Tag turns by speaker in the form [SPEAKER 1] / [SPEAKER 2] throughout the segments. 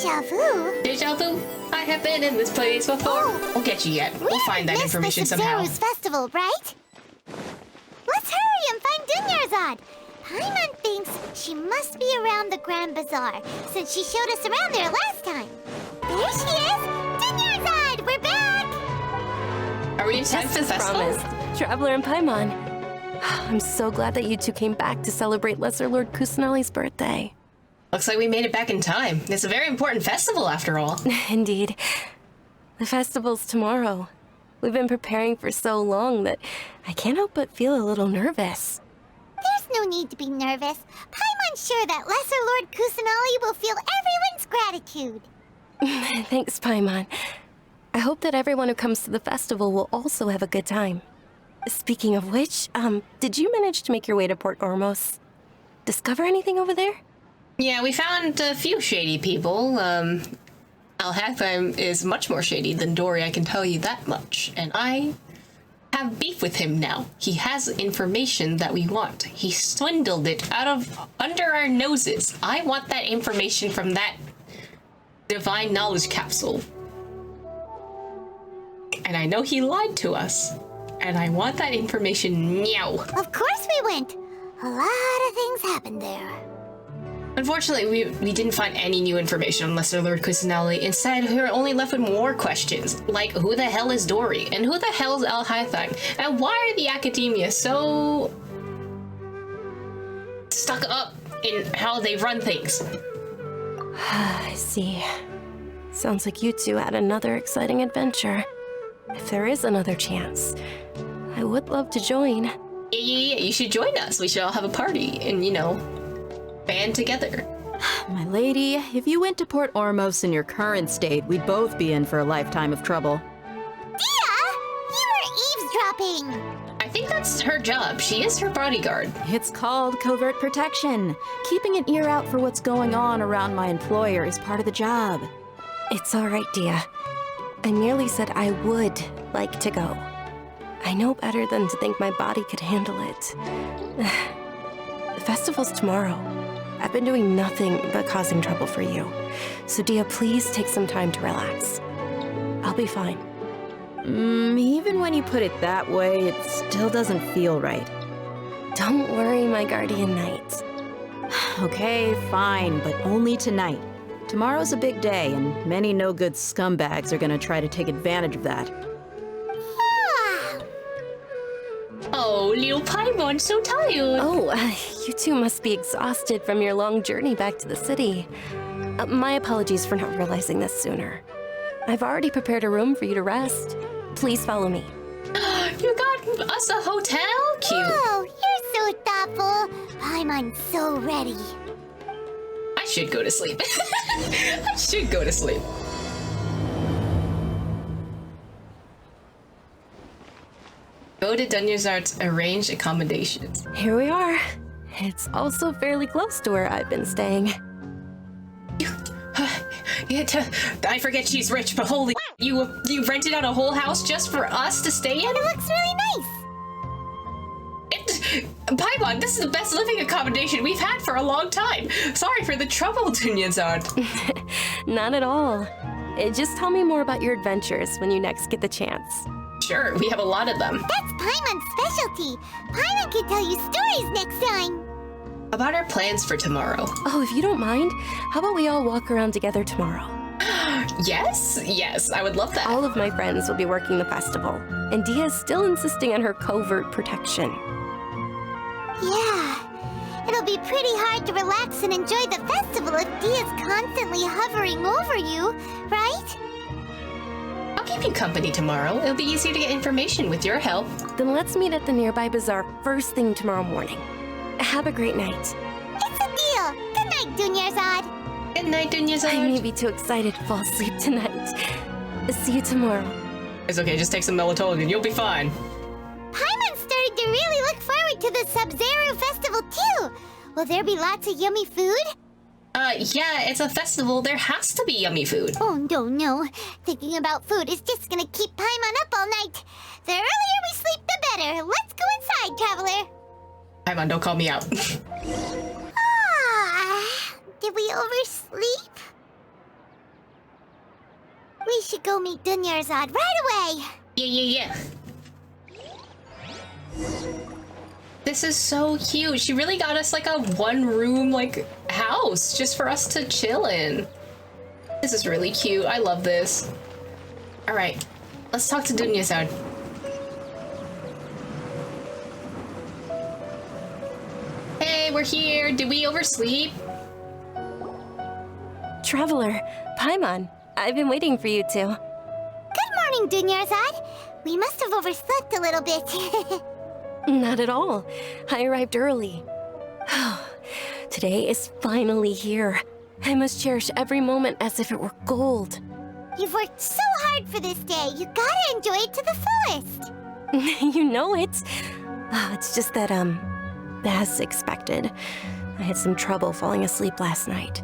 [SPEAKER 1] Deja vu?
[SPEAKER 2] Deja vu? I have been in this place before.
[SPEAKER 1] Oh.
[SPEAKER 2] Won't get you yet. We'll find that information somehow.
[SPEAKER 1] Sumeru's festival, right? Let's hurry and find Dunyarzad. Paimon thinks she must be around the Grand Bazaar, since she showed us around there last time. There she is! Dunyarzad! We're back!
[SPEAKER 2] Are we in time for the festival?
[SPEAKER 3] Promised. Traveler and Paimon. I'm so glad that you two came back to celebrate Lesser Lord Kusanali's birthday.
[SPEAKER 2] Looks like we made it back in time. It's a very important festival, after all.
[SPEAKER 3] Indeed. The festival's tomorrow. We've been preparing for so long that I can't help but feel a little nervous.
[SPEAKER 1] There's no need to be nervous. Paimon's sure that Lesser Lord Kusanali will feel everyone's gratitude.
[SPEAKER 3] Thanks, Paimon. I hope that everyone who comes to the festival will also have a good time. Speaking of which, did you manage to make your way to Port Ormos? Discover anything over there?
[SPEAKER 2] Yeah, we found a few shady people. Al-Hatham is much more shady than Dory, I can tell you that much. And I have beef with him now. He has information that we want. He swindled it under our noses. I want that information from that divine knowledge capsule. And I know he lied to us. And I want that information now.
[SPEAKER 1] Of course we went. A lot of things happened there.
[SPEAKER 2] Unfortunately, we didn't find any new information on Lesser Lord Kusanali. Instead, we were only left with more questions, like who the hell is Dory, and who the hell is Al-Hatham, and why are the academia so stuck up in how they run things?
[SPEAKER 3] I see. Sounds like you two had another exciting adventure. If there is another chance, I would love to join.
[SPEAKER 2] Yeah, you should join us. We should all have a party and, band together.
[SPEAKER 4] My lady, if you went to Port Ormos in your current state, we'd both be in for a lifetime of trouble.
[SPEAKER 1] Dia! You were eavesdropping!
[SPEAKER 2] I think that's her job. She is her bodyguard.
[SPEAKER 4] It's called covert protection. Keeping an ear out for what's going on around my employer is part of the job.
[SPEAKER 3] It's all right, Dia. I merely said I would like to go. I know better than to think my body could handle it. The festival's tomorrow. I've been doing nothing but causing trouble for you. So Dia, please take some time to relax. I'll be fine.
[SPEAKER 4] Even when you put it that way, it still doesn't feel right.
[SPEAKER 3] Don't worry, my guardian knight.
[SPEAKER 4] Okay, fine, but only tonight. Tomorrow's a big day, and many no-good scumbags are gonna try to take advantage of that.
[SPEAKER 2] Oh, little Paimon's so tired.
[SPEAKER 3] Oh, you two must be exhausted from your long journey back to the city. My apologies for not realizing this sooner. I've already prepared a room for you to rest. Please follow me.
[SPEAKER 2] You got us a hotel? Cute.
[SPEAKER 1] Oh, you're so thoughtful. Paimon's so ready.
[SPEAKER 2] I should go to sleep. I should go to sleep. Go to Dunyarzad's arranged accommodations.
[SPEAKER 3] Here we are. It's also fairly close to where I've been staying.
[SPEAKER 2] I forget she's rich, but holy, you rented out a whole house just for us to stay in?
[SPEAKER 1] It looks really nice.
[SPEAKER 2] Paimon, this is the best living accommodation we've had for a long time. Sorry for the trouble, Dunyarzad.
[SPEAKER 3] Not at all. Just tell me more about your adventures when you next get the chance.
[SPEAKER 2] Sure, we have a lot of them.
[SPEAKER 1] That's Paimon's specialty. Paimon can tell you stories next time.
[SPEAKER 2] About our plans for tomorrow.
[SPEAKER 3] Oh, if you don't mind, how about we all walk around together tomorrow?
[SPEAKER 2] Yes, I would love that.
[SPEAKER 3] All of my friends will be working the festival, and Dia's still insisting on her covert protection.
[SPEAKER 1] Yeah, it'll be pretty hard to relax and enjoy the festival if Dia's constantly hovering over you, right?
[SPEAKER 2] I'll keep you company tomorrow. It'll be easier to get information with your help.
[SPEAKER 3] Then let's meet at the nearby bazaar first thing tomorrow morning. Have a great night.
[SPEAKER 1] It's a deal. Good night, Dunyarzad.
[SPEAKER 2] Good night, Dunyarzad.
[SPEAKER 3] I may be too excited to fall asleep tonight. See you tomorrow.
[SPEAKER 2] It's okay, just take some melatonin. You'll be fine.
[SPEAKER 1] Paimon's starting to really look forward to the Sub-Zero festival, too. Will there be lots of yummy food?
[SPEAKER 2] Yeah, it's a festival. There has to be yummy food.
[SPEAKER 1] Oh, no. Thinking about food is just gonna keep Paimon up all night. The earlier we sleep, the better. Let's go inside, traveler.
[SPEAKER 2] Paimon, don't call me out.
[SPEAKER 1] Did we oversleep? should go meet Dunyarzad right away.
[SPEAKER 2] Yeah. This is so cute. She really got us like a one-room like house just for us to chill in. This is really cute. I love this. All right, let's talk to Dunyarzad. Hey, we're here. Did we oversleep?
[SPEAKER 3] Traveler, Paimon, I've been waiting for you two.
[SPEAKER 1] Good morning, Dunyarzad. We must have overslept a little bit.
[SPEAKER 3] Not at all. I arrived early. Today is finally here. I must cherish every moment as if it were gold.
[SPEAKER 1] You've worked so hard for this day. You gotta enjoy it to the fullest.
[SPEAKER 3] You know it. It's just that, as expected, I had some trouble falling asleep last night.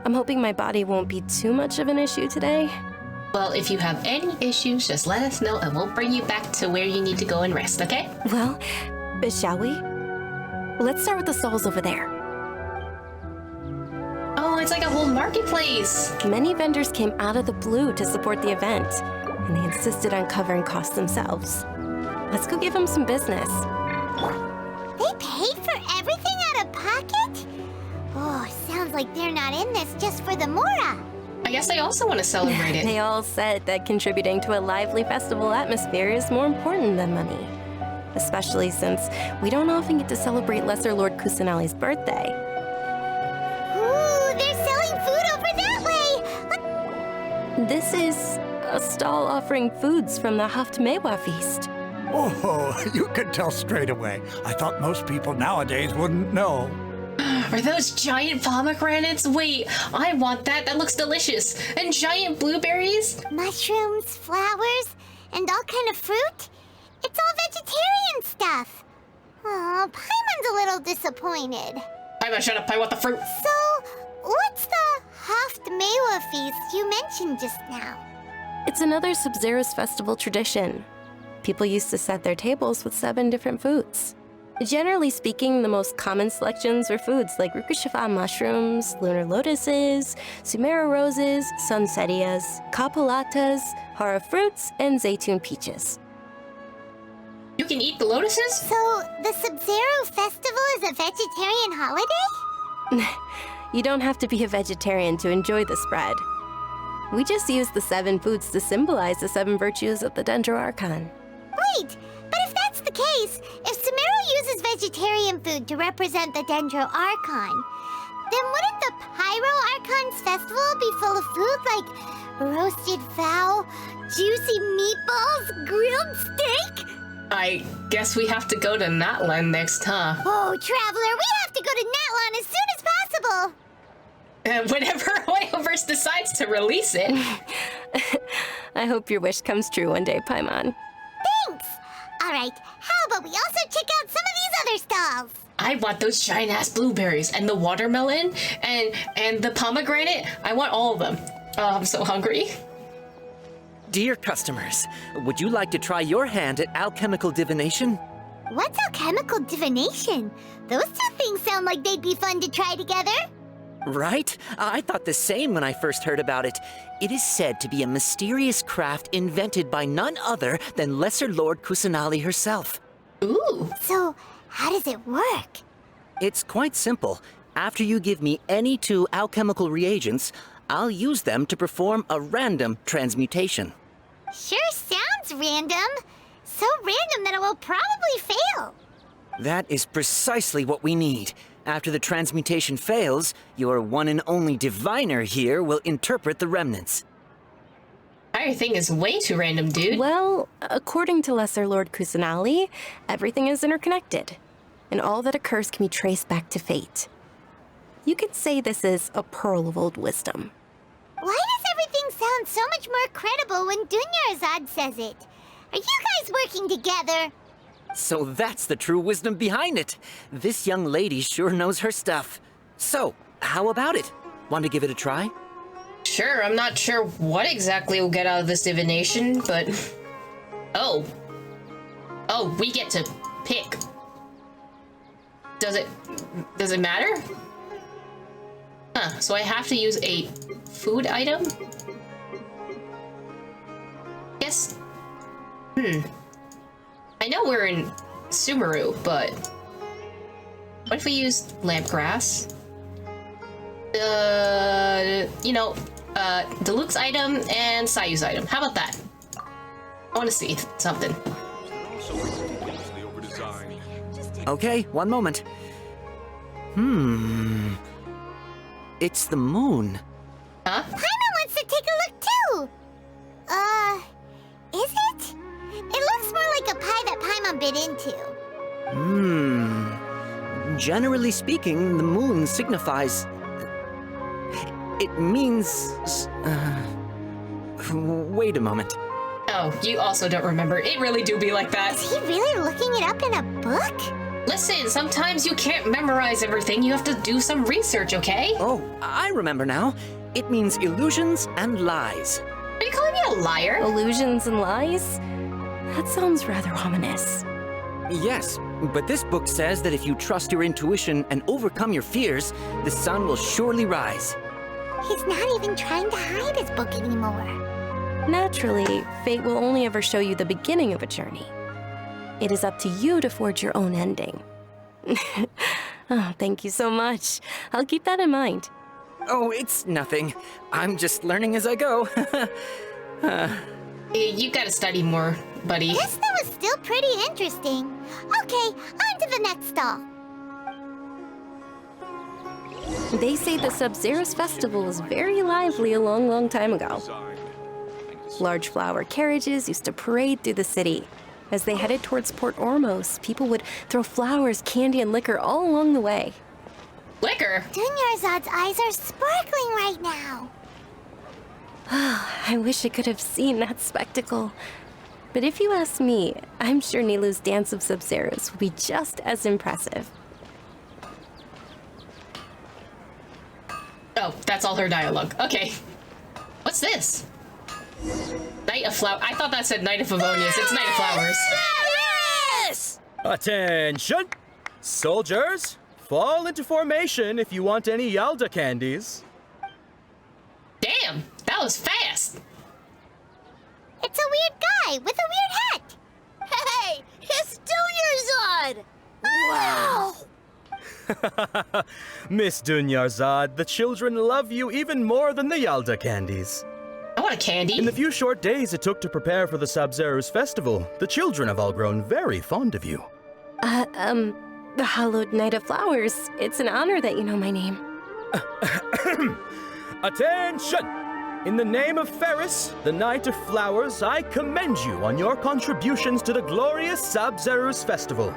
[SPEAKER 3] I'm hoping my body won't be too much of an issue today.
[SPEAKER 2] Well, if you have any issues, just let us know and we'll bring you back to where you need to go and rest, okay?
[SPEAKER 3] Well, shall we? Let's start with the stalls over there.
[SPEAKER 2] Oh, it's like a whole marketplace.
[SPEAKER 3] Many vendors came out of the blue to support the event, and they insisted on covering costs themselves. Let's go give them some business.
[SPEAKER 1] They paid for everything out of pocket? Oh, sounds like they're not in this just for the Mora.
[SPEAKER 2] I guess I also want to celebrate it.
[SPEAKER 3] They all said that contributing to a lively festival atmosphere is more important than money. Especially since we don't often get to celebrate Lesser Lord Kusanali's birthday.
[SPEAKER 1] Ooh, they're selling food over that way!
[SPEAKER 3] This is a stall offering foods from the Haft Mewa feast.
[SPEAKER 5] Oh, you could tell straight away. I thought most people nowadays wouldn't know.
[SPEAKER 2] Are those giant pomegranates? Wait, I want that. That looks delicious. And giant blueberries?
[SPEAKER 1] Mushrooms, flowers, and all kind of fruit? It's all vegetarian stuff. Oh, Paimon's a little disappointed.
[SPEAKER 2] Paimon, shut up. I want the fruit.
[SPEAKER 1] So, what's the Haft Mewa feast you mentioned just now?
[SPEAKER 3] It's another Sub-Zero's festival tradition. People used to set their tables with 7 different foods. Generally speaking, the most common selections were foods like Rukushifa mushrooms, lunar lotuses, Sumeru roses, sunsetias, kapulatas, hara fruits, and zaytun peaches.
[SPEAKER 2] You can eat the lotuses?
[SPEAKER 1] So, the Sub-Zero festival is a vegetarian holiday?
[SPEAKER 3] You don't have to be a vegetarian to enjoy the spread. We just use the 7 foods to symbolize the 7 virtues of the Dendro Archon.
[SPEAKER 1] Wait, but if that's the case, if Sumeru uses vegetarian food to represent the Dendro Archon, then wouldn't the Pyro Archon's festival be full of food like roasted fowl, juicy meatballs, grilled steak?
[SPEAKER 2] I guess we have to go to Natlan next, huh?
[SPEAKER 1] Oh, Traveler, we have to go to Natlan as soon as possible!
[SPEAKER 2] Whenever Hoyoverse decides to release it.
[SPEAKER 3] I hope your wish comes true one day, Paimon.
[SPEAKER 1] Thanks! Alright, how about we also check out some of these other stalls?
[SPEAKER 2] I want those giant-ass blueberries and the watermelon and the pomegranate. I want all of them. Oh, I'm so hungry.
[SPEAKER 6] Dear customers, would you like to try your hand at alchemical divination?
[SPEAKER 1] What's alchemical divination? Those two things sound like they'd be fun to try together.
[SPEAKER 6] Right? I thought the same when I first heard about it. It is said to be a mysterious craft invented by none other than Lesser Lord Kusanali herself.
[SPEAKER 2] Ooh.
[SPEAKER 1] So, how does it work?
[SPEAKER 6] It's quite simple. After you give me any 2 alchemical reagents, I'll use them to perform a random transmutation.
[SPEAKER 1] Sure sounds random. So random that it will probably fail.
[SPEAKER 6] That is precisely what we need. After the transmutation fails, your one and only diviner here will interpret the remnants.
[SPEAKER 2] Entire thing is way too random, dude.
[SPEAKER 3] Well, according to Lesser Lord Kusanali, everything is interconnected, and all that occurs can be traced back to fate. You could say this is a pearl of old wisdom.
[SPEAKER 1] Why does everything sound so much more credible when Dunyarzad says it? Are you guys working together?
[SPEAKER 6] So that's the true wisdom behind it. This young lady sure knows her stuff. So, how about it? Want to give it a try?
[SPEAKER 2] Sure, I'm not sure what exactly we'll get out of this divination, but... Oh, we get to pick. Does it matter? Huh, so I have to use a food item? I know we're in Sumeru, but what if we used lamp grass? Deluxe item and Sayu's item. How about that? I want to see something.
[SPEAKER 6] Okay, one moment. It's the moon.
[SPEAKER 2] Huh?
[SPEAKER 1] Paimon wants to take a look too! Is it? It looks more like a pie that Paimon bit into.
[SPEAKER 6] Generally speaking, the moon signifies... It means... Wait a moment.
[SPEAKER 2] Oh, you also don't remember. It really do be like that.
[SPEAKER 1] Is he really looking it up in a book?
[SPEAKER 2] Listen, sometimes you can't memorize everything. You have to do some research, okay?
[SPEAKER 6] Oh, I remember now. It means illusions and lies.
[SPEAKER 2] Are you calling me a liar?
[SPEAKER 3] Illusions and lies? That sounds rather ominous.
[SPEAKER 6] Yes, but this book says that if you trust your intuition and overcome your fears, the sun will surely rise.
[SPEAKER 1] He's not even trying to hide his book anymore.
[SPEAKER 3] Naturally, fate will only ever show you the beginning of a journey. It is up to you to forge your own ending. Oh, thank you so much. I'll keep that in mind.
[SPEAKER 6] Oh, it's nothing. I'm just learning as I go.
[SPEAKER 2] You gotta study more, buddy.
[SPEAKER 1] Guess that was still pretty interesting. Okay, on to the next stall.
[SPEAKER 3] They say the Sub-Zerus festival was very lively a long, long time ago. Large flower carriages used to parade through the city. As they headed towards Port Ormos, people would throw flowers, candy, and liquor all along the way.
[SPEAKER 2] Liquor?
[SPEAKER 1] Dunyarzad's eyes are sparkling right now.
[SPEAKER 3] I wish I could have seen that spectacle. But if you ask me, I'm sure Nilou's Dance of Sub-Zerus would be just as impressive.
[SPEAKER 2] Oh, that's all her dialogue. Okay. What's this? Night of Flowers. I thought that said Night of Favonius. It's Night of Flowers.
[SPEAKER 1] Yes!
[SPEAKER 7] Attention! Soldiers, fall into formation if you want any Yalda candies.
[SPEAKER 2] Damn, that was fast.
[SPEAKER 1] It's a weird guy with a weird hat. Hey, it's Dunyarzad! Wow!
[SPEAKER 7] Miss Dunyarzad, the children love you even more than the Yalda candies.
[SPEAKER 2] I want a candy.
[SPEAKER 7] In the few short days it took to prepare for the Sub-Zerus festival, the children have all grown very fond of you.
[SPEAKER 3] The Hallowed Night of Flowers. It's an honor that you know my name.
[SPEAKER 7] Attention! In the name of Ferris, the Knight of Flowers, I commend you on your contributions to the glorious Sub-Zerus festival.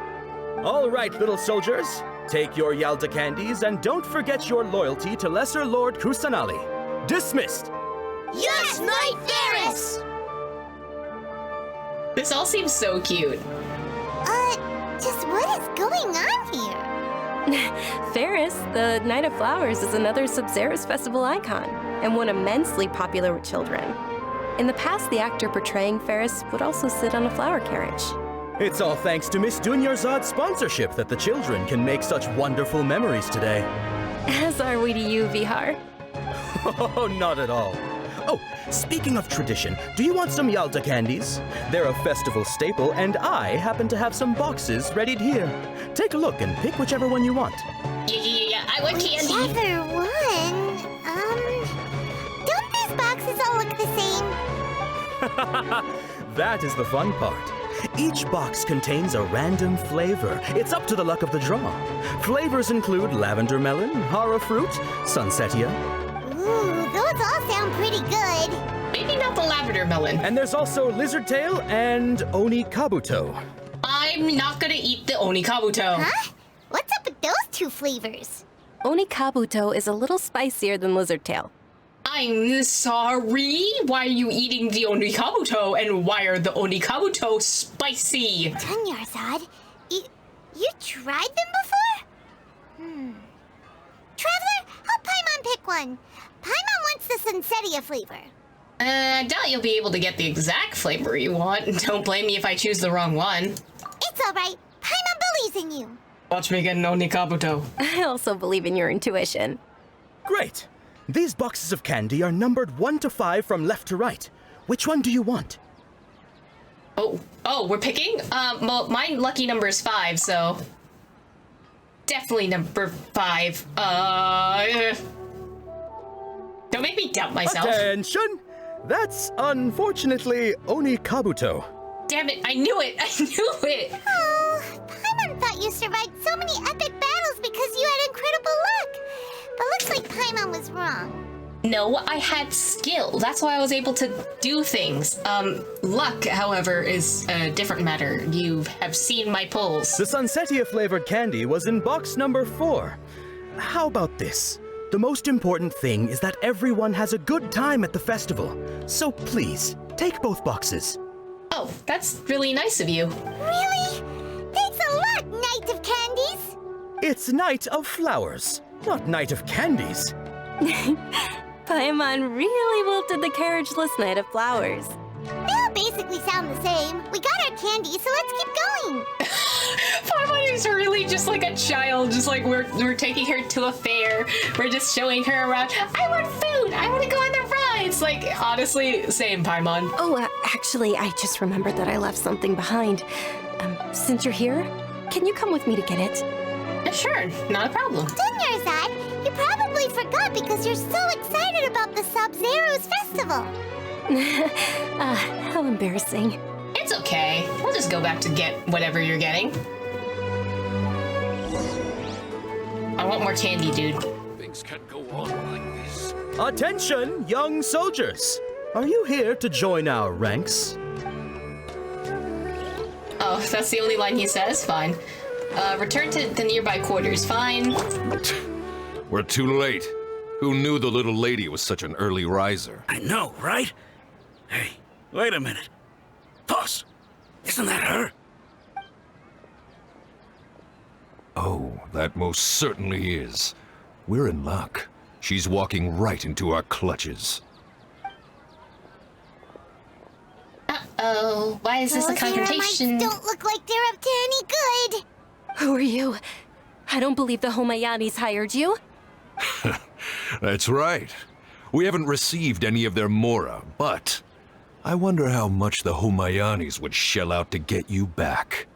[SPEAKER 7] All right, little soldiers, take your Yalda candies and don't forget your loyalty to Lesser Lord Kusanali. Dismissed!
[SPEAKER 1] Yes, Knight Ferris!
[SPEAKER 2] This all seems so cute.
[SPEAKER 1] Just what is going on here?
[SPEAKER 3] Ferris, the Night of Flowers, is another Sub-Zerus festival icon, and one immensely popular with children. In the past, the actor portraying Ferris would also sit on a flower carriage.
[SPEAKER 7] It's all thanks to Miss Dunyarzad's sponsorship that the children can make such wonderful memories today.
[SPEAKER 3] As are we to you, Vihar.
[SPEAKER 7] Oh, not at all. Oh, speaking of tradition, do you want some Yalda candies? They're a festival staple, and I happen to have some boxes readied here. Take a look and pick whichever one you want.
[SPEAKER 2] Yeah, I want candy.
[SPEAKER 1] Whichever one. Don't these boxes all look the same?
[SPEAKER 7] That is the fun part. Each box contains a random flavor. It's up to the luck of the draw. Flavors include lavender melon, hara fruit, sunsetia.
[SPEAKER 1] Ooh, those all sound pretty good.
[SPEAKER 2] Maybe not the lavender melon.
[SPEAKER 7] And there's also lizard tail and oni kabuto.
[SPEAKER 2] I'm not gonna eat the onikabuto.
[SPEAKER 1] Huh? What's up with those two flavors?
[SPEAKER 3] Onikabuto is a little spicier than Lizardtail.
[SPEAKER 2] I'm sorry. Why are you eating the onikabuto, and why are the onikabuto spicy?
[SPEAKER 1] Dunyarzad, you tried them before? Traveler, help Paimon pick one. Paimon wants the Sunsetia flavor.
[SPEAKER 2] I doubt you'll be able to get the exact flavor you want. Don't blame me if I choose the wrong one.
[SPEAKER 1] It's all right. Paimon believes in you.
[SPEAKER 2] Watch me get an onikabuto.
[SPEAKER 3] I also believe in your intuition.
[SPEAKER 7] Great. These boxes of candy are numbered 1 to 5 from left to right. Which one do you want?
[SPEAKER 2] Oh, we're picking? Well, my lucky number is 5, so... Definitely number 5. Don't make me doubt myself.
[SPEAKER 7] Attention! That's unfortunately Oni Kabuto.
[SPEAKER 2] Damn it, I knew it! I knew it!
[SPEAKER 1] Oh, Paimon thought you survived so many epic battles because you had incredible luck. But looks like Paimon was wrong.
[SPEAKER 2] No, I had skill. That's why I was able to do things. Luck, however, is a different matter. You have seen my pulls.
[SPEAKER 7] The Sunsetia flavored candy was in box number 4. How about this? The most important thing is that everyone has a good time at the festival. So please, take both boxes.
[SPEAKER 2] Oh, that's really nice of you.
[SPEAKER 1] Really? Thanks a lot, Knight of Candies.
[SPEAKER 7] It's Night of Flowers, not Night of Candies.
[SPEAKER 3] Paimon really wilted the carriageless Knight of Flowers.
[SPEAKER 1] They all basically sound the same. We got our candy, so let's keep going.
[SPEAKER 2] Paimon is really just like a child, just like we're taking her to a fair. We're just showing her around. I want food! I want to go on the rides! Like, honestly, same, Paimon.
[SPEAKER 3] Oh, actually, I just remembered that I left something behind. Since you're here, can you come with me to get it?
[SPEAKER 2] Sure, not a problem.
[SPEAKER 1] Dunyarzad, you probably forgot because you're so excited about the Sub-Zero's festival.
[SPEAKER 3] How embarrassing.
[SPEAKER 2] It's okay. We'll just go back to get whatever you're getting. I want more candy, dude.
[SPEAKER 8] Things can't go on like this.
[SPEAKER 7] Attention, young soldiers! Are you here to join our ranks?
[SPEAKER 2] Oh, that's the only line he says? Fine. Return to the nearby quarters. Fine.
[SPEAKER 8] We're too late. Who knew the little lady was such an early riser?
[SPEAKER 9] I know, right? Hey, wait a minute. Boss, isn't that her?
[SPEAKER 8] Oh, that most certainly is. We're in luck. She's walking right into our clutches.
[SPEAKER 2] Uh-oh. Why is this a
[SPEAKER 1] Those
[SPEAKER 2] confrontation?
[SPEAKER 1] Aramites don't look like they're up to any good.
[SPEAKER 3] Who are you? I don't believe the Homayanis hired you.
[SPEAKER 8] That's right. We haven't received any of their mora, but I wonder how much the Homayanis would shell out to get you back.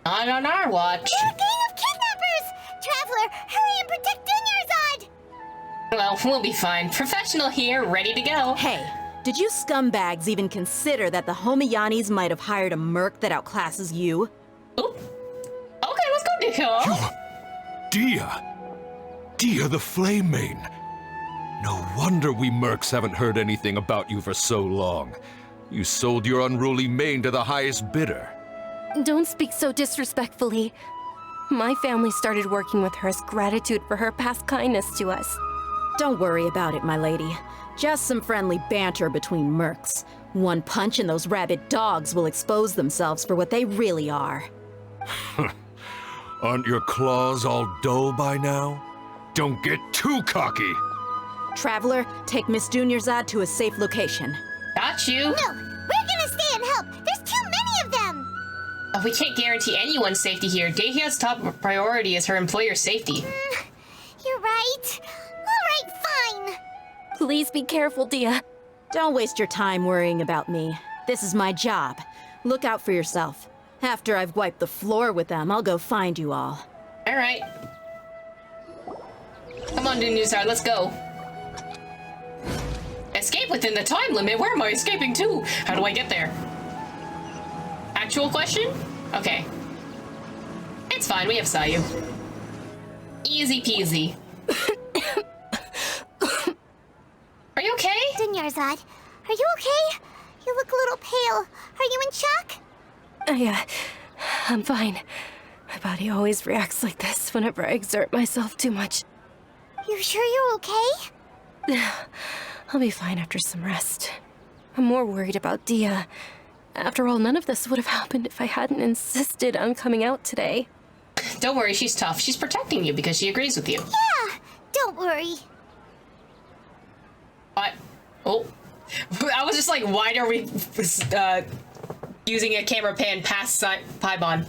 [SPEAKER 2] Not on our watch.
[SPEAKER 1] They're a gang of kidnappers! Traveler, hurry and protect Dunyarzad!
[SPEAKER 2] Well, we'll be fine. Professional here, ready to go.
[SPEAKER 4] Hey, did you scumbags even consider that the Homayanis might have hired a merc that outclasses you?
[SPEAKER 2] Oop. Okay, let's go, Nico.
[SPEAKER 8] Dia the Flame Main. No wonder we mercs haven't heard anything about you for so long. You sold your unruly mane to the highest bidder.
[SPEAKER 3] Don't speak so disrespectfully. My family started working with her as gratitude for her past kindness to us.
[SPEAKER 4] Don't worry about it, my lady. Just some friendly banter between mercs. One punch and those rabid dogs will expose themselves for what they really are.
[SPEAKER 8] Aren't your claws all dull by now? Don't get too cocky!
[SPEAKER 4] Traveler, take Miss Dunyarzad to a safe location.
[SPEAKER 2] Got you.
[SPEAKER 1] No, we're gonna stay and help. There's too many of them.
[SPEAKER 2] We can't guarantee anyone's safety here. Dahia's top priority is her employer's safety.
[SPEAKER 1] You're right. All right, fine.
[SPEAKER 3] Please be careful, Dia.
[SPEAKER 4] Don't waste your time worrying about me. This is my job. Look out for yourself. After I've wiped the floor with them, I'll go find you all.
[SPEAKER 2] All right. Come on, Dunyarzad, let's go. Escape within the time limit? Where am I escaping to? How do I get there? Actual question? Okay. It's fine, we have Sayu. Easy peasy. Are you okay?
[SPEAKER 1] Dunyarzad, are you okay? You look a little pale. Are you in shock?
[SPEAKER 3] I'm fine. My body always reacts like this whenever I exert myself too much.
[SPEAKER 1] You sure you're okay?
[SPEAKER 3] I'll be fine after some rest. I'm more worried about Dia. After all, none of this would have happened if I hadn't insisted on coming out today.
[SPEAKER 2] Don't worry, she's tough. She's protecting you because she agrees with you.
[SPEAKER 1] Yeah, don't worry.
[SPEAKER 2] What? Oh. I was just like, why are we using a camera pan past Paimon?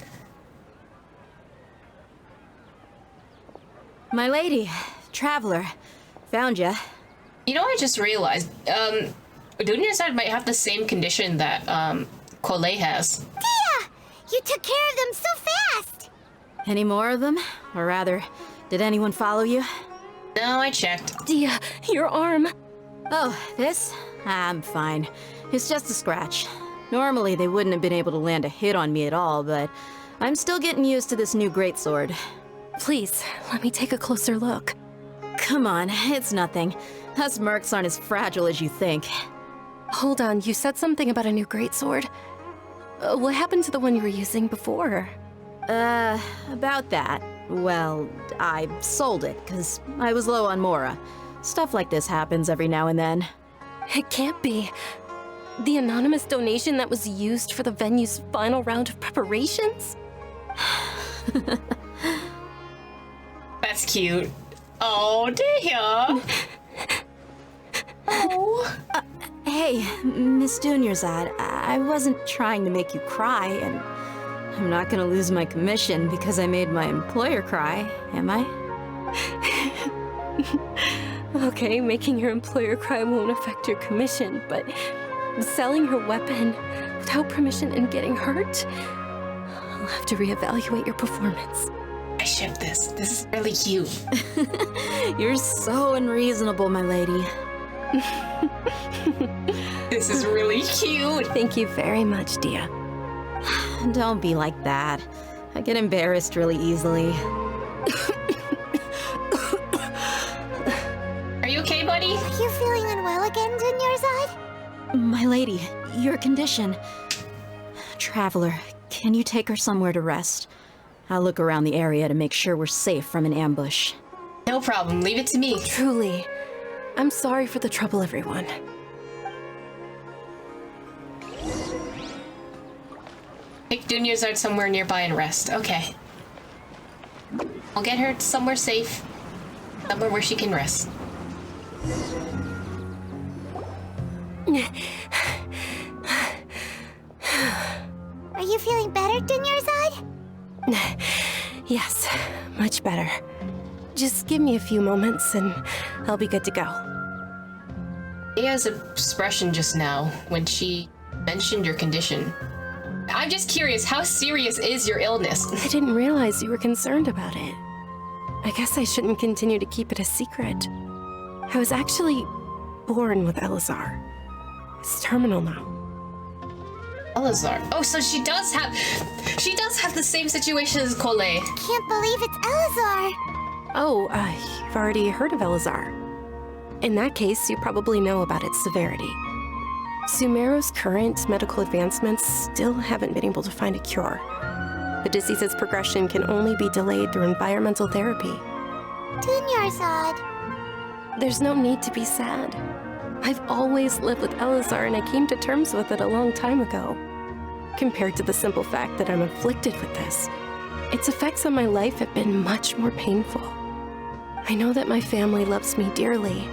[SPEAKER 4] My lady, Traveler, found ya.
[SPEAKER 2] You know, I just realized, Dunyarzad might have the same condition that, Collet has.
[SPEAKER 1] Dia! You took care of them so fast!
[SPEAKER 4] Any more of them? Or rather, did anyone follow you?
[SPEAKER 2] No, I checked.
[SPEAKER 3] Dia, your arm.
[SPEAKER 4] Oh, this? I'm fine. It's just a scratch. Normally, they wouldn't have been able to land a hit on me at all, but I'm still getting used to this new greatsword.
[SPEAKER 3] Please, let me take a closer look.
[SPEAKER 4] Come on, it's nothing. Us mercs aren't as fragile as you think.
[SPEAKER 3] Hold on, you said something about a new greatsword. What happened to the one you were using before?
[SPEAKER 4] About that. Well, I sold it, because I was low on Mora. Stuff like this happens every now and then.
[SPEAKER 3] It can't be. The anonymous donation that was used for the venue's final round of preparations?
[SPEAKER 2] That's cute. Oh, dear. Oh.
[SPEAKER 4] Hey, Miss Dunyarzad, I wasn't trying to make you cry, and I'm not gonna lose my commission because I made my employer cry, am I?
[SPEAKER 3] Okay, making your employer cry won't affect your commission, but selling her weapon without permission and getting hurt? I'll have to reevaluate your performance.
[SPEAKER 2] I ship this. This is really cute.
[SPEAKER 4] You're so unreasonable, my lady.
[SPEAKER 2] This is really cute.
[SPEAKER 3] Thank you very much, Dia.
[SPEAKER 4] Don't be like that. I get embarrassed really easily.
[SPEAKER 2] Are you okay, buddy?
[SPEAKER 1] Are you feeling unwell again, Dunyarzad?
[SPEAKER 4] My lady, your condition. Traveler, can you take her somewhere to rest? I'll look around the area to make sure we're safe from an ambush.
[SPEAKER 2] No problem. Leave it to me.
[SPEAKER 3] Truly, I'm sorry for the trouble, everyone.
[SPEAKER 2] Take Dunyarzad somewhere nearby and rest. Okay. I'll get her somewhere safe. Somewhere where she can rest.
[SPEAKER 1] Are you feeling better, Dunyarzad?
[SPEAKER 3] Yes, much better. Just give me a few moments and I'll be good to go.
[SPEAKER 2] Mia's expression just now when she mentioned your condition. I'm just curious, how serious is your illness?
[SPEAKER 3] I didn't realize you were concerned about it. I guess I shouldn't continue to keep it a secret. I was actually born with Elazar. It's terminal now.
[SPEAKER 2] Elazar. Oh, so she does have the same situation as Collet.
[SPEAKER 1] Can't believe it's Elazar.
[SPEAKER 3] Oh, you've already heard of Elazar. In that case, you probably know about its severity. Sumeru's current medical advancements still haven't been able to find a cure. The disease's progression can only be delayed through environmental therapy.
[SPEAKER 1] Dunyarzad.
[SPEAKER 3] There's no need to be sad. I've always lived with Elazar and I came to terms with it a long time ago. Compared to the simple fact that I'm afflicted with this, its effects on my life have been much more painful. I know that my family loves me dearly.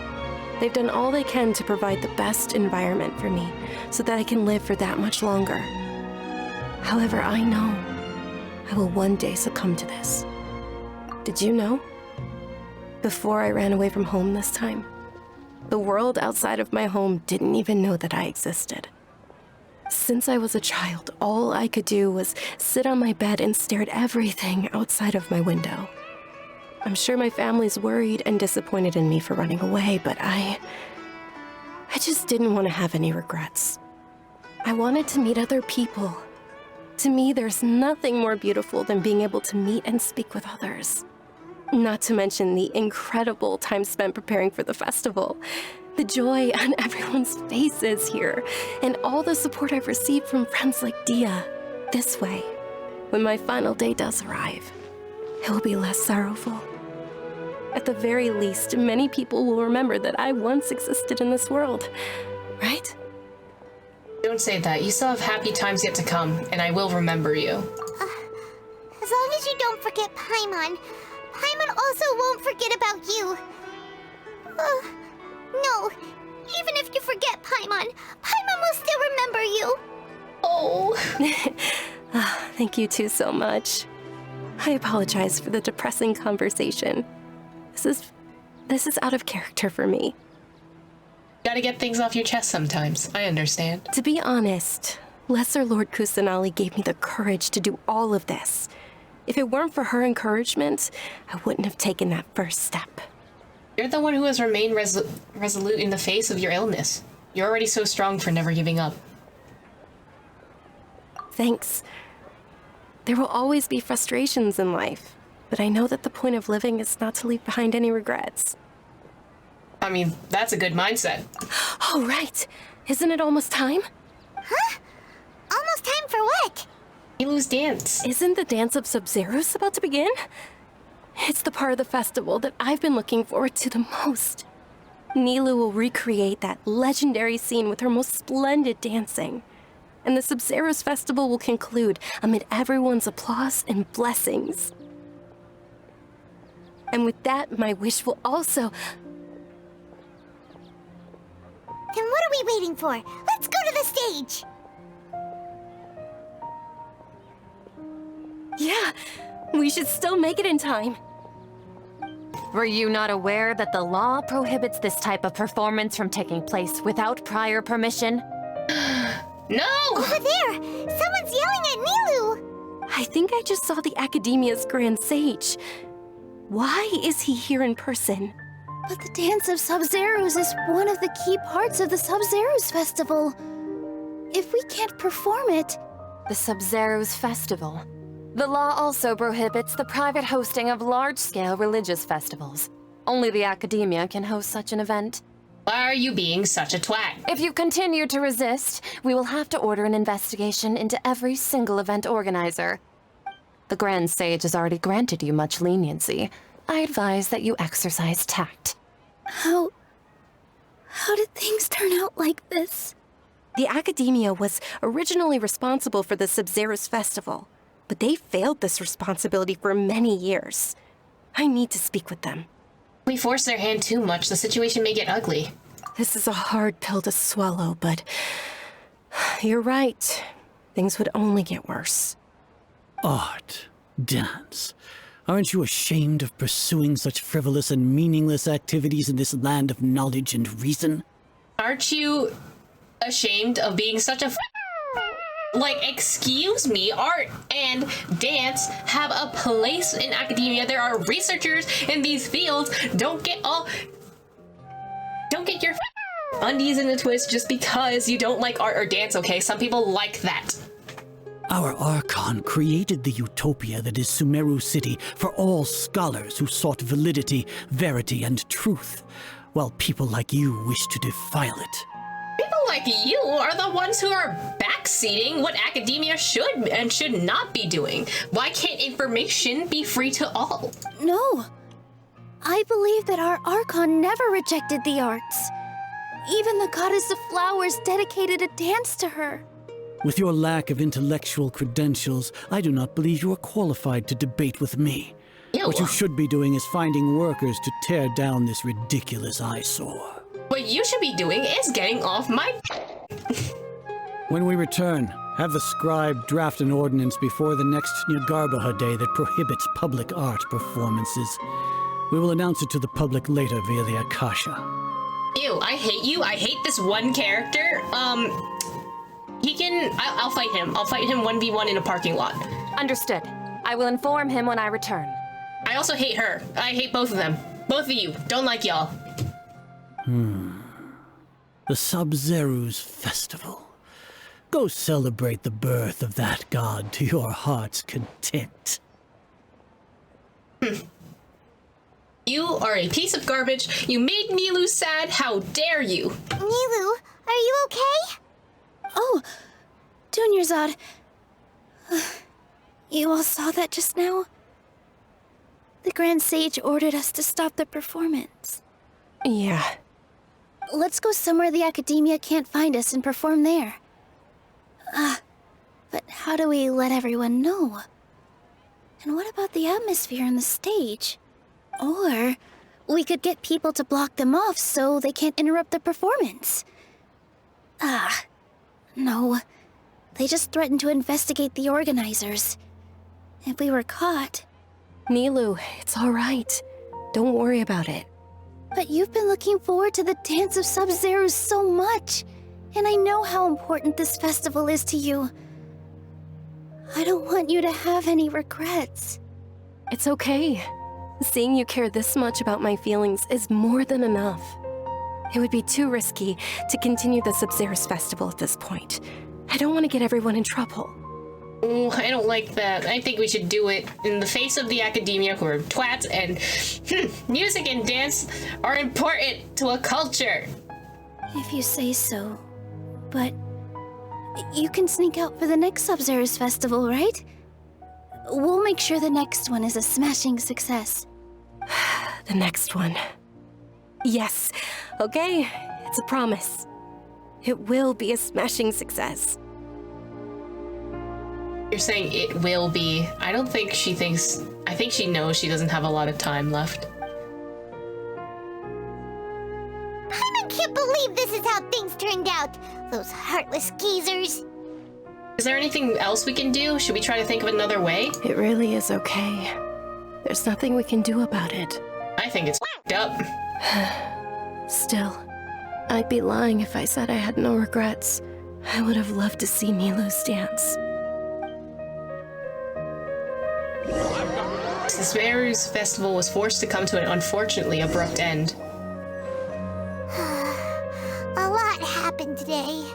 [SPEAKER 3] They've done all they can to provide the best environment for me so that I can live for that much longer. However, I know I will one day succumb to this. Did you know? Before I ran away from home this time, the world outside of my home didn't even know that I existed. Since I was a child, all I could do was sit on my bed and stare at everything outside of my window. I'm sure my family's worried and disappointed in me for running away, but I just didn't want to have any regrets. I wanted to meet other people. To me, there's nothing more beautiful than being able to meet and speak with others. Not to mention the incredible time spent preparing for the festival, the joy on everyone's faces here, and all the support I've received from friends like Dia. This way, when my final day does arrive, it will be less sorrowful. At the very least, many people will remember that I once existed in this world, right?
[SPEAKER 2] Don't say that. You still have happy times yet to come, and I will remember you.
[SPEAKER 1] As long as you don't forget Paimon. Paimon also won't forget about you. No. Even if you forget Paimon, Paimon will still remember you.
[SPEAKER 2] Oh.
[SPEAKER 3] Thank you two so much. I apologize for the depressing conversation. This is out of character for me.
[SPEAKER 2] Gotta get things off your chest sometimes. I understand.
[SPEAKER 3] To be honest, Lesser Lord Kusanali gave me the courage to do all of this. If it weren't for her encouragement, I wouldn't have taken that first step.
[SPEAKER 2] You're the one who has remained resolute in the face of your illness. You're already so strong for never giving up.
[SPEAKER 3] Thanks. There will always be frustrations in life, but I know that the point of living is not to leave behind any regrets.
[SPEAKER 2] I mean, that's a good mindset.
[SPEAKER 3] Oh, right. Isn't it almost time?
[SPEAKER 1] Huh? Almost time for what?
[SPEAKER 2] Milu's dance.
[SPEAKER 3] Isn't the Dance of Sub-Zeros about to begin? It's the part of the festival that I've been looking forward to the most. Nilou will recreate that legendary scene with her most splendid dancing. And the Sub-Zeros festival will conclude amid everyone's applause and blessings. And with that, my wish will also...
[SPEAKER 1] Then what are we waiting for? Let's go to the stage!
[SPEAKER 3] Yeah, we should still make it in time.
[SPEAKER 10] Were you not aware that the law prohibits this type of performance from taking place without prior permission?
[SPEAKER 2] No!
[SPEAKER 1] Over there! Someone's yelling at Nilou!
[SPEAKER 3] I think I just saw the Academia's Grand Sage. Why is he here in person?
[SPEAKER 1] But the Dance of Sub-Zeros is one of the key parts of the Sub-Zeros festival. If we can't perform it...
[SPEAKER 10] The Sub-Zeros festival. The law also prohibits the private hosting of large-scale religious festivals. Only the Academia can host such an event.
[SPEAKER 2] Why are you being such a twat?
[SPEAKER 10] If you continue to resist, we will have to order an investigation into every single event organizer. The Grand Sage has already granted you much leniency. I advise that you exercise tact.
[SPEAKER 1] How did things turn out like this?
[SPEAKER 3] The Academia was originally responsible for the Sub-Zeros festival, but they failed this responsibility for many years. I need to speak with them.
[SPEAKER 2] If we force their hand too much, the situation may get ugly.
[SPEAKER 3] This is a hard pill to swallow, but you're right. Things would only get worse.
[SPEAKER 9] Art, dance. Aren't you ashamed of pursuing such frivolous and meaningless activities in this land of knowledge and reason?
[SPEAKER 2] Aren't you ashamed of being such a like, excuse me, art and dance have a place in academia. There are researchers in these fields. Don't get your undies in a twist just because you don't like art or dance, okay? Some people like that.
[SPEAKER 9] Our Archon created the utopia that is Sumeru City for all scholars who sought validity, verity, and truth, while people like you wish to defile it.
[SPEAKER 2] People like you are the ones who are backseating what academia should and should not be doing. Why can't information be free to all?
[SPEAKER 1] No. I believe that our Archon never rejected the arts. Even the goddess of flowers dedicated a dance to her.
[SPEAKER 9] With your lack of intellectual credentials, I do not believe you are qualified to debate with me.
[SPEAKER 2] Ew.
[SPEAKER 9] What you should be doing is finding workers to tear down this ridiculous eyesore.
[SPEAKER 2] What you should be doing is getting off my...
[SPEAKER 9] When we return, have the scribe draft an ordinance before the next Nyargarbaha Day that prohibits public art performances. We will announce it to the public later via the Akasha.
[SPEAKER 2] Ew, I hate you. I hate this one character. I'll fight him. I'll fight him 1v1 in a parking lot.
[SPEAKER 10] Understood. I will inform him when I return.
[SPEAKER 2] I also hate her. I hate both of them. Both of you. Don't like y'all.
[SPEAKER 9] The Sub-Zeros Festival. Go celebrate the birth of that god to your heart's content.
[SPEAKER 2] You are a piece of garbage. You made Nilou sad. How dare you?
[SPEAKER 1] Nilou, are you okay? Oh, Dunyarzad. You all saw that just now? The Grand Sage ordered us to stop the performance.
[SPEAKER 3] Yeah.
[SPEAKER 1] Let's go somewhere the Academia can't find us and perform there. But how do we let everyone know? And what about the atmosphere on the stage? Or we could get people to block them off so they can't interrupt the performance. No. They just threatened to investigate the organizers. If we were caught...
[SPEAKER 3] Nilou, it's all right. Don't worry about it.
[SPEAKER 1] But you've been looking forward to the Dance of Sub-Zeros so much. And I know how important this festival is to you. I don't want you to have any regrets.
[SPEAKER 3] It's okay. Seeing you care this much about my feelings is more than enough. It would be too risky to continue the Sabzerus festival at this point. I don't want to get everyone in trouble.
[SPEAKER 2] Oh, I don't like that. I think we should do it in the face of the academia who are twats, and music and dance are important to a culture.
[SPEAKER 1] If you say so. But you can sneak out for the next Sabzerus festival, right? We'll make sure the next one is a smashing success.
[SPEAKER 3] The next one. Yes. Okay, it's a promise. It will be a smashing success.
[SPEAKER 2] You're saying it will be. I don't think she thinks... I think she knows she doesn't have a lot of time left.
[SPEAKER 1] I can't believe this is how things turned out. Those heartless geezers.
[SPEAKER 2] Is there anything else we can do? Should we try to think of another way?
[SPEAKER 3] It really is okay. There's nothing we can do about it.
[SPEAKER 2] I think it's f***ed up.
[SPEAKER 3] Still, I'd be lying if I said I had no regrets. I would have loved to see Milu's dance.
[SPEAKER 2] The Sumeru's festival was forced to come to an unfortunately abrupt end.
[SPEAKER 1] A lot happened today.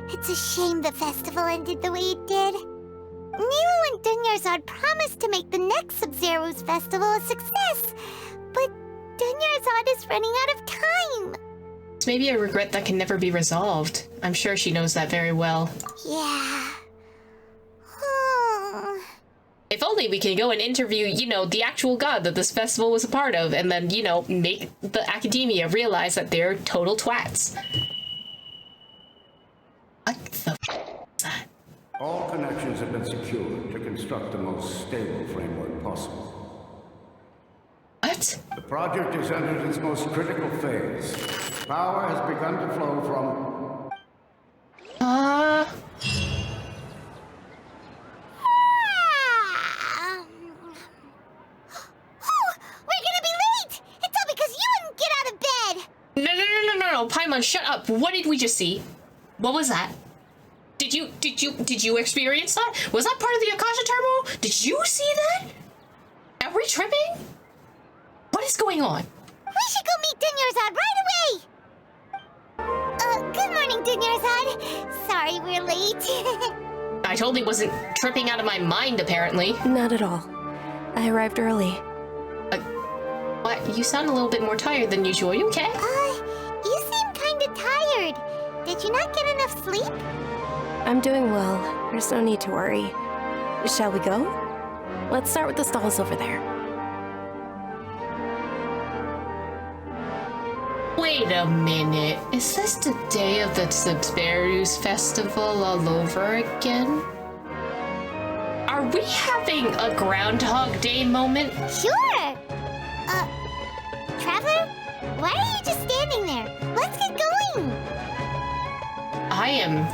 [SPEAKER 1] It's a shame the festival ended the way it did. Milu and Dunyarzad promised to make the next Sabzerus festival a success, but Dunyarzad is running out of time.
[SPEAKER 2] It's maybe a regret that can never be resolved. I'm sure she knows that very well.
[SPEAKER 1] Yeah.
[SPEAKER 2] If only we could go and interview, you know, the actual god that this festival was a part of, and then, you know, make the academia realize that they're total twats. What the f*** is that?
[SPEAKER 11] All connections have been secured to construct the most stable framework possible.
[SPEAKER 2] What?
[SPEAKER 11] The project has entered its most critical phase. Power has begun to flow from...
[SPEAKER 2] No, Paimon, shut up. What did we just see? What was that? Did you experience that? Was that part of the Akasha turmoil? Did you see that? Are we tripping? What is going on?
[SPEAKER 1] We should go meet Dunyarzad right away! Good morning, Dunyarzad. Sorry we're late.
[SPEAKER 2] I totally wasn't tripping out of my mind, apparently.
[SPEAKER 3] Not at all. I arrived early.
[SPEAKER 2] What? You sound a little bit more tired than usual. Are you okay?
[SPEAKER 1] You seem kinda tired. Did you not get enough sleep?
[SPEAKER 3] I'm doing well. There's no need to worry. Shall we go? Let's start with the stalls over there.
[SPEAKER 2] Wait a minute. Is this the day of the Sabzerus festival all over again? Are we having a Groundhog Day moment?
[SPEAKER 1] Sure! Traveler? Why are you just standing there? Let's get going!
[SPEAKER 2] I am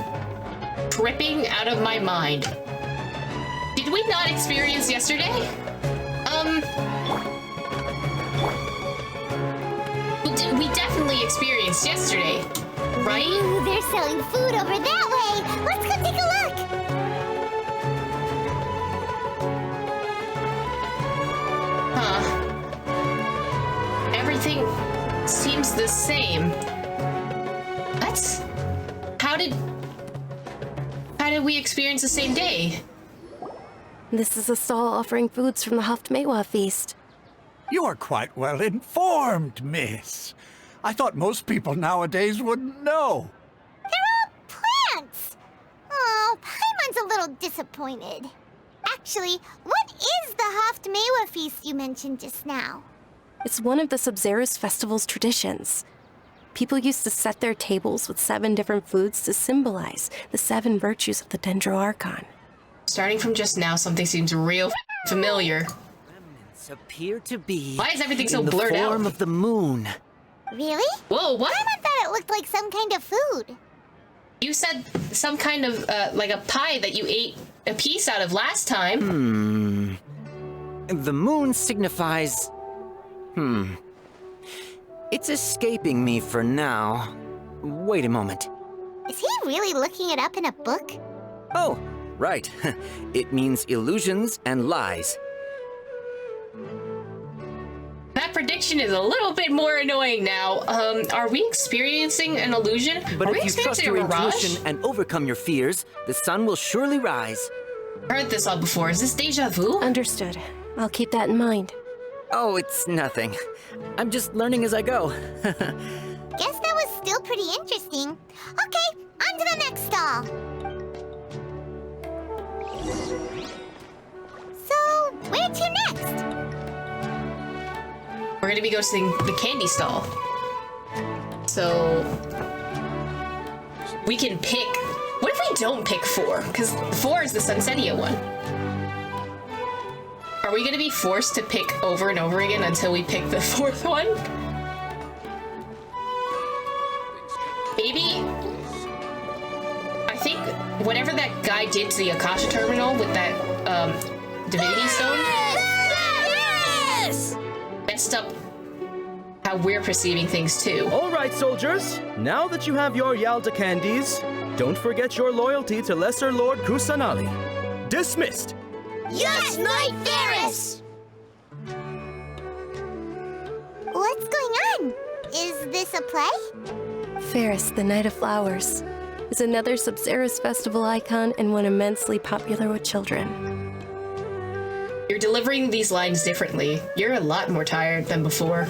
[SPEAKER 2] tripping out of my mind. Did we not experience yesterday? We definitely experienced yesterday, right?
[SPEAKER 1] Ooh, they're selling food over that way! Let's go take a look!
[SPEAKER 2] Everything seems the same. What? How did we experience the same day?
[SPEAKER 3] This is a stall offering foods from the Haftmewa feast.
[SPEAKER 5] You are quite well informed, miss. I thought most people nowadays wouldn't know.
[SPEAKER 1] They're all plants! Oh, Paimon's a little disappointed. Actually, what is the Haftmewa feast you mentioned just now?
[SPEAKER 3] It's one of the Sabzerus festival's traditions. People used to set their tables with 7 different foods to symbolize the 7 virtues of the Dendro Archon.
[SPEAKER 2] Starting from just now, something seems real familiar.
[SPEAKER 6] Remnants appear to be...
[SPEAKER 2] Why is everything so
[SPEAKER 6] in the
[SPEAKER 2] blurred out?
[SPEAKER 6] form of the moon.
[SPEAKER 1] Really?
[SPEAKER 2] Whoa, what?
[SPEAKER 1] Paimon thought it looked like some kind of food.
[SPEAKER 2] You said some kind of, like a pie that you ate a piece out of last time.
[SPEAKER 6] The moon signifies... It's escaping me for now. Wait a moment.
[SPEAKER 1] Is he really looking it up in a book?
[SPEAKER 6] Oh, right. It means illusions and lies.
[SPEAKER 2] That prediction is a little bit more annoying now. Are we experiencing an illusion?
[SPEAKER 6] But
[SPEAKER 2] Are we
[SPEAKER 6] if you trust
[SPEAKER 2] experiencing
[SPEAKER 6] your
[SPEAKER 2] a mirage?
[SPEAKER 6] intuition and overcome your fears, the sun will surely rise.
[SPEAKER 2] Heard this all before. Is this deja vu?
[SPEAKER 3] Understood. I'll keep that in mind.
[SPEAKER 6] Oh, it's nothing. I'm just learning as I go.
[SPEAKER 1] Guess that was still pretty interesting. Okay, on to the next stall. So, where to next?
[SPEAKER 2] We're gonna be going to the candy stall. So we can pick. What if we don't pick 4? Because 4 is the Sunsetia one. Are we gonna be forced to pick over and over again until we pick the 4th one? Maybe. I think whatever that guy did to the Akasha terminal with that divinity stone messed up how we're perceiving things too.
[SPEAKER 7] All right, soldiers. Now that you have your Yalda candies, don't forget your loyalty to Lesser Lord Kusanali. Dismissed.
[SPEAKER 1] Yes, Knight Ferris! What's going on? Is this a play?
[SPEAKER 3] Ferris, the Night of Flowers, is another Sabzeruz festival icon and one immensely popular with children.
[SPEAKER 2] You're delivering these lines differently. You're a lot more tired than before.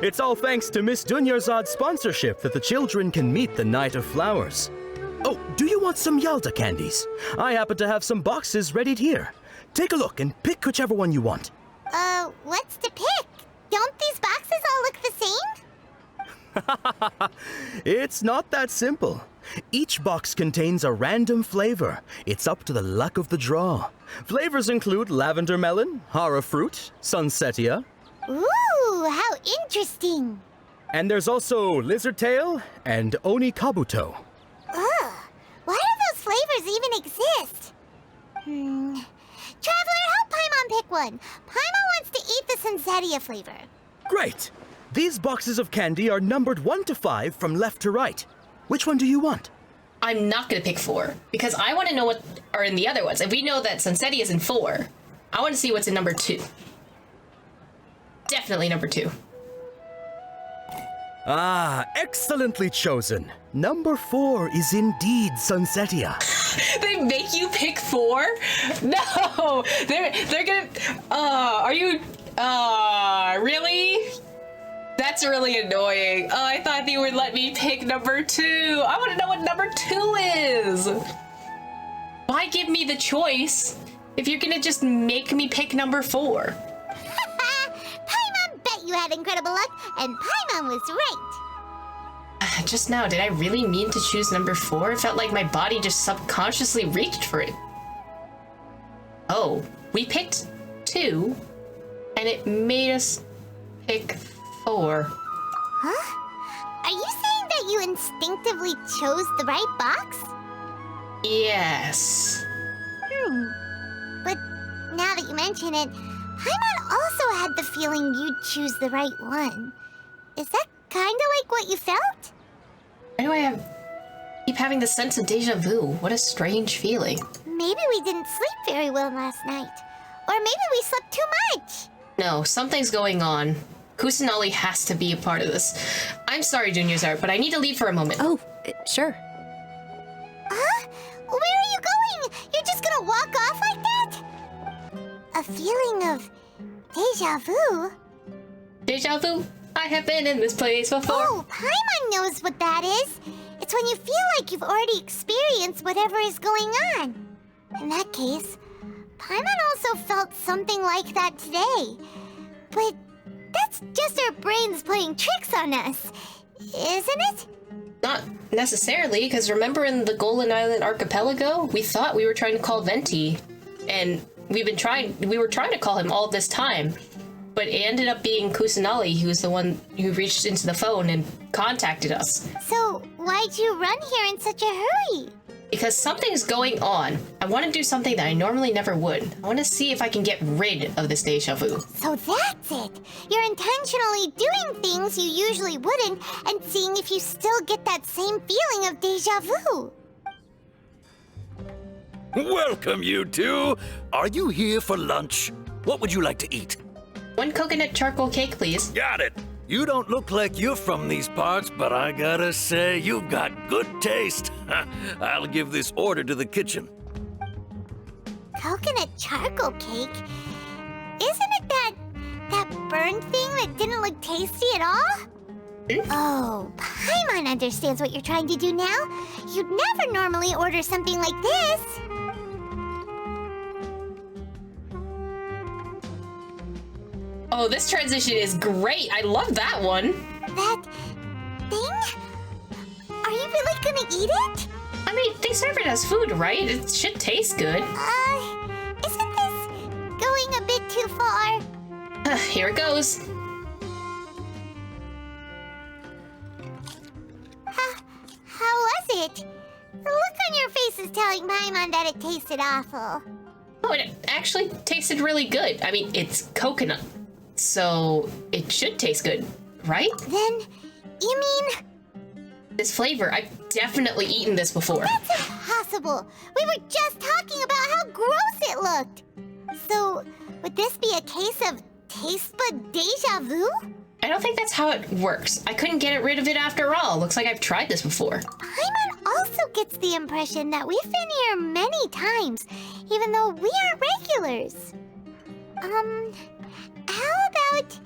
[SPEAKER 7] It's all thanks to Miss Dunyarzad's sponsorship that the children can meet the Night of Flowers. Oh, do you want some Yalda candies? I happen to have some boxes ready here. Take a look and pick whichever one you want.
[SPEAKER 1] What's to pick? Don't these boxes all look the same?
[SPEAKER 7] It's not that simple. Each box contains a random flavor. It's up to the luck of the draw. Flavors include lavender melon, hara fruit, sunsetia.
[SPEAKER 1] Ooh, how interesting.
[SPEAKER 7] And there's also lizard tail and oni kabuto.
[SPEAKER 1] Ugh, why do those flavors even exist? Traveler, help Paimon pick one. Paimon wants to eat the Sunsetia flavor.
[SPEAKER 7] Great! These boxes of candy are numbered 1 to 5 from left to right. Which one do you want?
[SPEAKER 2] I'm not gonna pick 4 because I want to know what are in the other ones. If we know that Sunsetia is in 4, I want to see what's in number 2. Definitely number 2.
[SPEAKER 7] Ah, excellently chosen. Number 4 is indeed Sunsetia.
[SPEAKER 2] They make you pick 4? No! They're gonna... are you... really? That's really annoying. Oh, I thought you would let me pick number 2. I want to know what number 2 is. Why give me the choice if you're gonna just make me pick number 4?
[SPEAKER 1] Paimon bet you had incredible luck, and Paimon was right.
[SPEAKER 2] Just now, did I really mean to choose number 4? It felt like my body just subconsciously reached for it. Oh, we picked 2, and it made us pick 4.
[SPEAKER 1] Huh? Are you saying that you instinctively chose the right box?
[SPEAKER 2] Yes.
[SPEAKER 1] But now that you mention it, Paimon also had the feeling you'd choose the right one. Is that kinda like what you felt?
[SPEAKER 2] Why do I keep having the sense of deja vu? What a strange feeling.
[SPEAKER 1] Maybe we didn't sleep very well last night. Or maybe we slept too much.
[SPEAKER 2] No, something's going on. Kusanali has to be a part of this. I'm sorry, Dunyarzad, but I need to leave for a moment.
[SPEAKER 3] Oh, sure.
[SPEAKER 1] Huh? Where are you going? You're just gonna walk off like that? A feeling of deja vu?
[SPEAKER 2] Deja vu? I have been in this place before.
[SPEAKER 1] Oh, Paimon knows what that is. It's when you feel like you've already experienced whatever is going on. In that case, Paimon also felt something like that today. But that's just our brains playing tricks on us, isn't it?
[SPEAKER 2] Not necessarily, because remember in the Golden Island Archipelago, we thought we were trying to call Venti, and we were trying to call him all this time, but it ended up being Kusanali who was the one who reached into the phone and contacted us.
[SPEAKER 1] So why'd you run here in such a hurry?
[SPEAKER 2] Because something's going on. I want to do something that I normally never would. I want to see if I can get rid of this deja vu.
[SPEAKER 1] So that's it. You're intentionally doing things you usually wouldn't and seeing if you still get that same feeling of deja vu.
[SPEAKER 12] Welcome, you two. Are you here for lunch? What would you like to eat?
[SPEAKER 2] 1 coconut charcoal cake, please.
[SPEAKER 12] Got it. You don't look like you're from these parts, but I gotta say, you've got good taste. I'll give this order to the kitchen.
[SPEAKER 1] Coconut charcoal cake? Isn't it that burned thing that didn't look tasty at all? Oh, Paimon understands what you're trying to do now. You'd never normally order something like this.
[SPEAKER 2] Oh, this transition is great. I love that one.
[SPEAKER 1] That thing? Are you really gonna eat it?
[SPEAKER 2] I mean, they serve it as food, right? It should taste good.
[SPEAKER 1] Isn't this going a bit too far?
[SPEAKER 2] Here it goes.
[SPEAKER 1] How was it? The look on your face is telling Paimon that it tasted awful.
[SPEAKER 2] Oh, it actually tasted really good. I mean, it's coconut, so it should taste good, right?
[SPEAKER 1] Then, you mean...
[SPEAKER 2] This flavor, I've definitely eaten this before.
[SPEAKER 1] That's impossible! We were just talking about how gross it looked! So, would this be a case of taste bud deja vu?
[SPEAKER 2] I don't think that's how it works. I couldn't get rid of it after all. Looks like I've tried this before.
[SPEAKER 1] Paimon also gets the impression that we've been here many times, even though we are regulars. How about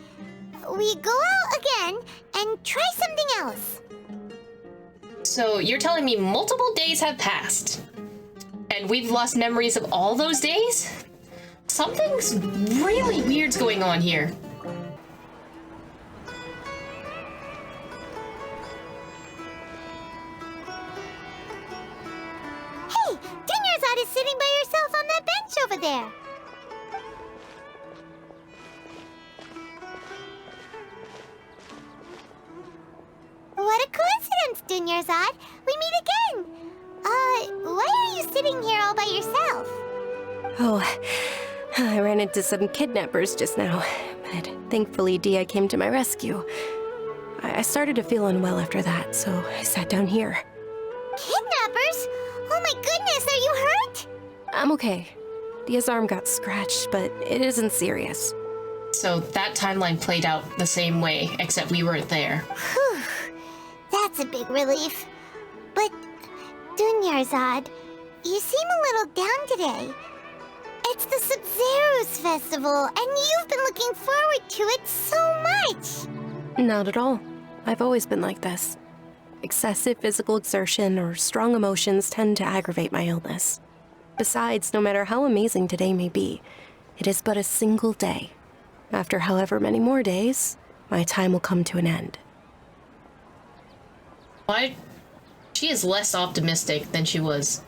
[SPEAKER 1] we go out again and try something else?
[SPEAKER 2] So you're telling me multiple days have passed, and we've lost memories of all those days? Something's really weird's going on here.
[SPEAKER 1] Hey, Dunyarzad is sitting by herself on that bench over there. What a coincidence, Dunyarzad. We meet again. Why are you sitting here all by yourself?
[SPEAKER 3] Oh, I ran into some kidnappers just now, but thankfully Dia came to my rescue. I started to feel unwell after that, so I sat down here.
[SPEAKER 1] Kidnappers? Oh my goodness, are you hurt?
[SPEAKER 3] I'm okay. Dia's arm got scratched, but it isn't serious.
[SPEAKER 2] So that timeline played out the same way, except we weren't there.
[SPEAKER 1] Whew, that's a big relief. But, Dunyarzad, you seem a little down today. It's the Sub-Zero's festival, and you've been looking forward to it so much.
[SPEAKER 3] Not at all. I've always been like this. Excessive physical exertion or strong emotions tend to aggravate my illness. Besides, no matter how amazing today may be, it is but a single day. After however many more days, my time will come to an end.
[SPEAKER 2] Why? She is less optimistic than she was,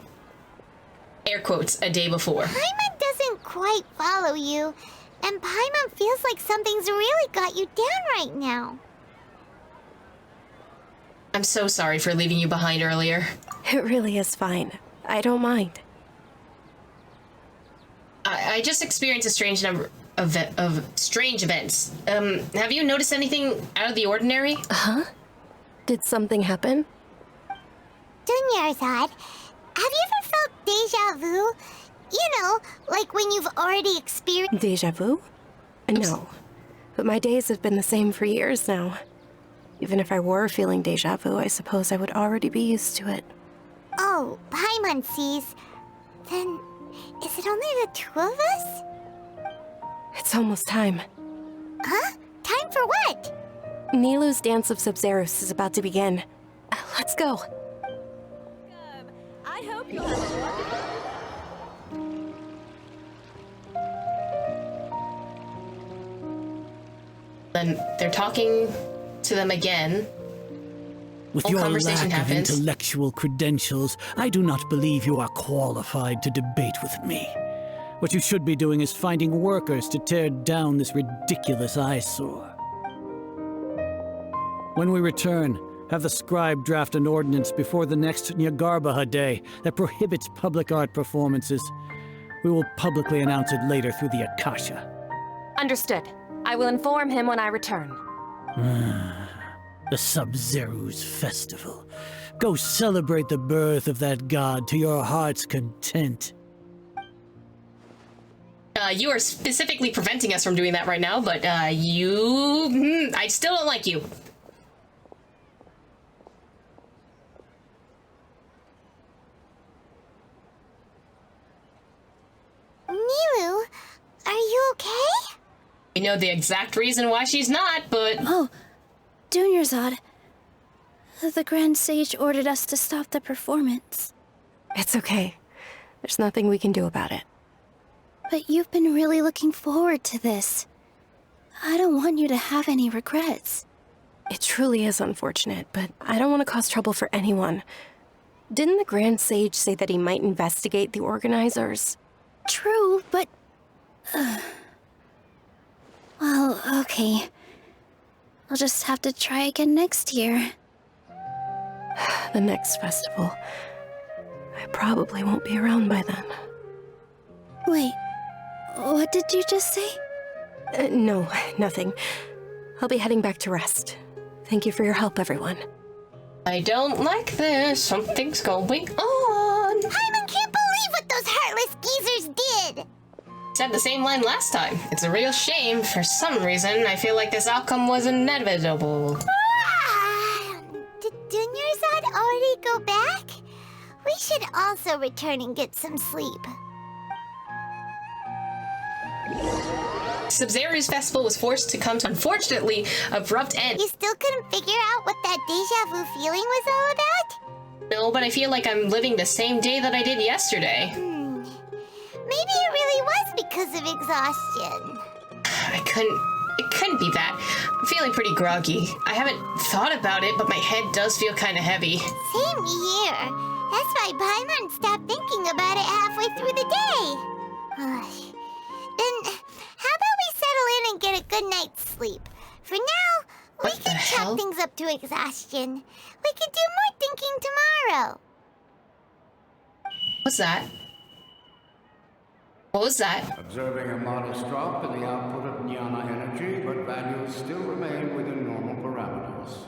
[SPEAKER 2] air quotes, a day before.
[SPEAKER 1] Paimon doesn't quite follow you, and Paimon feels like something's really got you down right now.
[SPEAKER 2] I'm so sorry for leaving you behind earlier.
[SPEAKER 3] It really is fine. I don't mind.
[SPEAKER 2] I just experienced a strange number of strange events. Have you noticed anything out of the ordinary?
[SPEAKER 3] Huh? Did something happen?
[SPEAKER 1] Dunyarzad, have you ever felt deja vu? You know, like when you've already experienced...
[SPEAKER 3] Deja vu? No. But my days have been the same for years now. Even if I were feeling deja vu, I suppose I would already be used to it.
[SPEAKER 1] Oh, Paimon sees. Then, is it only the two of us?
[SPEAKER 3] It's almost time.
[SPEAKER 1] Huh? Time for what?
[SPEAKER 3] Nilou's Dance of Sub-Zeros is about to begin. Let's go.
[SPEAKER 4] I hope you have a wonderful...
[SPEAKER 2] Then they're talking to them again.
[SPEAKER 9] With
[SPEAKER 2] Whole
[SPEAKER 9] your
[SPEAKER 2] conversation
[SPEAKER 9] lack
[SPEAKER 2] happens.
[SPEAKER 9] of intellectual credentials, I do not believe you are qualified to debate with me. What you should be doing is finding workers to tear down this ridiculous eyesore. When we return, Have the scribe draft an ordinance before the next Nyargarbaha Day that prohibits public art performances. We will publicly announce it later through the Akasha.
[SPEAKER 10] Understood. I will inform him when I return.
[SPEAKER 9] The Sub-Zeru's festival. Go celebrate the birth of that god to your heart's content.
[SPEAKER 2] You are specifically preventing us from doing that right now, but I still don't like you.
[SPEAKER 1] Milu, are you okay?
[SPEAKER 2] I know the exact reason why she's not, but...
[SPEAKER 13] Oh, Dunyarzad. The Grand Sage ordered us to stop the performance.
[SPEAKER 3] It's okay. There's nothing we can do about it.
[SPEAKER 13] But you've been really looking forward to this. I don't want you to have any regrets.
[SPEAKER 3] It truly is unfortunate, but I don't want to cause trouble for anyone. Didn't the Grand Sage say that he might investigate the organizers?
[SPEAKER 13] True, but... Well, okay. I'll just have to try again next year.
[SPEAKER 3] The next festival. I probably won't be around by then.
[SPEAKER 13] Wait, what did you just say?
[SPEAKER 3] No, nothing. I'll be heading back to rest. Thank you for your help, everyone.
[SPEAKER 2] I don't like this. Something's going on.
[SPEAKER 1] Paimon can't believe what those heartless geezers did!
[SPEAKER 2] Said the same line last time. It's a real shame. For some reason, I feel like this outcome was inevitable.
[SPEAKER 1] Did Dunyarzad already go back? We should also return and get some sleep.
[SPEAKER 2] Sub-Zeru's festival was forced to come to, unfortunately, abrupt end.
[SPEAKER 1] You still couldn't figure out what that deja vu feeling was all about?
[SPEAKER 2] No, but I feel like I'm living the same day that I did yesterday.
[SPEAKER 1] Maybe it really was because of exhaustion.
[SPEAKER 2] It couldn't be that. I'm feeling pretty groggy. I haven't thought about it, but my head does feel kind of heavy.
[SPEAKER 1] Same here. That's why Paimon stopped thinking about it halfway through the day. Then, how about we settle in and get a good night's sleep? For now, we can chalk things up to exhaustion. We can do more thinking tomorrow.
[SPEAKER 2] What's that? What was that?
[SPEAKER 11] Observing a modest drop in the output of jnana energy, but values still remain within normal parameters.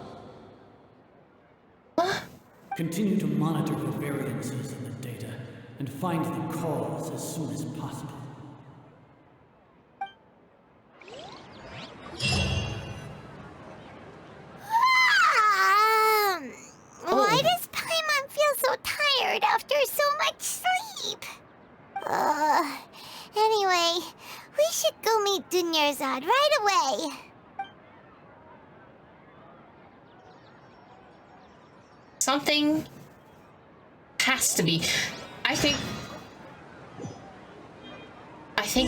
[SPEAKER 9] Continue to monitor the variances in the data and find the cause as soon as possible.
[SPEAKER 1] Why does Paimon feel so tired after so much sleep? Anyway, we should go meet Dunyarzad right away.
[SPEAKER 2] Something has to be. I think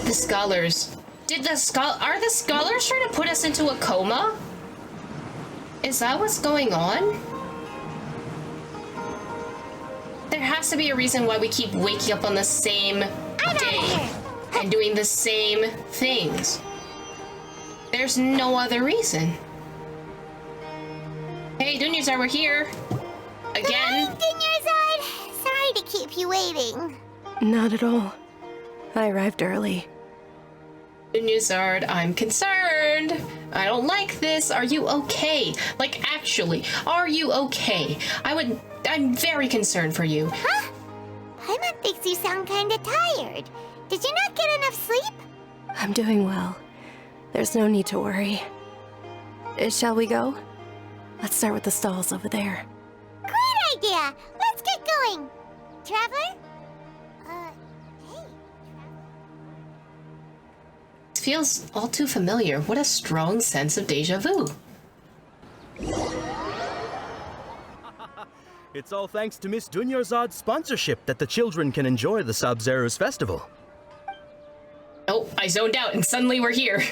[SPEAKER 2] the scholars... Are the scholars trying to put us into a coma? Is that what's going on? There has to be a reason why we keep waking up on the same day and doing the same things. There's no other reason. Hey, Dunyarzad, we're here. Again.
[SPEAKER 1] Good morning, Dunyarzad. Sorry to keep you waiting.
[SPEAKER 3] Not at all. I arrived early.
[SPEAKER 2] Dunyarzad, I'm concerned. I don't like this. Are you okay? Like, actually, are you okay? I'm very concerned for you.
[SPEAKER 1] Huh? Paimon thinks you sound kinda tired. Did you not get enough sleep?
[SPEAKER 3] I'm doing well. There's no need to worry. Shall we go? Let's start with the stalls over there.
[SPEAKER 1] Great idea! Let's get going! Traveler? Hey.
[SPEAKER 2] This feels all too familiar. What a strong sense of deja vu.
[SPEAKER 7] It's all thanks to Miss Dunyarzad's sponsorship that the children can enjoy the Sub-Zeru's festival.
[SPEAKER 2] Oh, I zoned out and suddenly we're here.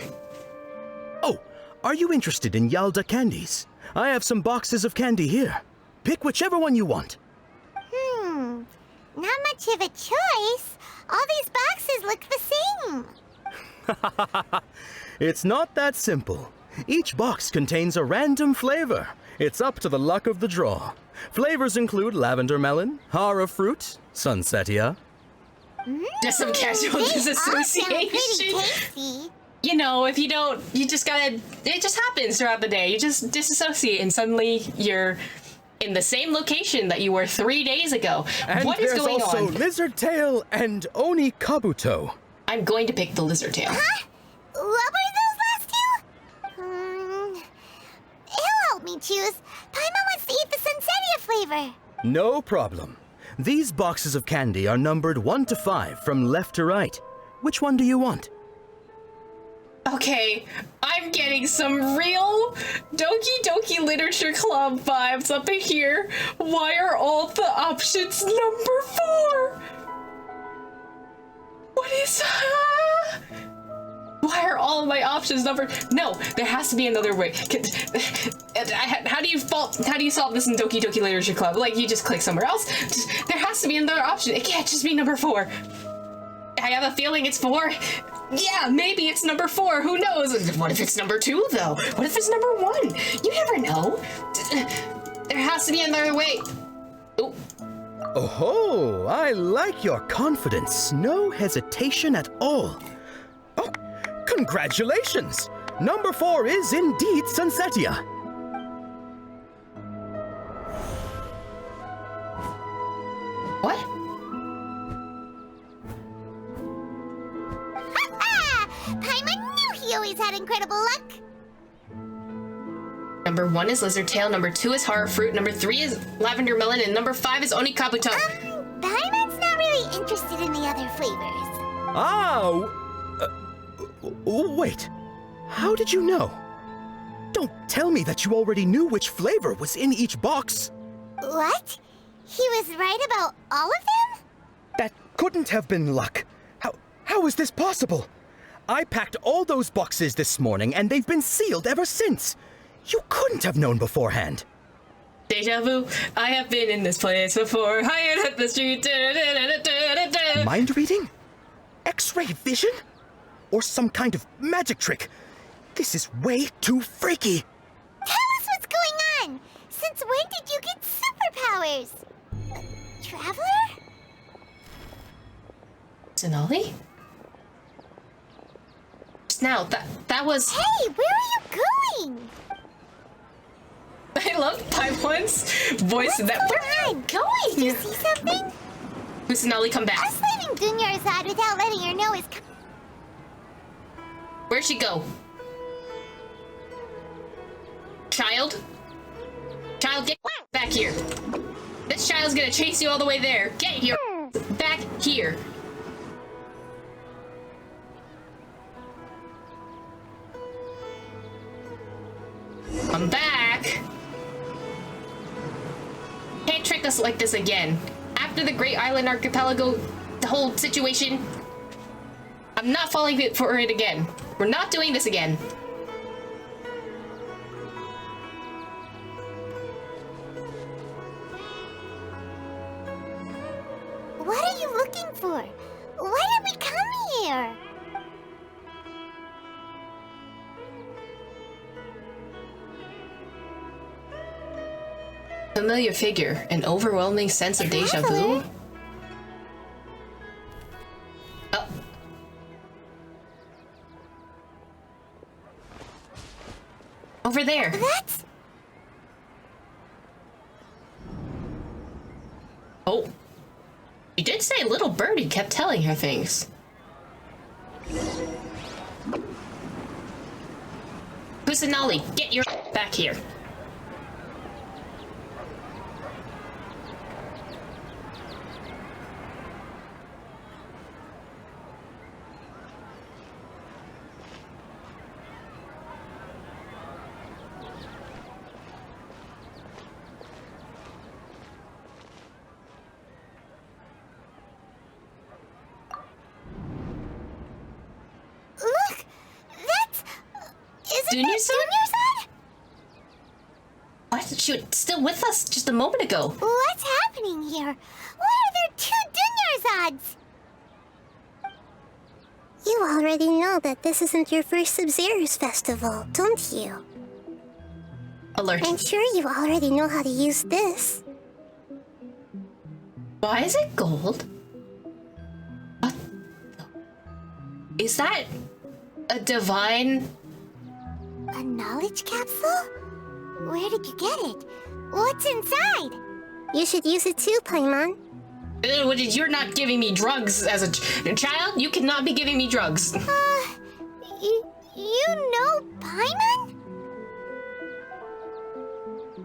[SPEAKER 7] Oh, are you interested in Yalda candies? I have some boxes of candy here. Pick whichever one you want.
[SPEAKER 1] Not much of a choice. All these boxes look the same.
[SPEAKER 7] It's not that simple. Each box contains a random flavor. It's up to the luck of the draw. Flavors include lavender melon, hara fruit, sunsetia.
[SPEAKER 2] Just some casual disassociation. You know, if you don't, you just gotta, it just happens throughout the day. You just disassociate and suddenly you're in the same location that you were 3 days ago.
[SPEAKER 7] And
[SPEAKER 2] what is going
[SPEAKER 7] there's also
[SPEAKER 2] on?
[SPEAKER 7] lizard tail and oni kabuto.
[SPEAKER 2] I'm going to pick the lizard tail.
[SPEAKER 1] Huh? What were those last two? He'll help me choose. Paimon wants to eat the Sunsetia flavor.
[SPEAKER 7] No problem. These boxes of candy are numbered 1 to 5 from left to right. Which one do you want?
[SPEAKER 2] Okay, I'm getting some real Doki Doki Literature Club vibes up in here. Why are all the options number 4? What is... Why are all of my options number... No, there has to be another way. How do you solve this in Doki Doki Literature Club? Like, you just click somewhere else? There has to be another option. It can't just be number 4. I have a feeling it's 4. Yeah, maybe it's number 4. Who knows? What if it's number 2, though? What if it's number 1? You never know. There has to be another way. Ooh.
[SPEAKER 7] Oh, I like your confidence. No hesitation at all. Oh, congratulations! Number 4 is indeed Sunsetia.
[SPEAKER 2] What?
[SPEAKER 1] Paimon knew he always had incredible luck.
[SPEAKER 2] Number 1 is lizard tail, number 2 is hara fruit, number 3 is lavender melon, and number 5 is oni kabuto.
[SPEAKER 1] Paimon's not really interested in the other flavors.
[SPEAKER 7] Wait. How did you know? Don't tell me that you already knew which flavor was in each box.
[SPEAKER 1] What? He was right about all of them?
[SPEAKER 7] That couldn't have been luck. How is this possible? I packed all those boxes this morning, and they've been sealed ever since. You couldn't have known beforehand.
[SPEAKER 2] Deja vu. I have been in this place before. Hired at the street.
[SPEAKER 7] Mind reading? X-ray vision? Or some kind of magic trick? This is way too freaky.
[SPEAKER 1] Tell us what's going on. Since when did you get superpowers? Traveler?
[SPEAKER 2] Sonali? Now, that was...
[SPEAKER 1] Hey, where are you going?
[SPEAKER 2] I love Paimon's voice in that. Where are you going?
[SPEAKER 1] Did you see something?
[SPEAKER 2] Kusanali, come back.
[SPEAKER 1] Us leaving Dunyarzad without letting her know is...
[SPEAKER 2] Where'd she go? Child? Child, get back here. This child's gonna chase you all the way there. Get here. Back here. I'm back. Can't trick us like this again. After the Great Island Archipelago, the whole situation, I'm not falling for it again. We're not doing this again.
[SPEAKER 1] What are you looking for? Why did we come here?
[SPEAKER 2] Familiar figure, an overwhelming sense of deja vu. Oh. Over there.
[SPEAKER 1] That's...
[SPEAKER 2] Oh. She did say little birdie kept telling her things. Kusanali, get your back here.
[SPEAKER 1] Look! That's... Isn't that
[SPEAKER 2] Dunyarzad? What? She was still with us just a moment ago.
[SPEAKER 1] What's happening here? Why are there 2 Dunyarzads? You already know that this isn't your first Sub-Zero's festival, don't you?
[SPEAKER 2] Alert.
[SPEAKER 1] I'm sure you already know how to use this.
[SPEAKER 2] Why is it gold? What? Is that a divine...
[SPEAKER 1] A knowledge capsule? Where did you get it? What's inside? You should use it too, Paimon.
[SPEAKER 2] You're not giving me drugs as a child? You cannot be giving me drugs.
[SPEAKER 1] You know Paimon?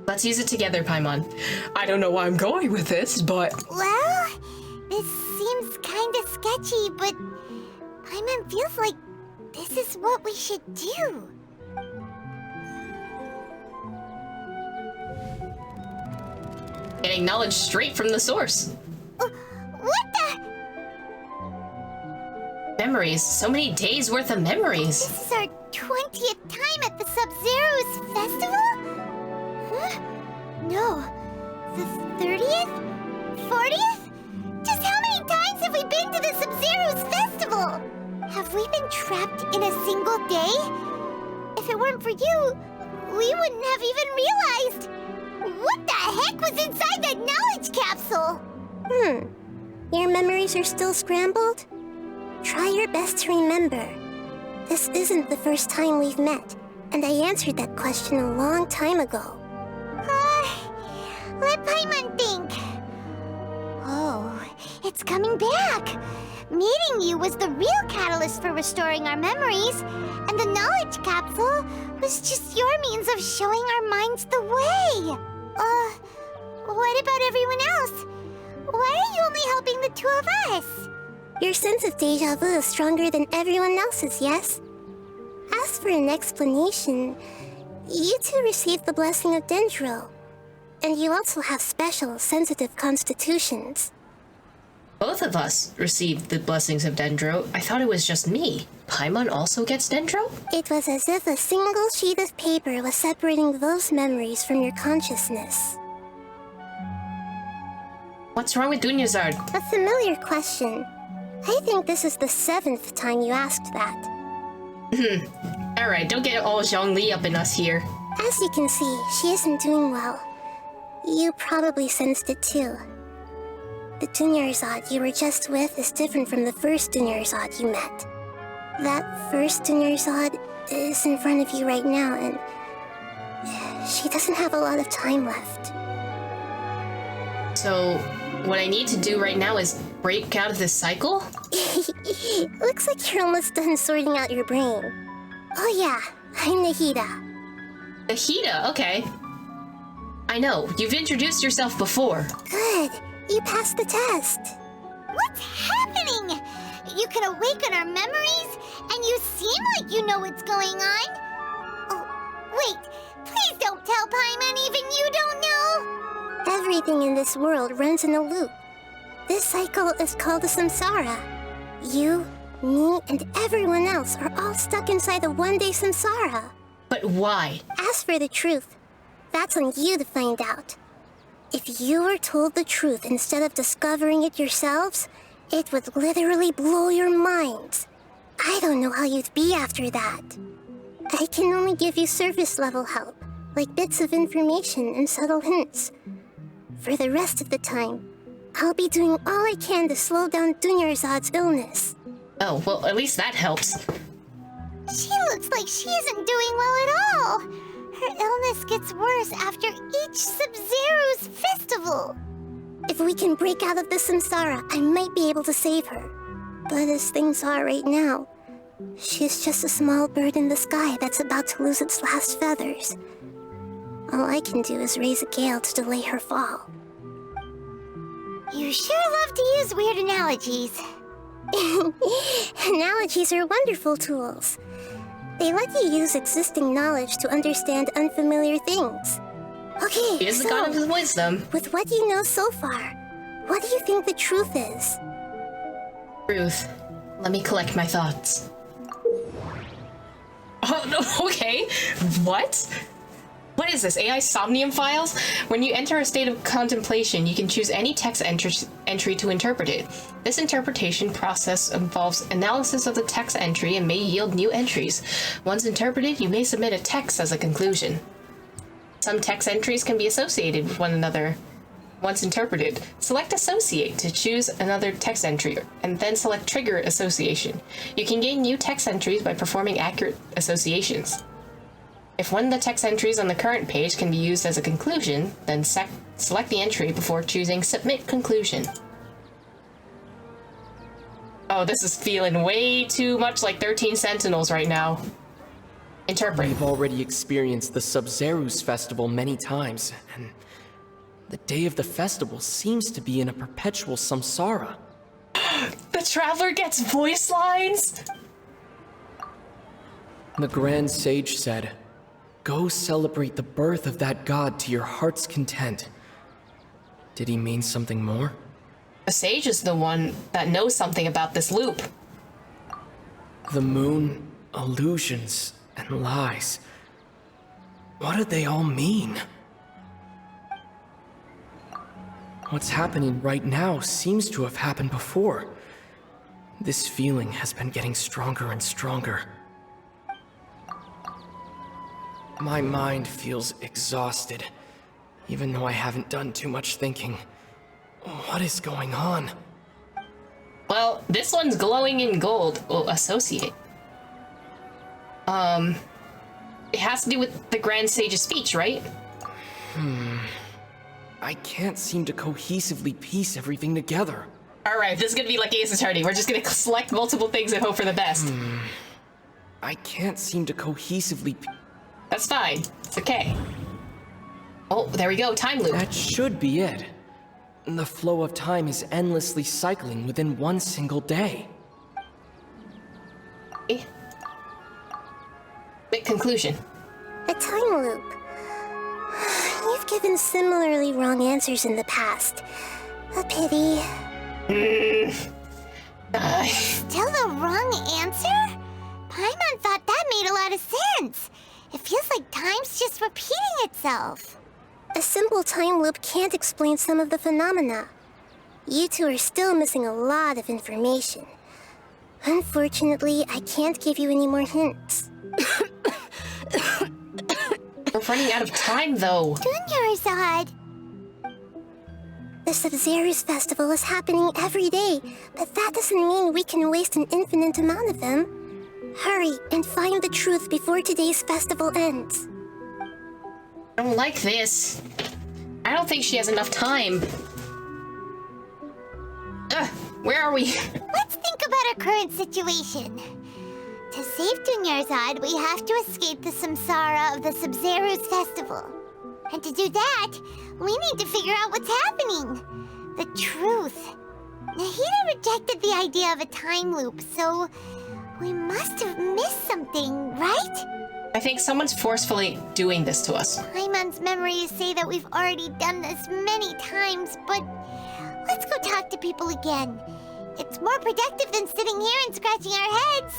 [SPEAKER 2] Let's use it together, Paimon. I don't know why I'm going with this, but...
[SPEAKER 1] Well, this seems kinda sketchy, but Paimon feels like this is what we should do.
[SPEAKER 2] Getting knowledge straight from the source.
[SPEAKER 1] What the?
[SPEAKER 2] Memories. So many days worth of memories.
[SPEAKER 1] This is our 20th time at the Sub-Zero's festival? Huh? No. The 30th? 40th? Just how many times have we been to the Sub-Zero's festival? Have we been trapped in a single day? If it weren't for you, we wouldn't have even realized. What the heck was inside that knowledge capsule? Your memories are still scrambled? Try your best to remember. This isn't the first time we've met, and I answered that question a long time ago. Let Paimon think. Oh, it's coming back. Meeting you was the real catalyst for restoring our memories, and the knowledge capsule was just your means of showing our minds the way. What about everyone else? Why are you only helping the two of us? Your sense of deja vu is stronger than everyone else's, yes? As for an explanation, you two received the blessing of Dendro. And you also have special, sensitive constitutions.
[SPEAKER 2] Both of us received the blessings of Dendro. I thought it was just me. Paimon also gets Dendro?
[SPEAKER 1] It was as if a single sheet of paper was separating those memories from your consciousness.
[SPEAKER 2] What's wrong with Dunyazard?
[SPEAKER 1] A familiar question. I think this is the 7th time you asked that.
[SPEAKER 2] Alright, don't get all Zhongli up in us here.
[SPEAKER 1] As you can see, she isn't doing well. You probably sensed it too. The Dunyarzad you were just with is different from the first Dunyarzad you met. That first Dunyarzad is in front of you right now, and she doesn't have a lot of time left.
[SPEAKER 2] So, what I need to do right now is break out of this cycle?
[SPEAKER 1] Looks like you're almost done sorting out your brain. Oh yeah, I'm Nahida.
[SPEAKER 2] Nahida, okay. I know, you've introduced yourself before.
[SPEAKER 1] Good, you passed the test. What's happening? You can awaken our memories, and you seem like you know what's going on. Oh, wait, please don't tell Paimon even you don't know. Everything in this world runs in a loop. This cycle is called the samsara. You, me, and everyone else are all stuck inside the one-day samsara.
[SPEAKER 2] But why?
[SPEAKER 1] As for the truth, that's on you to find out. If you were told the truth instead of discovering it yourselves, it would literally blow your minds. I don't know how you'd be after that. I can only give you surface-level help, like bits of information and subtle hints. For the rest of the time, I'll be doing all I can to slow down Dunyarzad's illness.
[SPEAKER 2] Oh, well, at least that helps.
[SPEAKER 1] She looks like she isn't doing well at all. Her illness gets worse after each Sub-Zero's festival. If we can break out of the samsara, I might be able to save her. But as things are right now, she's just a small bird in the sky that's about to lose its last feathers. All I can do is raise a gale to delay her fall. You sure love to use weird analogies. Analogies are wonderful tools. They let you use existing knowledge to understand unfamiliar things. Okay,
[SPEAKER 2] He is the god of wisdom.
[SPEAKER 1] with what you know so far, what do you think the truth is?
[SPEAKER 2] Truth. Let me collect my thoughts. Oh, no, okay. What? What is this, AI Somnium files? When you enter a state of contemplation, you can choose any text entry to interpret it. This interpretation process involves analysis of the text entry and may yield new entries. Once interpreted, you may submit a text as a conclusion. Some text entries can be associated with one another once interpreted. Select Associate to choose another text entry, and then select Trigger Association. You can gain new text entries by performing accurate associations. If one of the text entries on the current page can be used as a conclusion, then select the entry before choosing Submit Conclusion. Oh, this is feeling way too much like 13 Sentinels right now. Interpret.
[SPEAKER 14] We've already experienced the Sub-Zeru's festival many times, and the day of the festival seems to be in a perpetual samsara.
[SPEAKER 2] The Traveler gets voice lines?
[SPEAKER 14] The Grand Sage said, "Go celebrate the birth of that god to your heart's content." Did he mean something more?
[SPEAKER 2] The Sage is the one that knows something about this loop.
[SPEAKER 14] The moon, illusions, and lies. What do they all mean? What's happening right now seems to have happened before. This feeling has been getting stronger and stronger. My mind feels exhausted, even though I haven't done too much thinking. What is going on?
[SPEAKER 2] Well, this one's glowing in gold. Well, associate. It has to do with the Grand Sage's speech, right?
[SPEAKER 14] I can't seem to cohesively piece everything together.
[SPEAKER 2] Alright, this is gonna be like Ace Attorney. We're just gonna select multiple things and hope for the best.
[SPEAKER 14] I can't seem to cohesively...
[SPEAKER 2] That's fine. It's okay. Oh, there we go. Time loop.
[SPEAKER 14] That should be it. The flow of time is endlessly cycling within one single day.
[SPEAKER 2] Okay. Big conclusion.
[SPEAKER 13] A time loop. You've given similarly wrong answers in the past. A pity.
[SPEAKER 1] Still the wrong answer? Paimon thought that made a lot of sense. It feels like time's just repeating itself.
[SPEAKER 13] A simple time loop can't explain some of the phenomena. You two are still missing a lot of information. Unfortunately, I can't give you any more hints.
[SPEAKER 2] We're running out of time, though.
[SPEAKER 1] Dunyarzad.
[SPEAKER 13] The Sub-Zeru's festival is happening every day, but that doesn't mean we can waste an infinite amount of them. Hurry and find the truth before today's festival ends.
[SPEAKER 2] I don't like this. I don't think she has enough time. Where are we?
[SPEAKER 1] Let's think about our current situation. To save Dunyarzad, we have to escape the samsara of the Sub-Zeru's festival. And to do that, we need to figure out what's happening. The truth. Nahida rejected the idea of a time loop, so we must have missed something, right?
[SPEAKER 2] I think someone's forcefully doing this to us.
[SPEAKER 1] Paimon's memories say that we've already done this many times, but let's go talk to people again. It's more productive than sitting here and scratching our heads.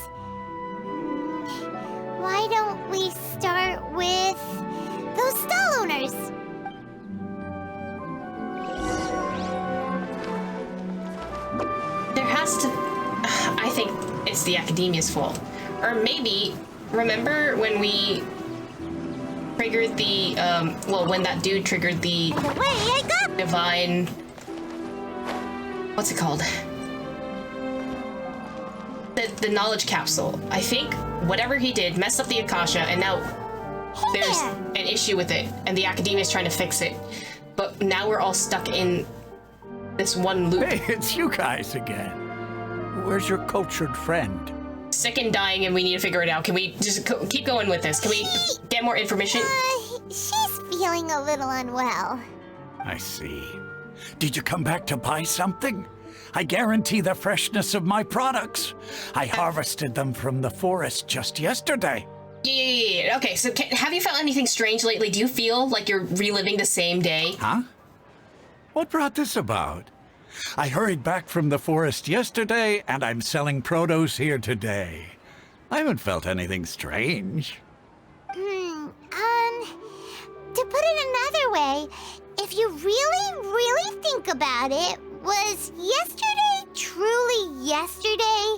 [SPEAKER 1] Why don't we start with those stall owners?
[SPEAKER 2] There has to... I think it's the Academia's fault. Or maybe, remember when we triggered the, well, when that dude triggered the divine... What's it called? The knowledge capsule. I think whatever he did messed up the Akasha, and now there's an issue with it, and the Academia is trying to fix it. But now we're all stuck in this one loop.
[SPEAKER 5] Hey, it's you guys again. Where's your cultured friend?
[SPEAKER 2] Sick and dying, and we need to figure it out. Can we just keep going with this? Can we get more information?
[SPEAKER 1] She's feeling a little unwell.
[SPEAKER 5] I see. Did you come back to buy something? I guarantee the freshness of my products. I harvested them from the forest just yesterday.
[SPEAKER 2] Yeah. Okay, so have you felt anything strange lately? Do you feel like you're reliving the same day?
[SPEAKER 5] Huh? What brought this about? I hurried back from the forest yesterday, and I'm selling produce here today. I haven't felt anything strange.
[SPEAKER 1] To put it another way, if you really think about it, was yesterday truly yesterday?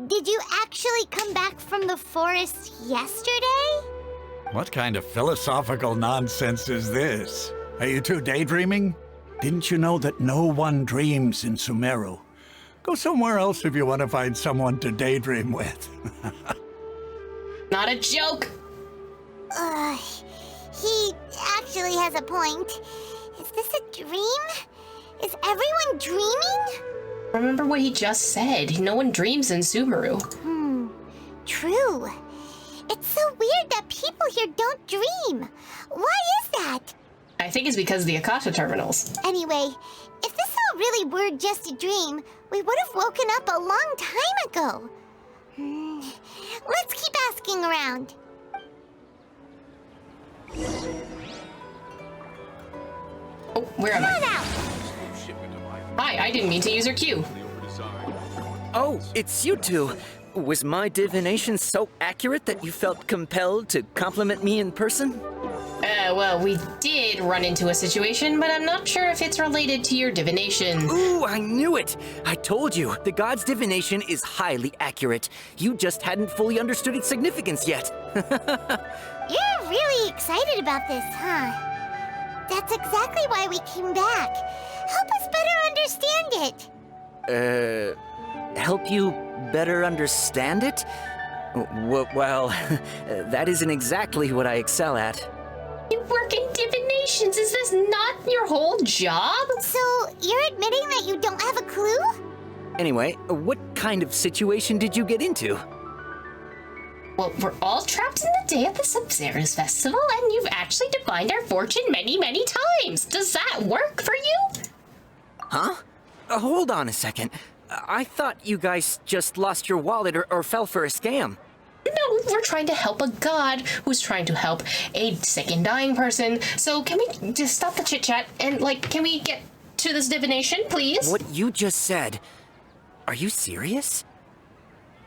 [SPEAKER 1] Did you actually come back from the forest yesterday?
[SPEAKER 5] What kind of philosophical nonsense is this? Are you two daydreaming? Didn't you know that no one dreams in Sumeru? Go somewhere else if you want to find someone to daydream with.
[SPEAKER 2] Not a joke.
[SPEAKER 1] He actually has a point. Is this a dream? Is everyone dreaming?
[SPEAKER 2] Remember what he just said. No one dreams in Sumeru.
[SPEAKER 1] True. It's so weird that people here don't dream. Why is that?
[SPEAKER 2] I think it's because of the Akasha terminals.
[SPEAKER 1] Anyway, if this all really were just a dream, we would have woken up a long time ago. Let's keep asking around.
[SPEAKER 2] Oh, where am I? Hi, I didn't mean to use your cue.
[SPEAKER 6] Oh, it's you two. Was my divination so accurate that you felt compelled to compliment me in person?
[SPEAKER 2] Well, we did run into a situation, but I'm not sure if it's related to your divination.
[SPEAKER 6] Ooh, I knew it! I told you, the god's divination is highly accurate. You just hadn't fully understood its significance yet.
[SPEAKER 1] You're really excited about this, huh? That's exactly why we came back. Help us better understand it.
[SPEAKER 6] Help you better understand it? Well, that isn't exactly what I excel at.
[SPEAKER 2] You work in divinations. Is this not your whole job?
[SPEAKER 1] So, you're admitting that you don't have a clue?
[SPEAKER 6] Anyway, what kind of situation did you get into?
[SPEAKER 2] Well, we're all trapped in the day of the Sub-Zerus Festival, and you've actually divined our fortune many, many times. Does that work for you?
[SPEAKER 6] Huh? Hold on a second. I thought you guys just lost your wallet or fell for a scam.
[SPEAKER 2] No, we're trying to help a god who's trying to help a sick and dying person. So can we just stop the chit-chat and, can we get to this divination, please?
[SPEAKER 6] What you just said, are you serious?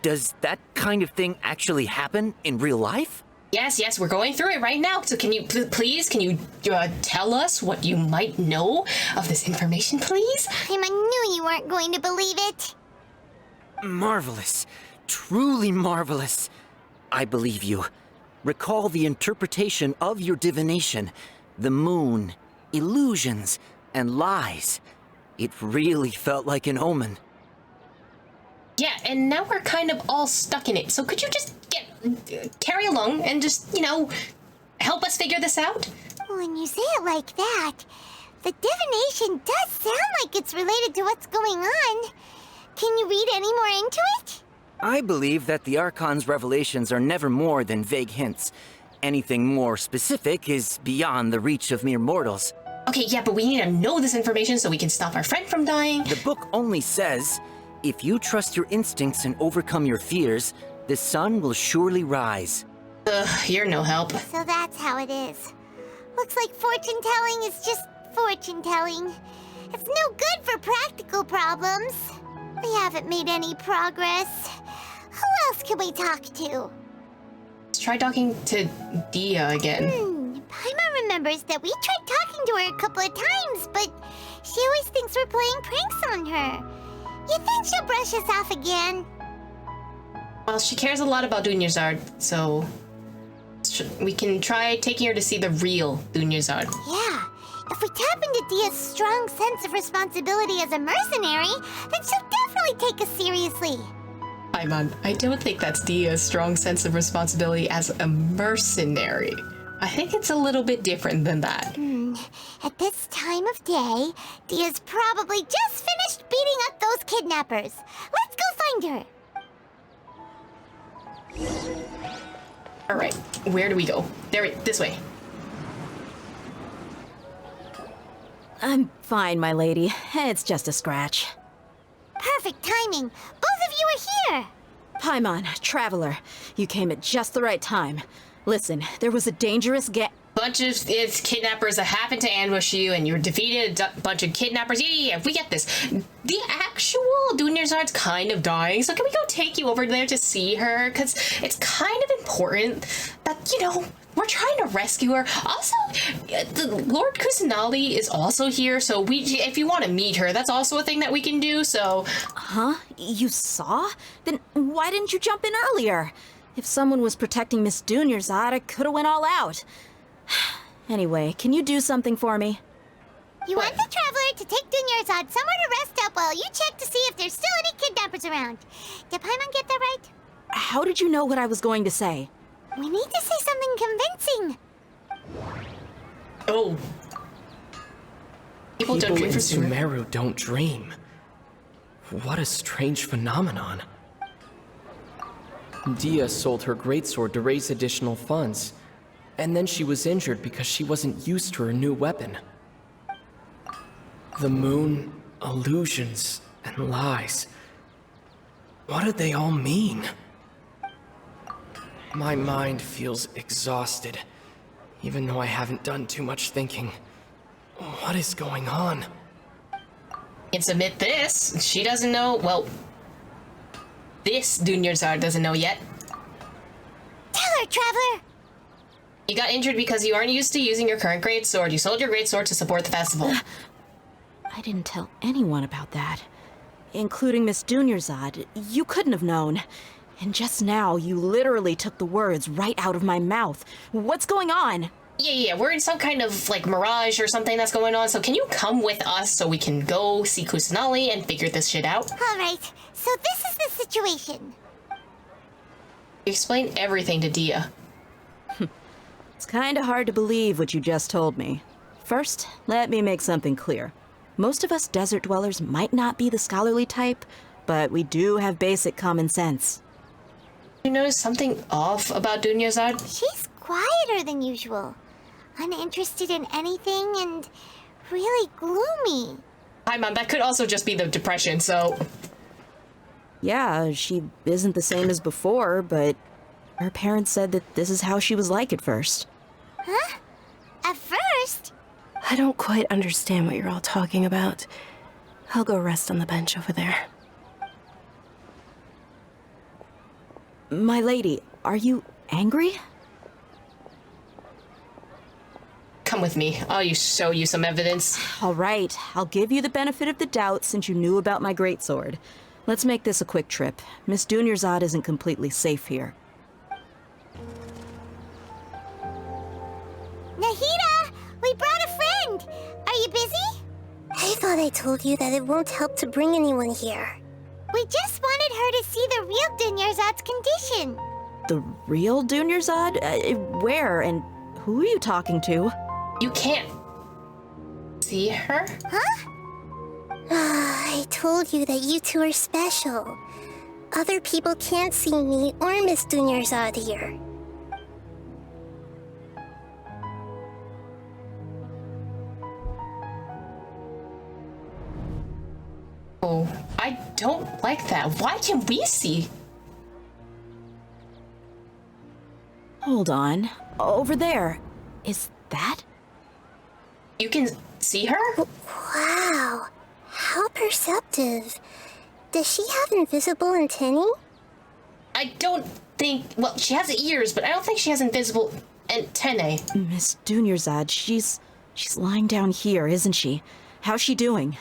[SPEAKER 6] Does that kind of thing actually happen in real life?
[SPEAKER 2] Yes, we're going through it right now. So can you, please, tell us what you might know of this information, please?
[SPEAKER 1] I knew you weren't going to believe it.
[SPEAKER 6] Marvelous. Truly marvelous. I believe you. Recall the interpretation of your divination. The moon, illusions, and lies. It really felt like an omen.
[SPEAKER 2] Yeah, and now we're kind of all stuck in it. So could you just carry along and just, help us figure this out?
[SPEAKER 1] When you say it like that, the divination does sound like it's related to what's going on. Can you read any more into it?
[SPEAKER 6] I believe that the Archon's revelations are never more than vague hints. Anything more specific is beyond the reach of mere mortals.
[SPEAKER 2] Okay, yeah, but we need to know this information so we can stop our friend from dying.
[SPEAKER 6] The book only says, if you trust your instincts and overcome your fears, the sun will surely rise.
[SPEAKER 2] You're no help.
[SPEAKER 1] So that's how it is. Looks like fortune-telling is just fortune-telling. It's no good for practical problems. We haven't made any progress. Who else can we talk to?
[SPEAKER 2] Let's try talking to Dia again.
[SPEAKER 1] Paimon remembers that we tried talking to her a couple of times, but she always thinks we're playing pranks on her. You think she'll brush us off again?
[SPEAKER 2] Well, she cares a lot about Dunyazard, so we can try taking her to see the real Dunyazard.
[SPEAKER 1] Yeah. If we tap into Dia's strong sense of responsibility as a mercenary, then she'll definitely take us seriously.
[SPEAKER 2] Paimon, I don't think that's Dia's strong sense of responsibility as a mercenary. I think it's a little bit different than that.
[SPEAKER 1] At this time of day, Dia's probably just finished beating up those kidnappers. Let's go find her.
[SPEAKER 2] All right, where do we go? This way.
[SPEAKER 4] I'm fine, my lady. It's just a scratch.
[SPEAKER 1] Perfect timing. Both of you are here.
[SPEAKER 4] Paimon, Traveler, you came at just the right time. Listen, there was a dangerous
[SPEAKER 2] bunch of kidnappers that happened to ambush you, and you defeated a bunch of kidnappers. Yeah, we get this. The actual Dunyazard's kind of dying, so can we go take you over there to see her? Because it's kind of important that, we're trying to rescue her. Also, the Lord Kusanali is also here, so if you want to meet her, that's also a thing that we can do, so...
[SPEAKER 4] Huh? You saw? Then why didn't you jump in earlier? If someone was protecting Miss Dunyarzad, I could have went all out. Anyway, can you do something for me?
[SPEAKER 1] You want the Traveler to take Dunyarzad somewhere to rest up while you check to see if there's still any kidnappers around. Did Paimon get that right?
[SPEAKER 4] How did you know what I was going to say?
[SPEAKER 1] We need to say something convincing.
[SPEAKER 2] Oh. People don't dream
[SPEAKER 14] in
[SPEAKER 2] for Sumeru.
[SPEAKER 14] Sumeru don't dream. What a strange phenomenon. Dia sold her greatsword to raise additional funds, and then she was injured because she wasn't used to her new weapon. The moon, illusions, and lies. What do they all mean? My mind feels exhausted, even though I haven't done too much thinking. What is going on?
[SPEAKER 2] Can't submit this. She doesn't know. Well, this Dunyarzad doesn't know yet.
[SPEAKER 1] Tell her, Traveler!
[SPEAKER 2] You got injured because you aren't used to using your current greatsword. You sold your greatsword to support the festival.
[SPEAKER 4] I didn't tell anyone about that. Including Miss Dunyarzad. You couldn't have known. And just now, you literally took the words right out of my mouth. What's going on?
[SPEAKER 2] Yeah, we're in some kind of, like, mirage or something that's going on, so can you come with us so we can go see Kusanali and figure this shit out?
[SPEAKER 1] Alright, so this is the situation.
[SPEAKER 2] You explain everything to Dia.
[SPEAKER 4] It's kinda hard to believe what you just told me. First, let me make something clear. Most of us desert dwellers might not be the scholarly type, but we do have basic common sense.
[SPEAKER 2] You notice something off about Dunyarzad?
[SPEAKER 1] She's quieter than usual. Uninterested in anything and really gloomy.
[SPEAKER 2] Hi, Mom, that could also just be the depression, so...
[SPEAKER 4] Yeah, she isn't the same as before, but her parents said that this is how she was like at first.
[SPEAKER 1] Huh? At first?
[SPEAKER 3] I don't quite understand what you're all talking about. I'll go rest on the bench over there.
[SPEAKER 4] My lady, are you angry?
[SPEAKER 2] Come with me. I'll show you some evidence.
[SPEAKER 4] All right, I'll give you the benefit of the doubt since you knew about my greatsword. Let's make this a quick trip. Miss Dunyarzad isn't completely safe here.
[SPEAKER 1] Nahida! We brought a friend! Are you busy?
[SPEAKER 13] I thought I told you that it won't help to bring anyone here.
[SPEAKER 1] We just wanted her to see the real Dunyarzad's condition.
[SPEAKER 4] The real Dunyarzad? Where and who are you talking to?
[SPEAKER 2] You can't see her?
[SPEAKER 1] Huh?
[SPEAKER 13] I told you that you two are special. Other people can't see me or Miss Dunyarzad here.
[SPEAKER 2] Oh, I don't like that. Why can we see?
[SPEAKER 4] Hold on. Over there. Is that?
[SPEAKER 2] You can see her?
[SPEAKER 13] Wow. How perceptive. Does she have invisible antennae?
[SPEAKER 2] I don't think... Well, she has ears, but I don't think she has invisible antennae.
[SPEAKER 4] Miss Dunyarzad, she's lying down here, isn't she? How's she doing?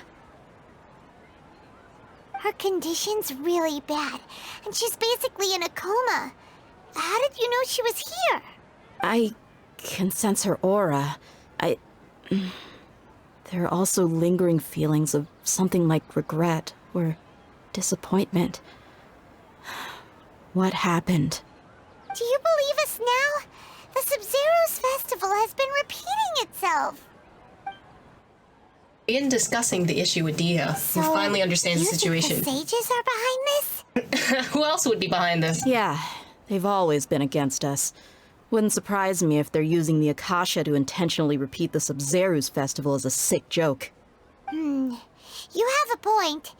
[SPEAKER 1] Her condition's really bad, and she's basically in a coma. How did you know she was here?
[SPEAKER 4] I can sense her aura. There are also lingering feelings of something like regret or disappointment. What happened?
[SPEAKER 1] Do you believe us now? The Sub-Zero's festival has been repeating itself.
[SPEAKER 2] In discussing the issue with Dia, who finally understands the situation.
[SPEAKER 1] You think the sages are behind this?
[SPEAKER 2] Who else would be behind this?
[SPEAKER 4] Yeah, they've always been against us. Wouldn't surprise me if they're using the Akasha to intentionally repeat the Sub-Zero's festival as a sick joke.
[SPEAKER 1] You have a point.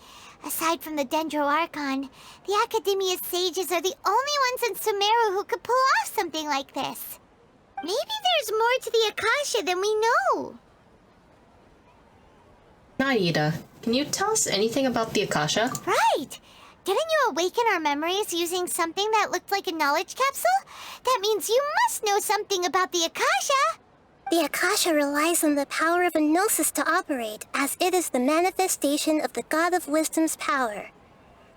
[SPEAKER 1] Aside from the Dendro Archon, the Academia's sages are the only ones in Sumeru who could pull off something like this. Maybe there's more to the Akasha than we know.
[SPEAKER 2] Naida, can you tell us anything about the Akasha?
[SPEAKER 1] Right! Didn't you awaken our memories using something that looked like a knowledge capsule? That means you must know something about the Akasha!
[SPEAKER 13] The Akasha relies on the power of a gnosis to operate, as it is the manifestation of the God of Wisdom's power.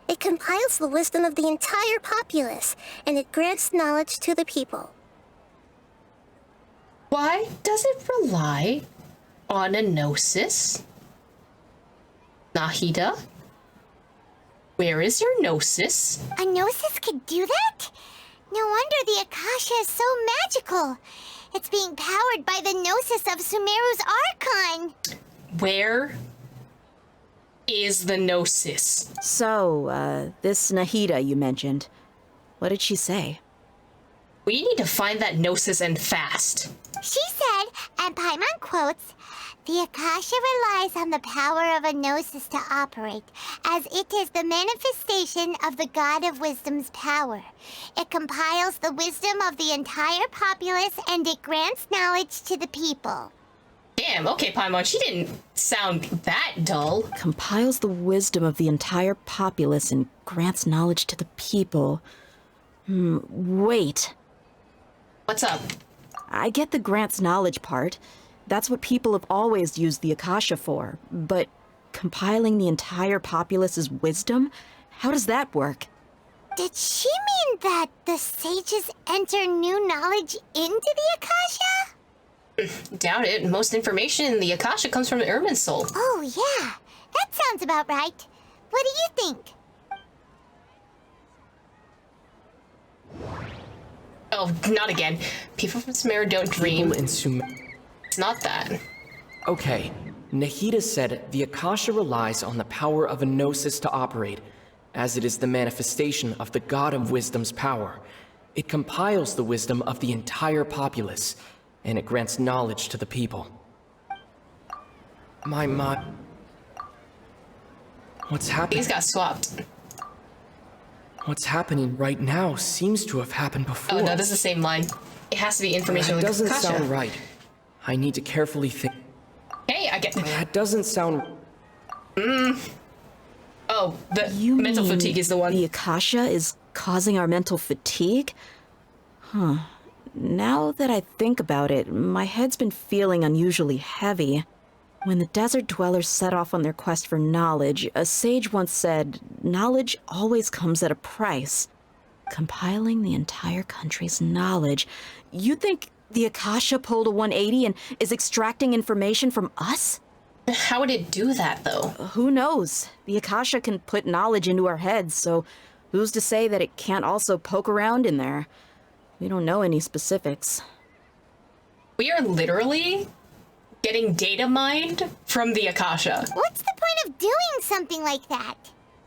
[SPEAKER 13] It compiles the wisdom of the entire populace, and it grants knowledge to the people.
[SPEAKER 2] Why does it rely on a gnosis? Nahida? Where is your gnosis?
[SPEAKER 1] A gnosis could do that? No wonder the Akasha is so magical. It's being powered by the gnosis of Sumeru's Archon.
[SPEAKER 2] Where is the gnosis?
[SPEAKER 4] So, this Nahida you mentioned, what did she say?
[SPEAKER 2] We need to find that gnosis and fast.
[SPEAKER 1] She said, and Paimon quotes, "The Akasha relies on the power of a gnosis to operate, as it is the manifestation of the God of Wisdom's power. It compiles the wisdom of the entire populace, and it grants knowledge to the people."
[SPEAKER 2] Damn, okay, Paimon, she didn't sound that dull.
[SPEAKER 4] Compiles the wisdom of the entire populace and grants knowledge to the people. Wait.
[SPEAKER 2] What's up?
[SPEAKER 4] I get the grants knowledge part. That's what people have always used the Akasha for. But compiling the entire populace's wisdom? How does that work?
[SPEAKER 1] Did she mean that the sages enter new knowledge into the Akasha?
[SPEAKER 2] Doubt it. Most information in the Akasha comes from Irmin's soul.
[SPEAKER 1] Oh, yeah. That sounds about right. What do you think?
[SPEAKER 2] Oh, not again. People from Sumeru don't dream.
[SPEAKER 14] People in Sumeru.
[SPEAKER 2] It's not that.
[SPEAKER 14] Okay, Nahida said the Akasha relies on the power of a gnosis to operate, as it is the manifestation of the God of Wisdom's power. It compiles the wisdom of the entire populace, and it grants knowledge to the people. My. What's happening?
[SPEAKER 2] These got swapped.
[SPEAKER 14] What's happening right now seems to have happened before.
[SPEAKER 2] Oh, no, this is the same line. It has to be information
[SPEAKER 14] That
[SPEAKER 2] with
[SPEAKER 14] doesn't
[SPEAKER 2] Akasha.
[SPEAKER 14] sound right. I need to carefully think.
[SPEAKER 2] Hey, I get...
[SPEAKER 14] That doesn't sound...
[SPEAKER 2] Oh, the
[SPEAKER 4] You
[SPEAKER 2] mental
[SPEAKER 4] mean
[SPEAKER 2] fatigue is the one.
[SPEAKER 4] The Akasha is causing our mental fatigue? Huh. Now that I think about it, my head's been feeling unusually heavy. When the desert dwellers set off on their quest for knowledge, a sage once said, "Knowledge always comes at a price." Compiling the entire country's knowledge. You think the Akasha pulled a 180 and is extracting information from us?
[SPEAKER 2] How would it do that, though?
[SPEAKER 4] Who knows? The Akasha can put knowledge into our heads, so who's to say that it can't also poke around in there? We don't know any specifics.
[SPEAKER 2] We are literally getting data mined from the Akasha.
[SPEAKER 1] What's the point of doing something like that?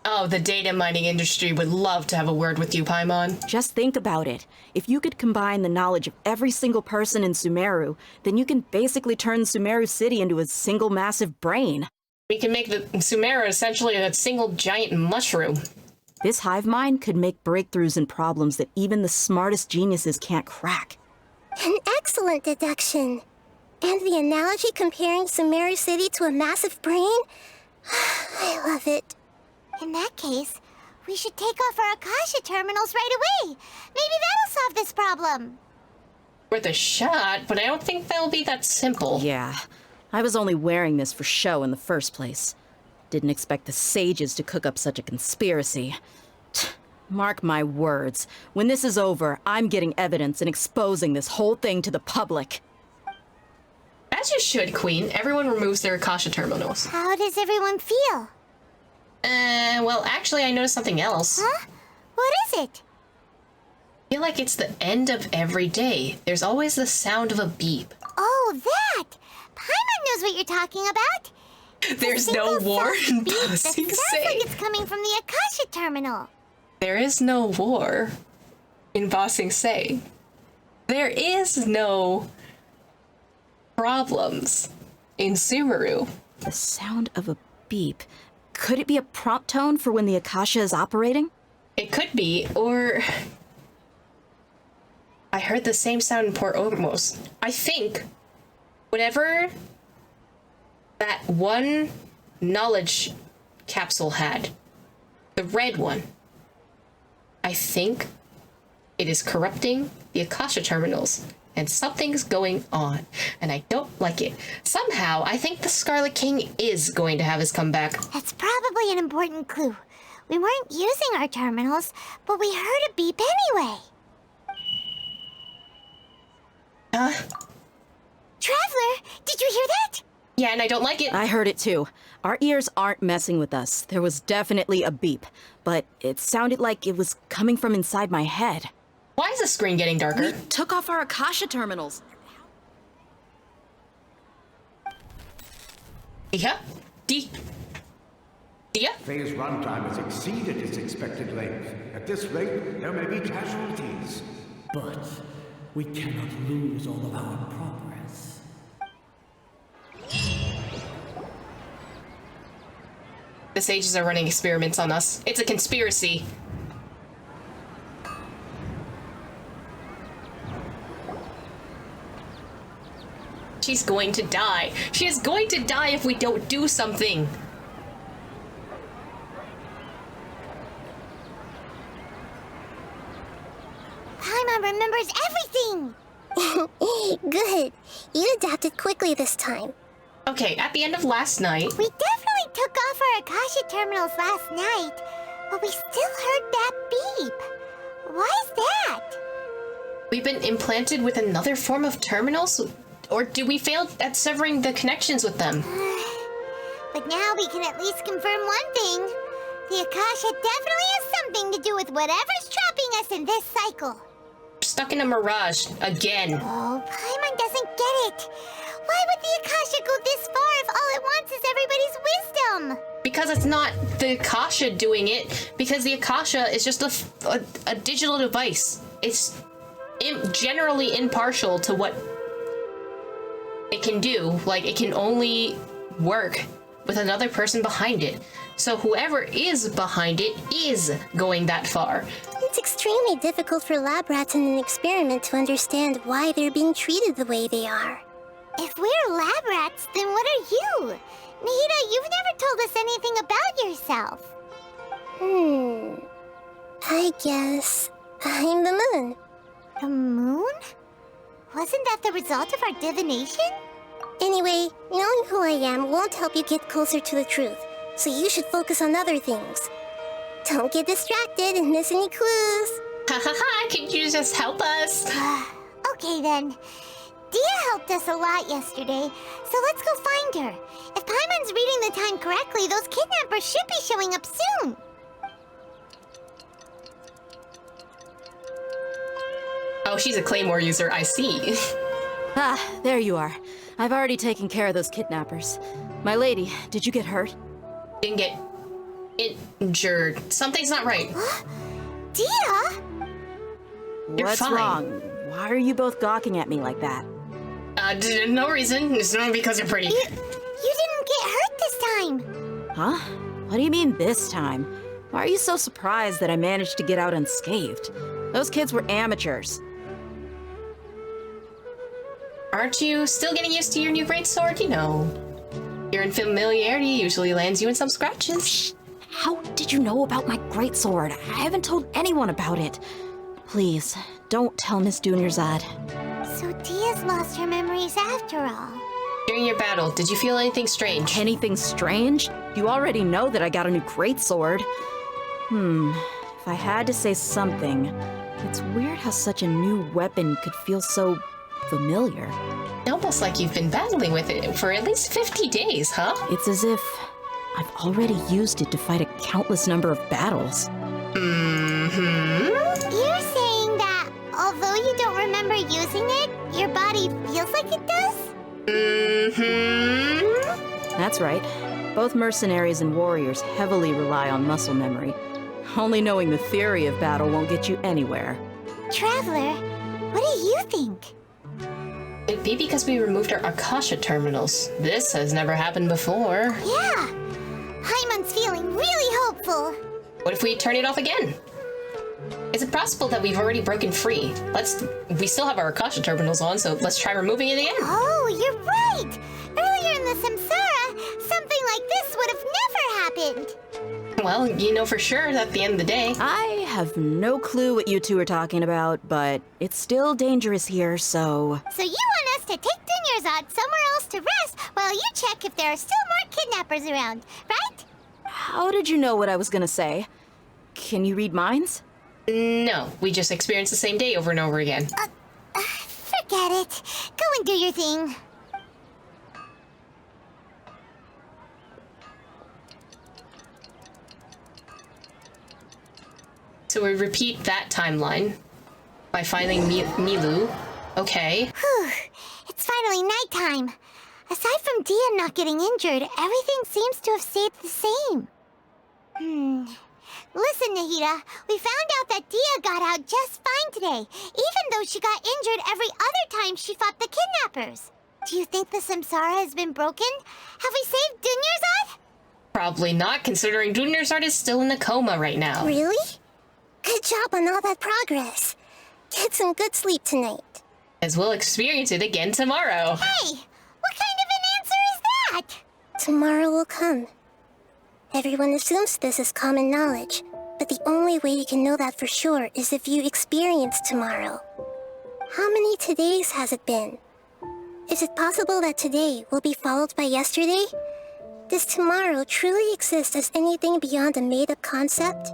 [SPEAKER 2] Oh, the data mining industry would love to have a word with you, Paimon.
[SPEAKER 4] Just think about it. If you could combine the knowledge of every single person in Sumeru, then you can basically turn Sumeru City into a single massive brain.
[SPEAKER 2] We can make the Sumeru essentially a single giant mushroom.
[SPEAKER 4] This hive mind could make breakthroughs in problems that even the smartest geniuses can't crack.
[SPEAKER 13] An excellent deduction. And the analogy comparing Sumeru City to a massive brain? I love it.
[SPEAKER 1] In that case, we should take off our Akasha terminals right away. Maybe that'll solve this problem.
[SPEAKER 2] Worth a shot, but I don't think that'll be that simple.
[SPEAKER 4] Yeah, I was only wearing this for show in the first place. Didn't expect the sages to cook up such a conspiracy. Mark my words, when this is over, I'm getting evidence and exposing this whole thing to the public.
[SPEAKER 2] As you should, Queen. Everyone removes their Akasha terminals.
[SPEAKER 1] How does everyone feel?
[SPEAKER 2] Well, actually, I noticed something else.
[SPEAKER 1] Huh? What is it?
[SPEAKER 2] I feel like it's the end of every day. There's always the sound of a beep.
[SPEAKER 1] Oh, that! Paimon knows what you're talking about.
[SPEAKER 2] There's no war in
[SPEAKER 1] That
[SPEAKER 2] Ba
[SPEAKER 1] sounds
[SPEAKER 2] Sing
[SPEAKER 1] like
[SPEAKER 2] Se.
[SPEAKER 1] it's coming from the Akasha terminal.
[SPEAKER 2] There is no war in Ba Sing Se. There is no problems in Sumeru.
[SPEAKER 4] The sound of a beep. Could it be a prompt tone for when the Akasha is operating?
[SPEAKER 2] It could be, or... I heard the same sound in Port Ormos. I think whatever that one knowledge capsule had, the red one, I think it is corrupting the Akasha terminals, and something's going on, and I don't like it. Somehow, I think the Scarlet King is going to have his comeback.
[SPEAKER 1] That's probably an important clue. We weren't using our terminals, but we heard a beep anyway. Traveler, did you hear that?
[SPEAKER 2] Yeah, and I don't like it.
[SPEAKER 4] I heard it too. Our ears aren't messing with us. There was definitely a beep, but it sounded like it was coming from inside my head.
[SPEAKER 2] Why is the screen getting darker?
[SPEAKER 4] We took off our Akasha terminals.
[SPEAKER 2] Dia?
[SPEAKER 11] Phase runtime has exceeded its expected length. At this rate, there may be casualties.
[SPEAKER 9] But we cannot lose all of our progress.
[SPEAKER 2] The sages are running experiments on us. It's a conspiracy. She's going to die. She is going to die if we don't do something.
[SPEAKER 1] Paimon remembers everything!
[SPEAKER 13] Good. You adapted quickly this time.
[SPEAKER 2] Okay, at the end of last night...
[SPEAKER 1] We definitely took off our Akasha terminals last night, but we still heard that beep. Why is that?
[SPEAKER 2] We've been implanted with another form of terminals? Or do we fail at severing the connections with them?
[SPEAKER 1] But now we can at least confirm one thing. The Akasha definitely has something to do with whatever's trapping us in this cycle.
[SPEAKER 2] Stuck in a mirage again.
[SPEAKER 1] Oh, Paimon doesn't get it. Why would the Akasha go this far if all it wants is everybody's wisdom?
[SPEAKER 2] Because it's not the Akasha doing it. Because the Akasha is just a digital device. It's generally impartial to what it can do. Like, it can only work with another person behind it. So whoever is behind it is going that far.
[SPEAKER 13] It's extremely difficult for lab rats in an experiment to understand why they're being treated the way they are.
[SPEAKER 1] If we're lab rats, then what are you? Nahida, you've never told us anything about yourself.
[SPEAKER 13] I guess I'm the moon.
[SPEAKER 1] The moon? Wasn't that the result of our divination?
[SPEAKER 13] Anyway, knowing who I am won't help you get closer to the truth, so you should focus on other things. Don't get distracted and miss any clues.
[SPEAKER 2] Ha ha ha, can you just help us?
[SPEAKER 1] Okay then. Dia helped us a lot yesterday, so let's go find her. If Paimon's reading the time correctly, those kidnappers should be showing up soon.
[SPEAKER 2] Oh, she's a Claymore user, I see.
[SPEAKER 4] Ah, there you are. I've already taken care of those kidnappers. My lady, did you get hurt?
[SPEAKER 2] Didn't get injured. Something's not right.
[SPEAKER 1] Dia?
[SPEAKER 4] What's wrong? Why are you both gawking at me like that?
[SPEAKER 2] No reason. It's not because you're pretty.
[SPEAKER 1] You didn't get hurt this time.
[SPEAKER 4] Huh? What do you mean this time? Why are you so surprised that I managed to get out unscathed? Those kids were amateurs.
[SPEAKER 2] Aren't you still getting used to your new greatsword? You know, your unfamiliarity usually lands you in some scratches.
[SPEAKER 4] Shh. How did you know about my greatsword? I haven't told anyone about it. Please, don't tell Miss Dunyarzad.
[SPEAKER 1] So Dia's lost her memories after all.
[SPEAKER 2] During your battle, did you feel anything strange?
[SPEAKER 4] Anything strange? You already know that I got a new greatsword. If I had to say something, it's weird how such a new weapon could feel so familiar.
[SPEAKER 2] Almost like you've been battling with it for at least 50 days, huh?
[SPEAKER 4] It's as if I've already used it to fight a countless number of battles.
[SPEAKER 1] You're saying that although you don't remember using it, your body feels like it does?
[SPEAKER 4] That's right. Both mercenaries and warriors heavily rely on muscle memory. Only knowing the theory of battle won't get you anywhere.
[SPEAKER 1] Traveler, what do you think?
[SPEAKER 2] It'd be because we removed our Akasha terminals. This has never happened before.
[SPEAKER 1] Yeah. Paimon's feeling really hopeful.
[SPEAKER 2] What if we turn it off again? Is it possible that we've already broken free? We still have our Akasha terminals on, so let's try removing it again.
[SPEAKER 1] Oh, you're right! Earlier in the Samsara, something like this would have never happened.
[SPEAKER 2] Well, you know for sure at the end of the day.
[SPEAKER 4] I have no clue what you two are talking about, but it's still dangerous here, so...
[SPEAKER 1] So you want us to take Dunyarzad somewhere else to rest while you check if there are still more kidnappers around, right?
[SPEAKER 4] How did you know what I was gonna say? Can you read minds?
[SPEAKER 2] No, we just experience the same day over and over again.
[SPEAKER 1] Forget it. Go and do your thing.
[SPEAKER 2] So we repeat that timeline by finding Milu. Okay.
[SPEAKER 1] Whew. It's finally nighttime. Aside from Dia not getting injured, everything seems to have stayed the same. Listen, Nahida, we found out that Dia got out just fine today, even though she got injured every other time she fought the kidnappers. Do you think the Samsara has been broken? Have we saved Dunyarzad?
[SPEAKER 2] Probably not, considering Dunyarzad is still in a coma right now.
[SPEAKER 13] Really? Good job on all that progress. Get some good sleep tonight.
[SPEAKER 2] As we'll experience it again tomorrow.
[SPEAKER 1] Hey, what kind of an answer is that?
[SPEAKER 13] Tomorrow will come. Everyone assumes this is common knowledge, but the only way you can know that for sure is if you experience tomorrow. How many todays has it been? Is it possible that today will be followed by yesterday? Does tomorrow truly exist as anything beyond a made-up concept?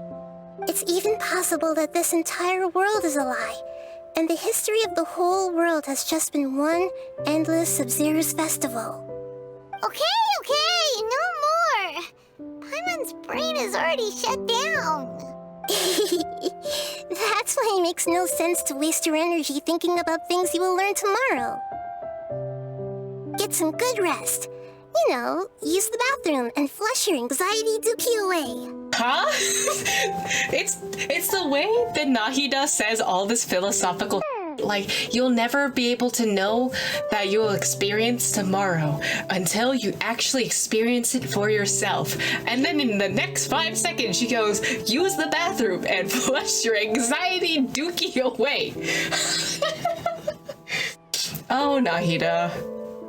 [SPEAKER 13] It's even possible that this entire world is a lie, and the history of the whole world has just been one endless Sub-Zero's festival.
[SPEAKER 1] Okay, no more. Paimon's brain is already shut down.
[SPEAKER 13] That's why it makes no sense to waste your energy thinking about things you will learn tomorrow. Get some good rest. You know, use the bathroom and flush your anxiety dookie away.
[SPEAKER 2] Huh? It's the way that Nahida says all this philosophical like, you'll never be able to know that you'll experience tomorrow until you actually experience it for yourself. And then in the next 5 seconds, she goes, use the bathroom and flush your anxiety dookie away. Oh, Nahida,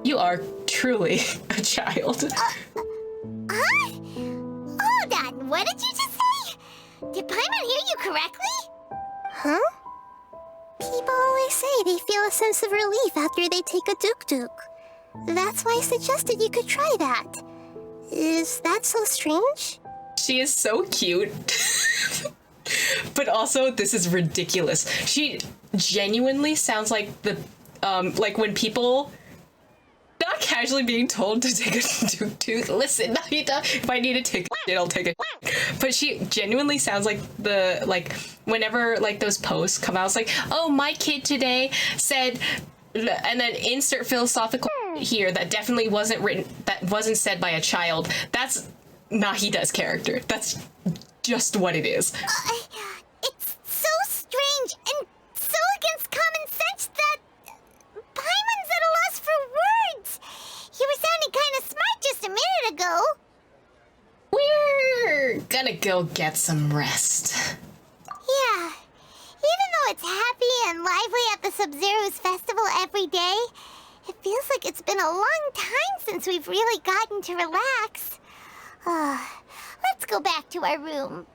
[SPEAKER 2] you are truly a child.
[SPEAKER 1] Hold on, what did you just say? Did Paimon hear you correctly?
[SPEAKER 13] Huh? People always say they feel a sense of relief after they take a duk-duk. That's why I suggested you could try that. Is that so strange?
[SPEAKER 2] She is so cute. But also, this is ridiculous. She genuinely sounds like the, like when people not casually being told to take a duk-duk. Listen, Nahida, if I need to take a shit, I'll take it. But she genuinely sounds like the, like, whenever, like, those posts come out, it's like, oh, my kid today said, and then insert philosophical here that definitely wasn't written, that wasn't said by a child. That's Nahida's character. That's just what it is.
[SPEAKER 1] It's so strange and so against common sense that Paimon's at a loss for words. You were sounding kind of smart just a minute ago.
[SPEAKER 2] We're gonna go get some rest.
[SPEAKER 1] Yeah. Even though it's happy and lively at the Sub-Zero's festival every day, it feels like it's been a long time since we've really gotten to relax. Let's go back to our room.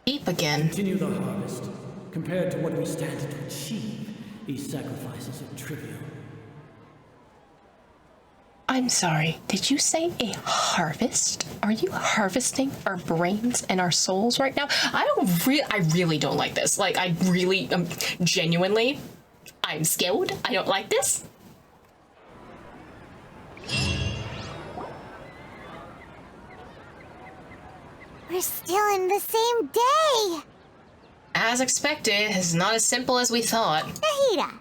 [SPEAKER 2] Deep again.
[SPEAKER 9] Continue the harvest. Compared to what we stand to achieve, these sacrifices are trivial.
[SPEAKER 2] I'm sorry, did you say a harvest? Are you harvesting our brains and our souls right now? I really don't like this. Like, I really, genuinely, I'm scared. I don't like this.
[SPEAKER 1] We're still in the same day.
[SPEAKER 2] As expected, it's not as simple as we thought.
[SPEAKER 1] Nahida,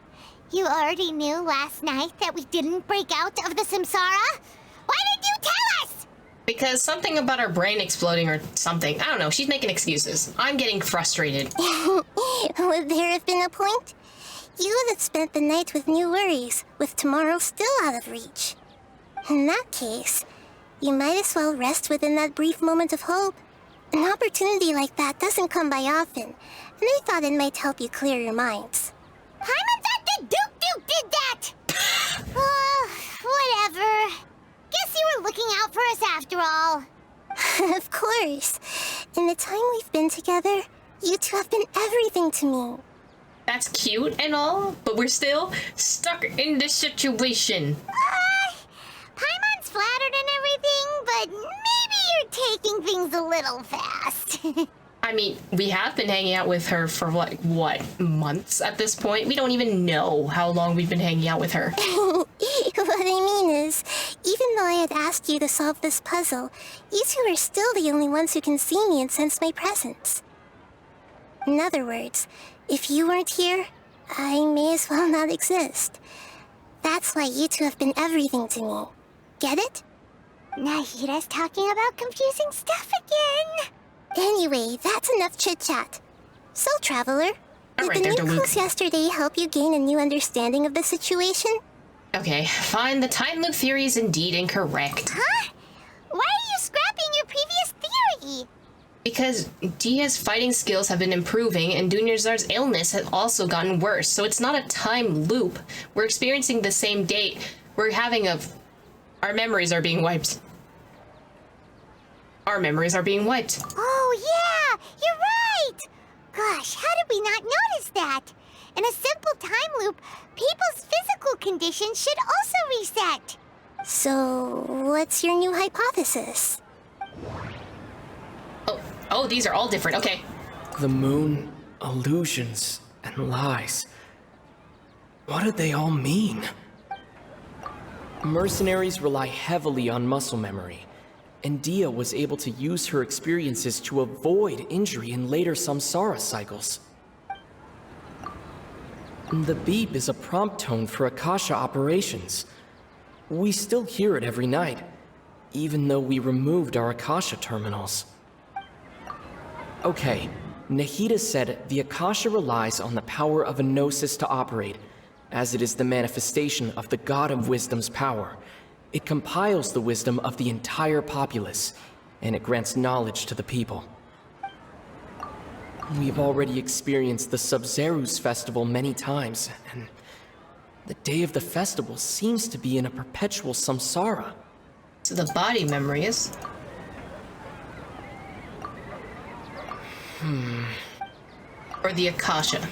[SPEAKER 1] you already knew last night that we didn't break out of the Samsara? Why did you tell us?
[SPEAKER 2] Because something about our brain exploding or something. I don't know, she's making excuses. I'm getting frustrated.
[SPEAKER 13] Would there have been a point? You would have spent the night with new worries, with tomorrow still out of reach. In that case, you might as well rest within that brief moment of hope. An opportunity like that doesn't come by often, and I thought it might help you clear your minds.
[SPEAKER 1] Paimon thought the Duke did that! Whatever. Guess you were looking out for us after all.
[SPEAKER 13] Of course. In the time we've been together, you two have been everything to me.
[SPEAKER 2] That's cute and all, but we're still stuck in this situation.
[SPEAKER 1] Paimon's flattered and everything, but maybe you're taking things seems a little fast.
[SPEAKER 2] I mean, we have been hanging out with her for like, what, months at this point? We don't even know how long we've been hanging out with her.
[SPEAKER 13] What I mean is, even though I had asked you to solve this puzzle, you two are still the only ones who can see me and sense my presence. In other words, if you weren't here, I may as well not exist. That's why you two have been everything to me. Get it?
[SPEAKER 1] Nahira's talking about confusing stuff again.
[SPEAKER 13] Anyway, that's enough chit-chat. So, Traveler, did
[SPEAKER 2] right,
[SPEAKER 13] the
[SPEAKER 2] there,
[SPEAKER 13] new
[SPEAKER 2] Duluth.
[SPEAKER 13] clues yesterday help you gain a new understanding of the situation?
[SPEAKER 2] Okay, fine. The time loop theory is indeed incorrect.
[SPEAKER 1] Huh? Why are you scrapping your previous theory?
[SPEAKER 2] Because Dia's fighting skills have been improving and Dunyarzad's illness has also gotten worse, so it's not a time loop. We're experiencing the same date. We're having our memories are being wiped. Our memories are being wiped.
[SPEAKER 1] Oh, yeah! You're right! Gosh, how did we not notice that? In a simple time loop, people's physical conditions should also reset.
[SPEAKER 13] So, what's your new hypothesis?
[SPEAKER 2] Oh, these are all different. Okay.
[SPEAKER 14] The moon, illusions, and lies. What do they all mean? Mercenaries rely heavily on muscle memory, and Dia was able to use her experiences to avoid injury in later samsara cycles. The beep is a prompt tone for Akasha operations. We still hear it every night, even though we removed our Akasha terminals. Okay, Nahida said the Akasha relies on the power of a gnosis to operate, as it is the manifestation of the God of Wisdom's power. It compiles the wisdom of the entire populace, and it grants knowledge to the people. We've already experienced the Sub-Zeru's festival many times, and the day of the festival seems to be in a perpetual samsara.
[SPEAKER 2] So the body memory is... Or the Akasha.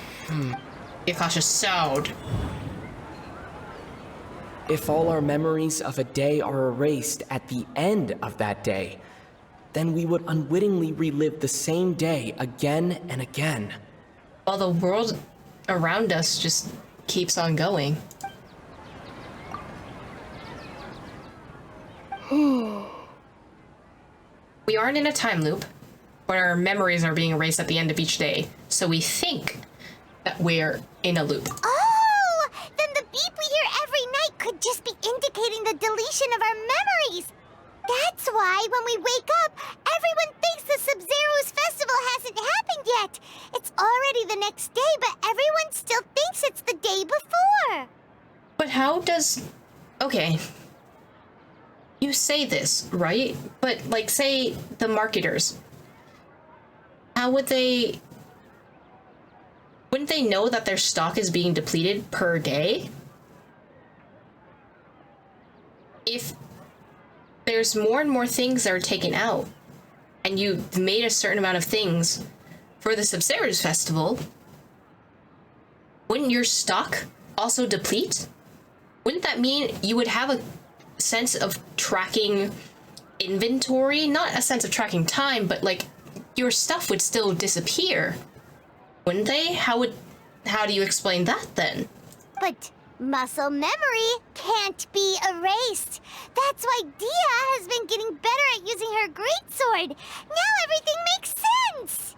[SPEAKER 2] The Akasha sound.
[SPEAKER 14] If all our memories of a day are erased at the end of that day, then we would unwittingly relive the same day again and again.
[SPEAKER 2] While the world around us just keeps on going. We aren't in a time loop, but our memories are being erased at the end of each day, so we think that we're in a loop.
[SPEAKER 1] Oh! Then the beep we hear every night could just be indicating the deletion of our memories. That's why when we wake up, everyone thinks the Sub-Zeru's festival hasn't happened yet. It's already the next day, but everyone still thinks it's the day before.
[SPEAKER 2] But how does... Okay. You say this, right? But, like, say the marketers. How would they... Wouldn't they know that their stock is being depleted per day? If there's more and more things that are taken out, and you've made a certain amount of things for the Sub-Zeru's festival, wouldn't your stock also deplete? Wouldn't that mean you would have a sense of tracking inventory? Not a sense of tracking time, but like your stuff would still disappear, wouldn't they? How do you explain that then?
[SPEAKER 1] But muscle memory can't be erased. That's why Dia has been getting better at using her greatsword. Now everything makes sense.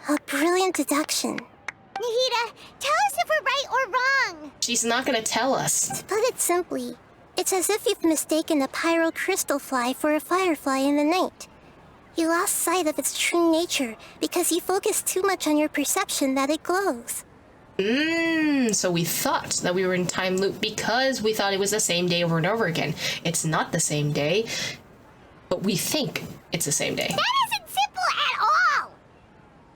[SPEAKER 13] A brilliant deduction.
[SPEAKER 1] Nahida, tell us if we're right or wrong.
[SPEAKER 2] She's not gonna tell us.
[SPEAKER 13] To put it simply, it's as if you've mistaken a pyro crystal fly for a firefly in the night. You lost sight of its true nature because you focused too much on your perception that it glows.
[SPEAKER 2] So we thought that we were in time loop because we thought it was the same day over and over again. It's not the same day, but we think it's the same day.
[SPEAKER 1] That isn't simple at all!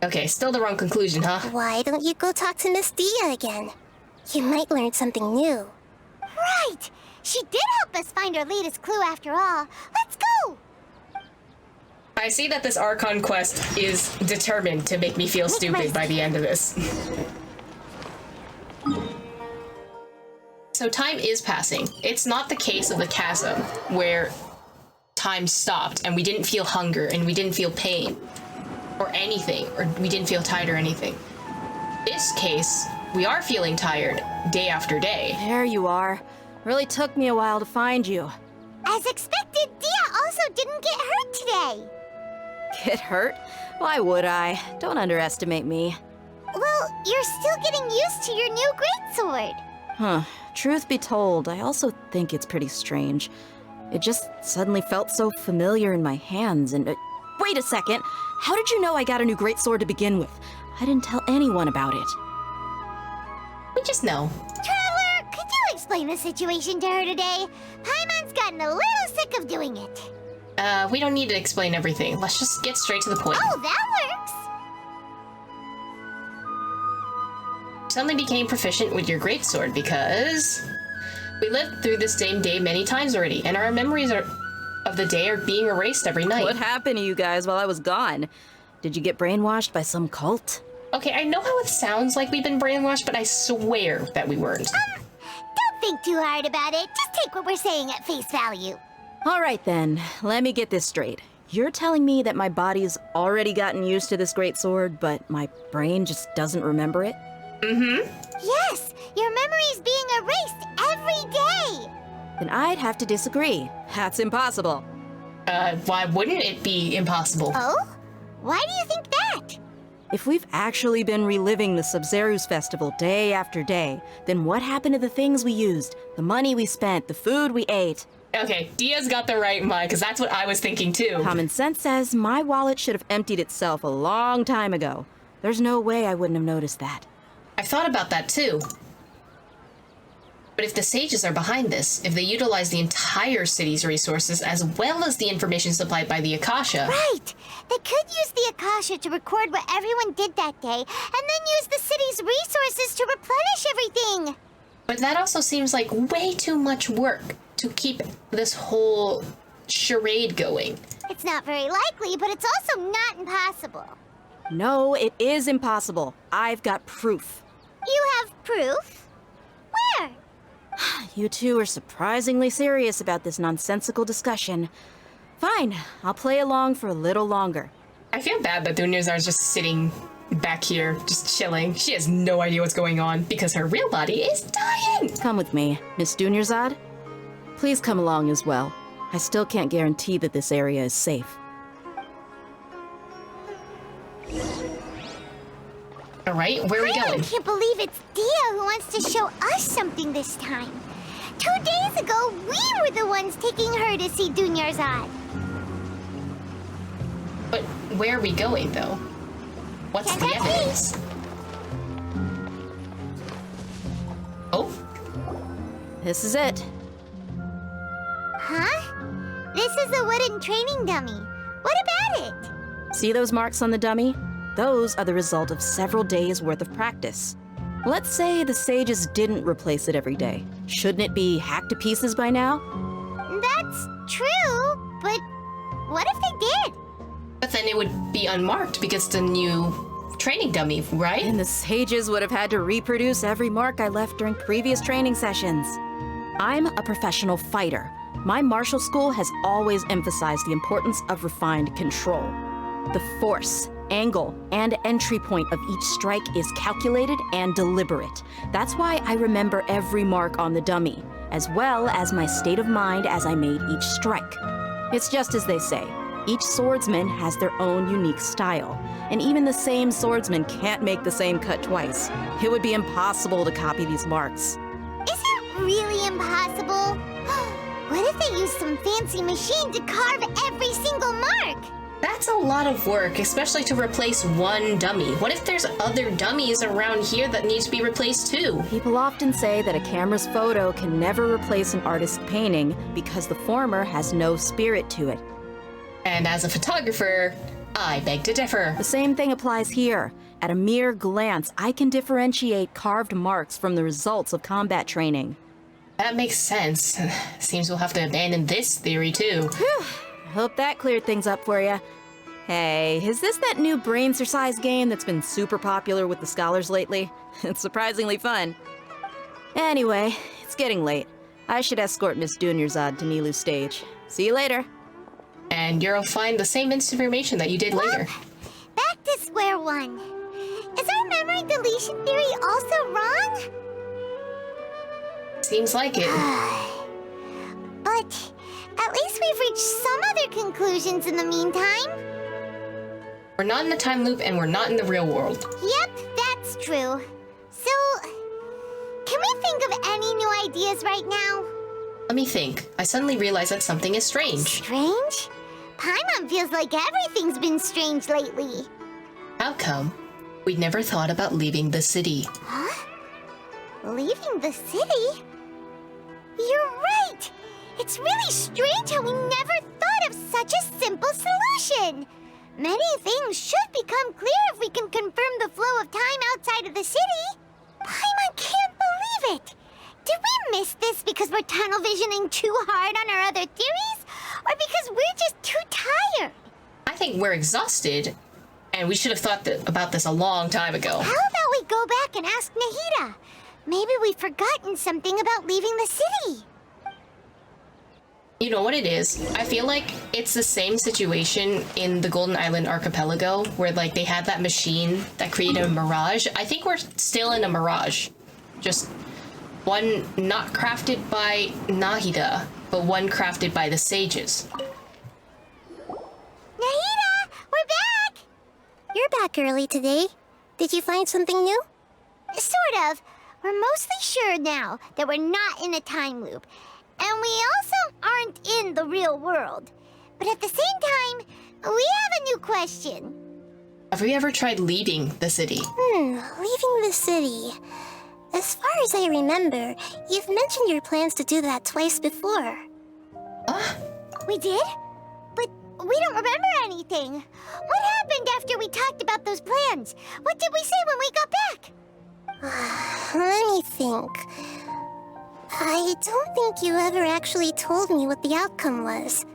[SPEAKER 2] Okay, still the wrong conclusion, huh?
[SPEAKER 13] Why don't you go talk to Miss Dia again? You might learn something new.
[SPEAKER 1] Right! She did help us find our latest clue after all. Let's go!
[SPEAKER 2] I see that this Archon quest is determined to make me feel stupid by the end of this. So time is passing. It's not the case of the chasm, where time stopped and we didn't feel hunger and we didn't feel pain or anything, or we didn't feel tired or anything. This case, we are feeling tired day after day.
[SPEAKER 4] There you are. Really took me a while to find you.
[SPEAKER 1] As expected, Dia also didn't get hurt today.
[SPEAKER 4] Get hurt? Why would I? Don't underestimate me.
[SPEAKER 1] Well, you're still getting used to your new greatsword.
[SPEAKER 4] Huh. Truth be told, I also think it's pretty strange. It just suddenly felt so familiar in my hands and... wait a second! How did you know I got a new greatsword to begin with? I didn't tell anyone about it.
[SPEAKER 2] We just know.
[SPEAKER 1] Traveler, could you explain the situation to her today? Paimon's gotten a little sick of doing it.
[SPEAKER 2] We don't need to explain everything. Let's just get straight to the point.
[SPEAKER 1] Oh, that works!
[SPEAKER 2] Suddenly became proficient with your greatsword because we lived through this same day many times already, and our memories of the day are being erased every night.
[SPEAKER 4] What happened to you guys while I was gone? Did you get brainwashed by some cult?
[SPEAKER 2] Okay, I know how it sounds like we've been brainwashed, but I swear that we weren't.
[SPEAKER 1] Don't think too hard about it. Just take what we're saying at face value.
[SPEAKER 4] All right then, let me get this straight. You're telling me that my body's already gotten used to this greatsword, but my brain just doesn't remember it?
[SPEAKER 2] Mm-hmm.
[SPEAKER 1] Yes, your memory's being erased every day.
[SPEAKER 4] Then I'd have to disagree. That's impossible.
[SPEAKER 2] Why wouldn't it be impossible?
[SPEAKER 1] Oh? Why do you think that?
[SPEAKER 4] If we've actually been reliving the Sub-Zeru's festival day after day, then what happened to the things we used, the money we spent, the food we ate?
[SPEAKER 2] Okay, Dia's got the right mind, because that's what I was thinking too.
[SPEAKER 4] Common sense says my wallet should have emptied itself a long time ago. There's no way I wouldn't have noticed that.
[SPEAKER 2] I thought about that too. But if the sages are behind this, if they utilize the entire city's resources as well as the information supplied by the Akasha...
[SPEAKER 1] Right! They could use the Akasha to record what everyone did that day, and then use the city's resources to replenish everything!
[SPEAKER 2] But that also seems like way too much work to keep this whole charade going.
[SPEAKER 1] It's not very likely, but it's also not impossible.
[SPEAKER 4] No, it is impossible. I've got proof.
[SPEAKER 1] You have proof? Where?
[SPEAKER 4] You two are surprisingly serious about this nonsensical discussion. Fine, I'll play along for a little longer.
[SPEAKER 2] I feel bad that Dunyarzad's just sitting back here, just chilling. She has no idea what's going on because her real body is dying.
[SPEAKER 4] Come with me, Miss Dunyarzad. Please come along as well. I still can't guarantee that this area is safe.
[SPEAKER 2] All right, where are we going?
[SPEAKER 1] I can't believe it's Dia who wants to show us something this time. 2 days ago, we were the ones taking her to see Dunyarzad.
[SPEAKER 2] But where are we going, though? What's the evidence? Oh?
[SPEAKER 4] This is it.
[SPEAKER 1] Huh? This is a wooden training dummy. What about it?
[SPEAKER 4] See those marks on the dummy? Those are the result of several days' worth of practice. Let's say the sages didn't replace it every day. Shouldn't it be hacked to pieces by now?
[SPEAKER 1] That's true, but what if they did?
[SPEAKER 2] But then it would be unmarked because it's a new training dummy, right?
[SPEAKER 4] And the sages would have had to reproduce every mark I left during previous training sessions. I'm a professional fighter. My martial school has always emphasized the importance of refined control. The force, angle, and entry point of each strike is calculated and deliberate. That's why I remember every mark on the dummy, as well as my state of mind as I made each strike. It's just as they say, each swordsman has their own unique style, and even the same swordsman can't make the same cut twice. It would be impossible to copy these marks.
[SPEAKER 1] Is it really impossible? What if they use some fancy machine to carve every single mark?
[SPEAKER 2] That's a lot of work, especially to replace one dummy. What if there's other dummies around here that need to be replaced too?
[SPEAKER 4] People often say that a camera's photo can never replace an artist's painting because the former has no spirit to it.
[SPEAKER 2] And as a photographer, I beg to differ.
[SPEAKER 4] The same thing applies here. At a mere glance, I can differentiate carved marks from the results of combat training.
[SPEAKER 2] That makes sense. Seems we'll have to abandon this theory too.
[SPEAKER 4] Whew. Hope that cleared things up for you. Hey, is this that new brain-exercise game that's been super popular with the scholars lately? It's surprisingly fun. Anyway, it's getting late. I should escort Miss Dunyarzad to Nilu's stage. See you later.
[SPEAKER 2] And you'll find the same information that you did later.
[SPEAKER 1] Back to square one. Is our memory deletion theory also wrong?
[SPEAKER 2] Seems like it.
[SPEAKER 1] But at least we've reached some other conclusions in the meantime.
[SPEAKER 2] We're not in a time loop and we're not in the real world.
[SPEAKER 1] Yep, that's true. So, can we think of any new ideas right now?
[SPEAKER 2] Let me think. I suddenly realize that something is strange.
[SPEAKER 1] Strange? Paimon feels like everything's been strange lately.
[SPEAKER 2] How come? We never thought about leaving the city.
[SPEAKER 1] Huh? Leaving the city? You're right! It's really strange how we never thought of such a simple solution! Many things should become clear if we can confirm the flow of time outside of the city. Paimon can't believe it! Did we miss this because we're tunnel visioning too hard on our other theories? Or because we're just too tired?
[SPEAKER 2] I think we're exhausted, and we should have thought about this a long time ago.
[SPEAKER 1] How about we go back and ask Nahida? Maybe we've forgotten something about leaving the city.
[SPEAKER 2] You know what it is? I feel like it's the same situation in the Golden Island Archipelago, where like they had that machine that created a mirage. I think we're still in a mirage. Just one not crafted by Nahida, but one crafted by the sages.
[SPEAKER 1] Nahida, we're back!
[SPEAKER 13] You're back early today. Did you find something new?
[SPEAKER 1] Sort of. We're mostly sure now that we're not in a time loop. And we also aren't in the real world. But at the same time, we have a new question.
[SPEAKER 2] Have we ever tried leaving the city?
[SPEAKER 13] Leaving the city. As far as I remember, you've mentioned your plans to do that twice before.
[SPEAKER 1] We did? But we don't remember anything. What happened after we talked about those plans? What did we say when we got back?
[SPEAKER 13] Let me think. I don't think you ever actually told me what the outcome was.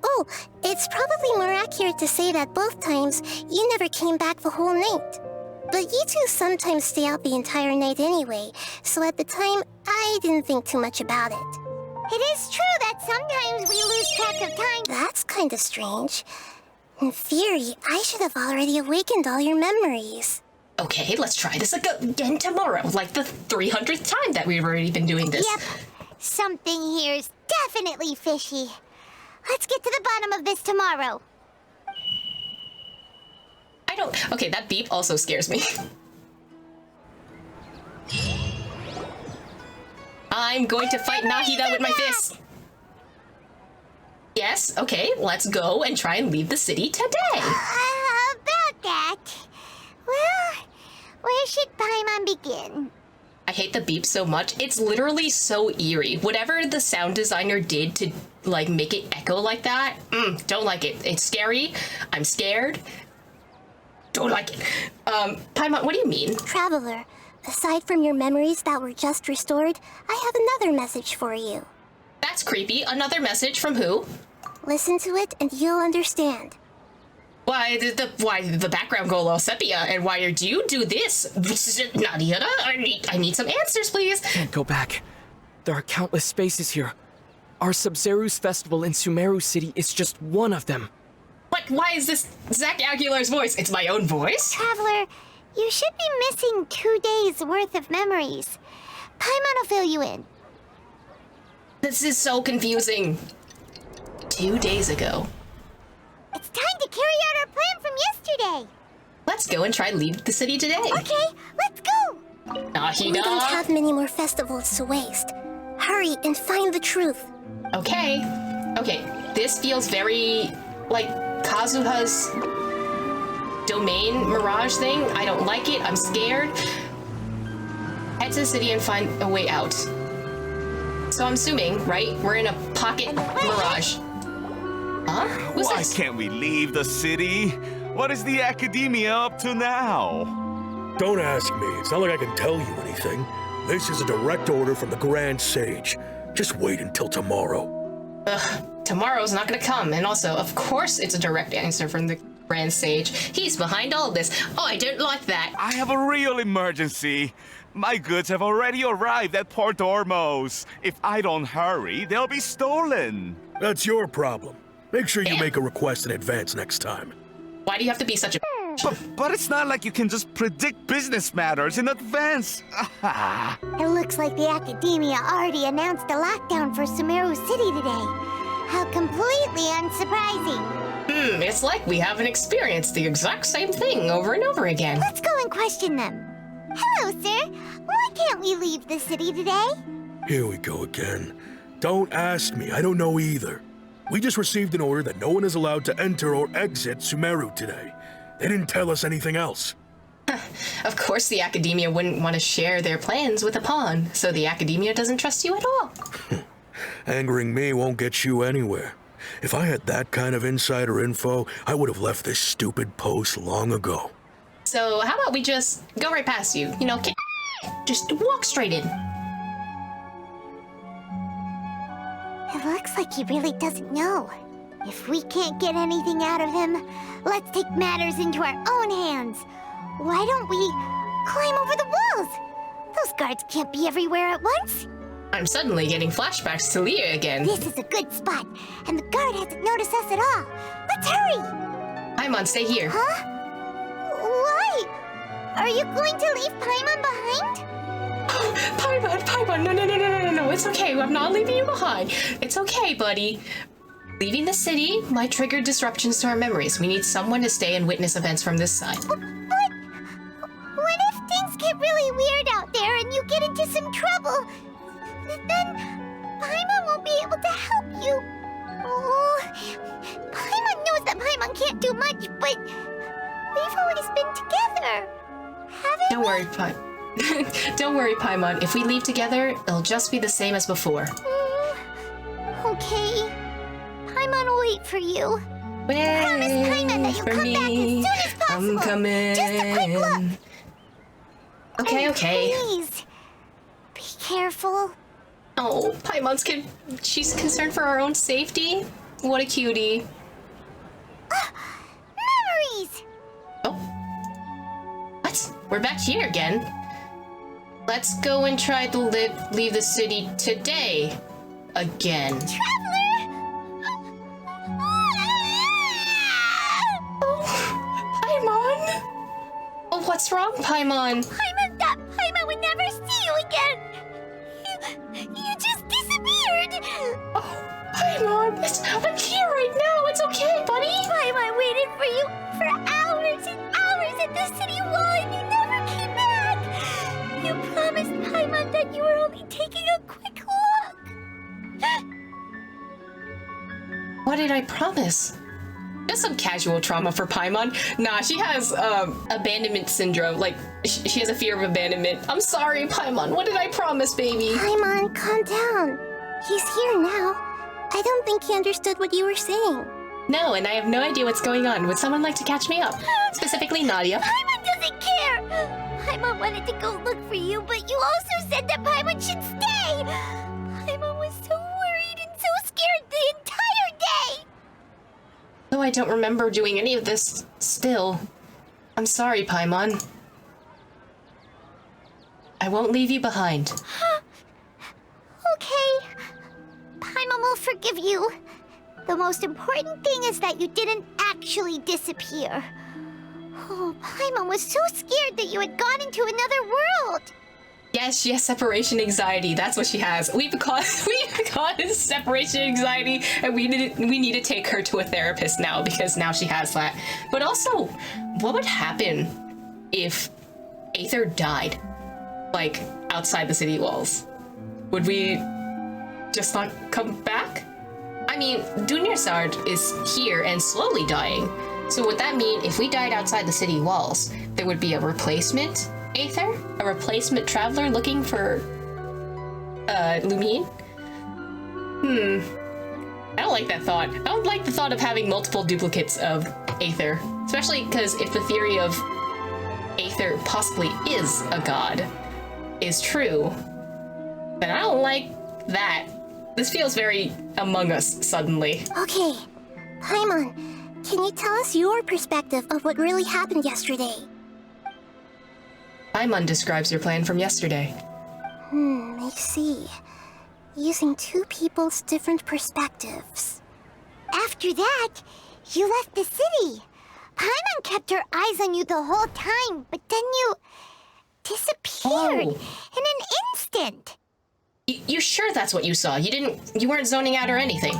[SPEAKER 13] Oh, it's probably more accurate to say that both times you never came back the whole night. But you two sometimes stay out the entire night anyway, so at the time, I didn't think too much about it.
[SPEAKER 1] It is true that sometimes we lose track of time.
[SPEAKER 13] That's kinda strange. In theory, I should have already awakened all your memories.
[SPEAKER 2] Okay, let's try this again tomorrow, like the 300th time that we've already been doing this.
[SPEAKER 1] Yep. Something here's definitely fishy. Let's get to the bottom of this tomorrow.
[SPEAKER 2] Okay, that beep also scares me. I'm going to fight Nahida with my fists. Yes, okay, let's go and try and leave the city today.
[SPEAKER 1] About that. Well, where should Paimon begin?
[SPEAKER 2] I hate the beep so much. It's literally so eerie. Whatever the sound designer did to, like, make it echo like that, don't like it. It's scary. I'm scared. Don't like it. Paimon, what do you mean?
[SPEAKER 13] Traveler, aside from your memories that were just restored, I have another message for you.
[SPEAKER 2] That's creepy. Another message from who?
[SPEAKER 13] Listen to it and you'll understand.
[SPEAKER 2] Why did the background go all sepia, and why do you do this? Nadia, I need some answers, please.
[SPEAKER 14] Can't go back. There are countless spaces here. Our Sub-Zeru's festival in Sumeru City is just one of them.
[SPEAKER 2] What? Why is this Zach Aguilar's voice? It's my own voice?
[SPEAKER 1] Traveler, you should be missing 2 days worth of memories. Paimon will fill you in.
[SPEAKER 2] This is so confusing. 2 days ago.
[SPEAKER 1] It's time to carry out our plan from yesterday.
[SPEAKER 2] Let's go and try to leave the city today.
[SPEAKER 1] Okay, let's go.
[SPEAKER 2] Nahida.
[SPEAKER 13] We don't have many more festivals to waste. Hurry and find the truth.
[SPEAKER 2] Okay. Okay, this feels very like Kazuha's domain mirage thing. I don't like it. I'm scared. Head to the city and find a way out. So I'm assuming, right? We're in a pocket mirage. Huh? Who's
[SPEAKER 15] Why
[SPEAKER 2] this?
[SPEAKER 15] can't we leave the city? What is the academia up to now?
[SPEAKER 16] Don't ask me. It's not like I can tell you anything. This is a direct order from the Grand Sage. Just wait until tomorrow.
[SPEAKER 2] Tomorrow's not gonna come. And also, of course it's a direct answer from the Grand Sage. He's behind all of this. Oh, I don't like that.
[SPEAKER 15] I have a real emergency. My goods have already arrived at Port Ormos. If I don't hurry, they'll be stolen.
[SPEAKER 16] That's your problem. Make sure you make a request in advance next time.
[SPEAKER 2] Why do you have to be such a...
[SPEAKER 15] But it's not like you can just predict business matters in advance.
[SPEAKER 1] It looks like the Academia already announced a lockdown for Sumeru City today. How completely unsurprising.
[SPEAKER 2] It's like we haven't experienced the exact same thing over and over again.
[SPEAKER 1] Let's go and question them. Hello, sir. Why can't we leave the city today?
[SPEAKER 16] Here we go again. Don't ask me, I don't know either. We just received an order that no one is allowed to enter or exit Sumeru today. They didn't tell us anything else.
[SPEAKER 2] Of course the Academia wouldn't want to share their plans with a pawn, so the Academia doesn't trust you at all.
[SPEAKER 16] Angering me won't get you anywhere. If I had that kind of insider info, I would have left this stupid post long ago.
[SPEAKER 2] So how about we just go right past you? You know, just walk straight in.
[SPEAKER 1] It looks like he really doesn't know. If we can't get anything out of him, let's take matters into our own hands. Why don't we climb over the walls? Those guards can't be everywhere at once.
[SPEAKER 2] I'm suddenly getting flashbacks to Leah again.
[SPEAKER 1] This is a good spot, and the guard hasn't noticed us at all. Let's hurry!
[SPEAKER 2] Paimon, stay here.
[SPEAKER 1] Huh? Why? Are you going to leave Paimon behind?
[SPEAKER 2] Paimon, no, it's okay. I'm not leaving you behind. It's okay, buddy. Leaving the city might trigger disruptions to our memories. We need someone to stay and witness events from this side.
[SPEAKER 1] But what if things get really weird out there and you get into some trouble? Then Paimon won't be able to help you. Oh, Paimon knows that Paimon can't do much, but we've always been together, haven't
[SPEAKER 2] Don't worry, Don't worry, Paimon. If we leave together, it'll just be the same as before.
[SPEAKER 1] Okay. Paimon will wait for you.
[SPEAKER 2] Wait
[SPEAKER 1] Promise Paimon that you'll come back as soon as possible.
[SPEAKER 2] I'm coming.
[SPEAKER 1] Just a quick look.
[SPEAKER 2] Okay,
[SPEAKER 1] And
[SPEAKER 2] okay.
[SPEAKER 1] Please, be careful.
[SPEAKER 2] Oh, Paimon's she's concerned for our own safety? What a cutie.
[SPEAKER 1] Memories!
[SPEAKER 2] Oh. What? We're back here again. Let's go and try to leave the city today. Again.
[SPEAKER 1] Traveler!
[SPEAKER 2] Paimon? Oh, what's wrong, Paimon?
[SPEAKER 1] Paimon thought Paimon would never see you again. You just disappeared.
[SPEAKER 2] Oh, Paimon, I'm here right now. It's okay, buddy.
[SPEAKER 1] Paimon waited for you for hours and hours at the city wall and you never came back. You promised Paimon that you were only taking a quick look.
[SPEAKER 2] What did I promise? Just some casual trauma for Paimon. Nah, she has abandonment syndrome. Like, she has a fear of abandonment. I'm sorry, Paimon. What did I promise, baby?
[SPEAKER 13] Paimon, calm down. He's here now. I don't think he understood what you were saying.
[SPEAKER 2] No, and I have no idea what's going on. Would someone like to catch me up? Specifically, Nadia.
[SPEAKER 1] Paimon doesn't care. Paimon wanted to go look for you, but you also said that Paimon should stay. Paimon was so worried and so scared the entire day.
[SPEAKER 2] Though I don't remember doing any of this still. I'm sorry, Paimon. I won't leave you behind.
[SPEAKER 1] Okay. Paimon will forgive you. The most important thing is that you didn't actually disappear. Oh, Paimon was so scared that you had gone into another world.
[SPEAKER 2] Yes, she has separation anxiety. That's what she has. We've got separation anxiety, and we need to take her to a therapist now because now she has that. But also, what would happen if Aether died, like outside the city walls? Would we just not come back? I mean, Dunyarzad is here and slowly dying. So would that mean if we died outside the city walls, there would be a replacement Aether? A replacement traveler looking for Lumine? I don't like that thought. I don't like the thought of having multiple duplicates of Aether. Especially because if the theory of Aether possibly is a god is true, then I don't like that. This feels very Among Us suddenly.
[SPEAKER 13] Okay, Paimon, can you tell us your perspective of what really happened yesterday?
[SPEAKER 2] Paimon describes your plan from yesterday.
[SPEAKER 13] I see. Using two people's different perspectives.
[SPEAKER 1] After after that, you left the city. Paimon kept her eyes on you the whole time, but then you disappeared in an instant.
[SPEAKER 2] You sure that's what you saw? You weren't zoning out or anything?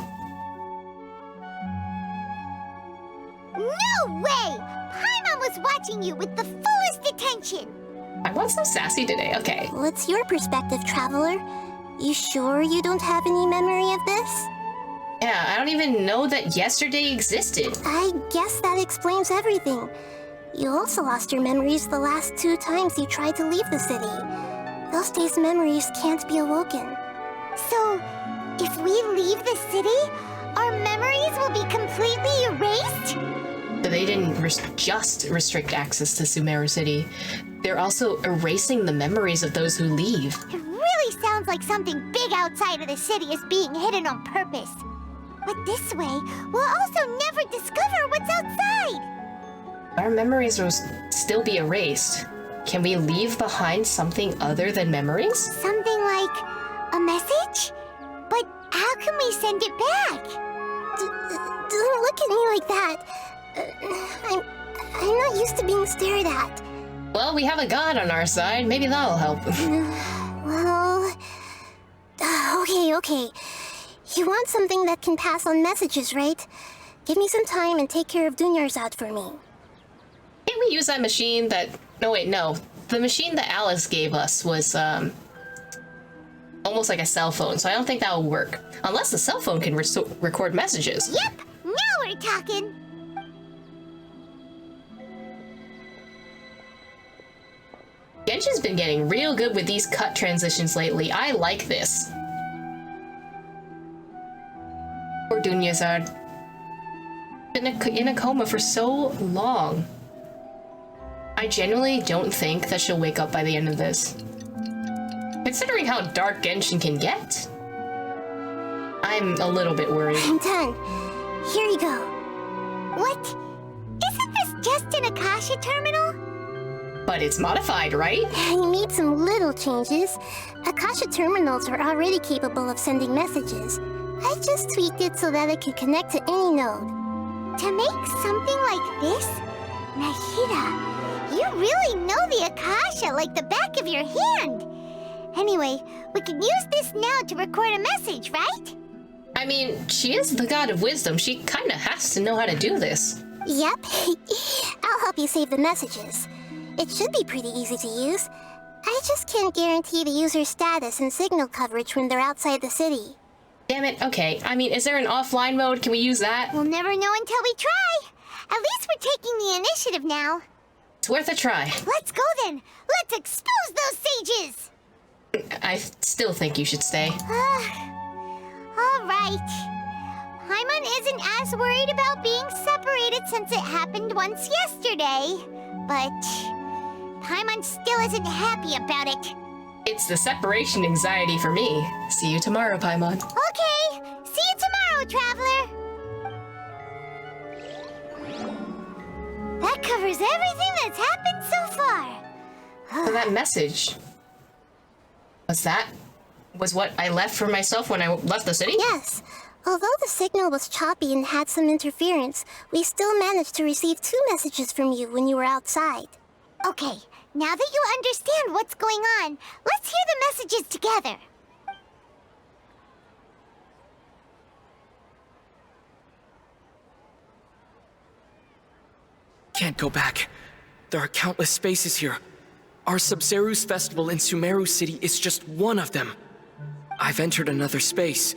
[SPEAKER 1] No way! Paimon was watching you with the fullest attention.
[SPEAKER 2] I was so sassy today, okay.
[SPEAKER 13] What's your perspective, Traveler? You sure you don't have any memory of this?
[SPEAKER 2] Yeah, I don't even know that yesterday existed.
[SPEAKER 13] I guess that explains everything. You also lost your memories the last 2 times you tried to leave the city. Those days' memories can't be awoken.
[SPEAKER 1] So, if we leave the city, our memories will be completely erased?
[SPEAKER 2] So they didn't just restrict access to Sumeru City. They're also erasing the memories of those who leave.
[SPEAKER 1] It really sounds like something big outside of the city is being hidden on purpose. But this way, we'll also never discover what's outside.
[SPEAKER 2] Our memories will still be erased. Can we leave behind something other than memories?
[SPEAKER 1] Something like a message? But how can we send it back?
[SPEAKER 13] Don't look at me like that. I'm not used to being stared at.
[SPEAKER 2] Well, we have a god on our side. Maybe that'll help.
[SPEAKER 13] Well... Okay. You want something that can pass on messages, right? Give me some time and take care of Dunyarzad for me.
[SPEAKER 2] Can't we use that machine that... No. The machine that Alice gave us was, almost like a cell phone, so I don't think that will work. Unless the cell phone can record messages.
[SPEAKER 1] Yep! Now we're talking!
[SPEAKER 2] Genshin's been getting real good with these cut transitions lately. I like this. Poor Dunyarzad. Been in a coma for so long. I genuinely don't think that she'll wake up by the end of this. Considering how dark Genshin can get, I'm a little bit worried.
[SPEAKER 13] I'm done. Here you go.
[SPEAKER 1] What? Isn't this just an Akasha terminal?
[SPEAKER 2] But it's modified, right?
[SPEAKER 13] You made some little changes. Akasha terminals are already capable of sending messages. I just tweaked it so that it could connect to any node.
[SPEAKER 1] To make something like this? Nahida, you really know the Akasha like the back of your hand. Anyway, we can use this now to record a message, right?
[SPEAKER 2] I mean, she is the god of wisdom. She kinda has to know how to do this.
[SPEAKER 13] Yep. I'll help you save the messages. It should be pretty easy to use. I just can't guarantee the user's status and signal coverage when they're outside the city.
[SPEAKER 2] Damn it, okay. I mean, is there an offline mode? Can we use that?
[SPEAKER 1] We'll never know until we try. At least we're taking the initiative now.
[SPEAKER 2] It's worth a try.
[SPEAKER 1] Let's go then. Let's expose those sages.
[SPEAKER 2] I still think you should stay.
[SPEAKER 1] All right. Paimon isn't as worried about being separated since it happened once yesterday. But Paimon still isn't happy about it.
[SPEAKER 2] It's the separation anxiety for me. See you tomorrow, Paimon.
[SPEAKER 1] Okay. See you tomorrow, Traveler. That covers everything that's happened so far.
[SPEAKER 2] So that message... was what I left for myself when I left the city?
[SPEAKER 13] Yes. Although the signal was choppy and had some interference, we still managed to receive 2 messages from you when you were outside.
[SPEAKER 1] Okay, now that you understand what's going on, let's hear the messages together.
[SPEAKER 14] Can't go back. There are countless spaces here. Our Sumeru's festival in Sumeru City is just one of them. I've entered another space.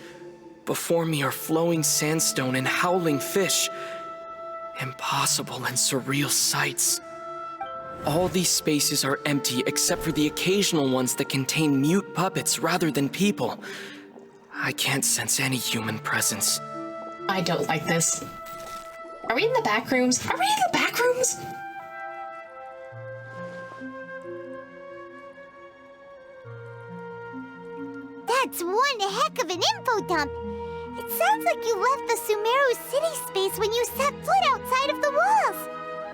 [SPEAKER 14] Before me are flowing sandstone and howling fish. Impossible and surreal sights. All these spaces are empty except for the occasional ones that contain mute puppets rather than people. I can't sense any human presence.
[SPEAKER 2] I don't like this. Are we in the back rooms? Are we in the back rooms?
[SPEAKER 1] That's one heck of an info dump. It sounds like you left the Sumeru city space when you set foot outside of the walls.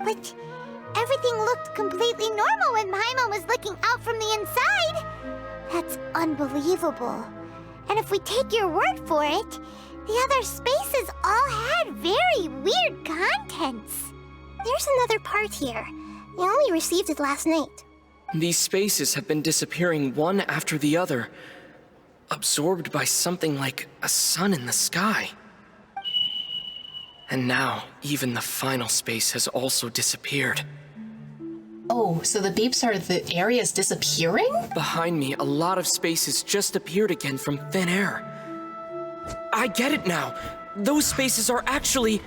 [SPEAKER 1] But everything looked completely normal when Paimon was looking out from the inside. That's unbelievable. And if we take your word for it, the other spaces all had very tense.
[SPEAKER 13] There's another part here. I only received it last night.
[SPEAKER 14] These spaces have been disappearing one after the other, absorbed by something like a sun in the sky. And now, even the final space has also disappeared.
[SPEAKER 2] Oh, so the beeps are the areas disappearing?
[SPEAKER 14] Behind me, a lot of spaces just appeared again from thin air. I get it now. Those spaces are actually...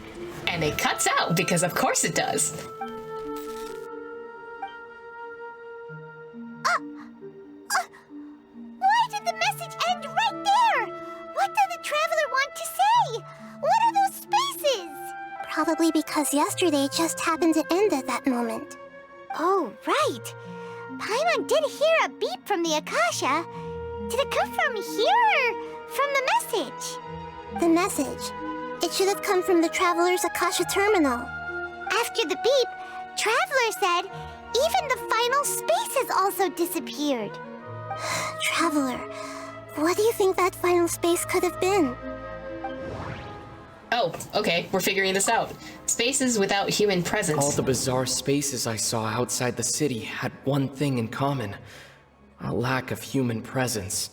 [SPEAKER 2] And it cuts out, because of course it does.
[SPEAKER 1] Why did the message end right there? What did the traveler want to say? What are those spaces?
[SPEAKER 13] Probably because yesterday just happened to end at that moment.
[SPEAKER 1] Oh, right. Paimon did hear a beep from the Akasha. Did it come from here or from the message?
[SPEAKER 13] The message. It should have come from the Traveler's Akasha terminal.
[SPEAKER 1] After the beep, Traveler said even the final spaces also disappeared.
[SPEAKER 13] Traveler, what do you think that final space could have been?
[SPEAKER 2] Oh, okay, we're figuring this out. Spaces without human presence.
[SPEAKER 14] All the bizarre spaces I saw outside the city had one thing in common. A lack of human presence.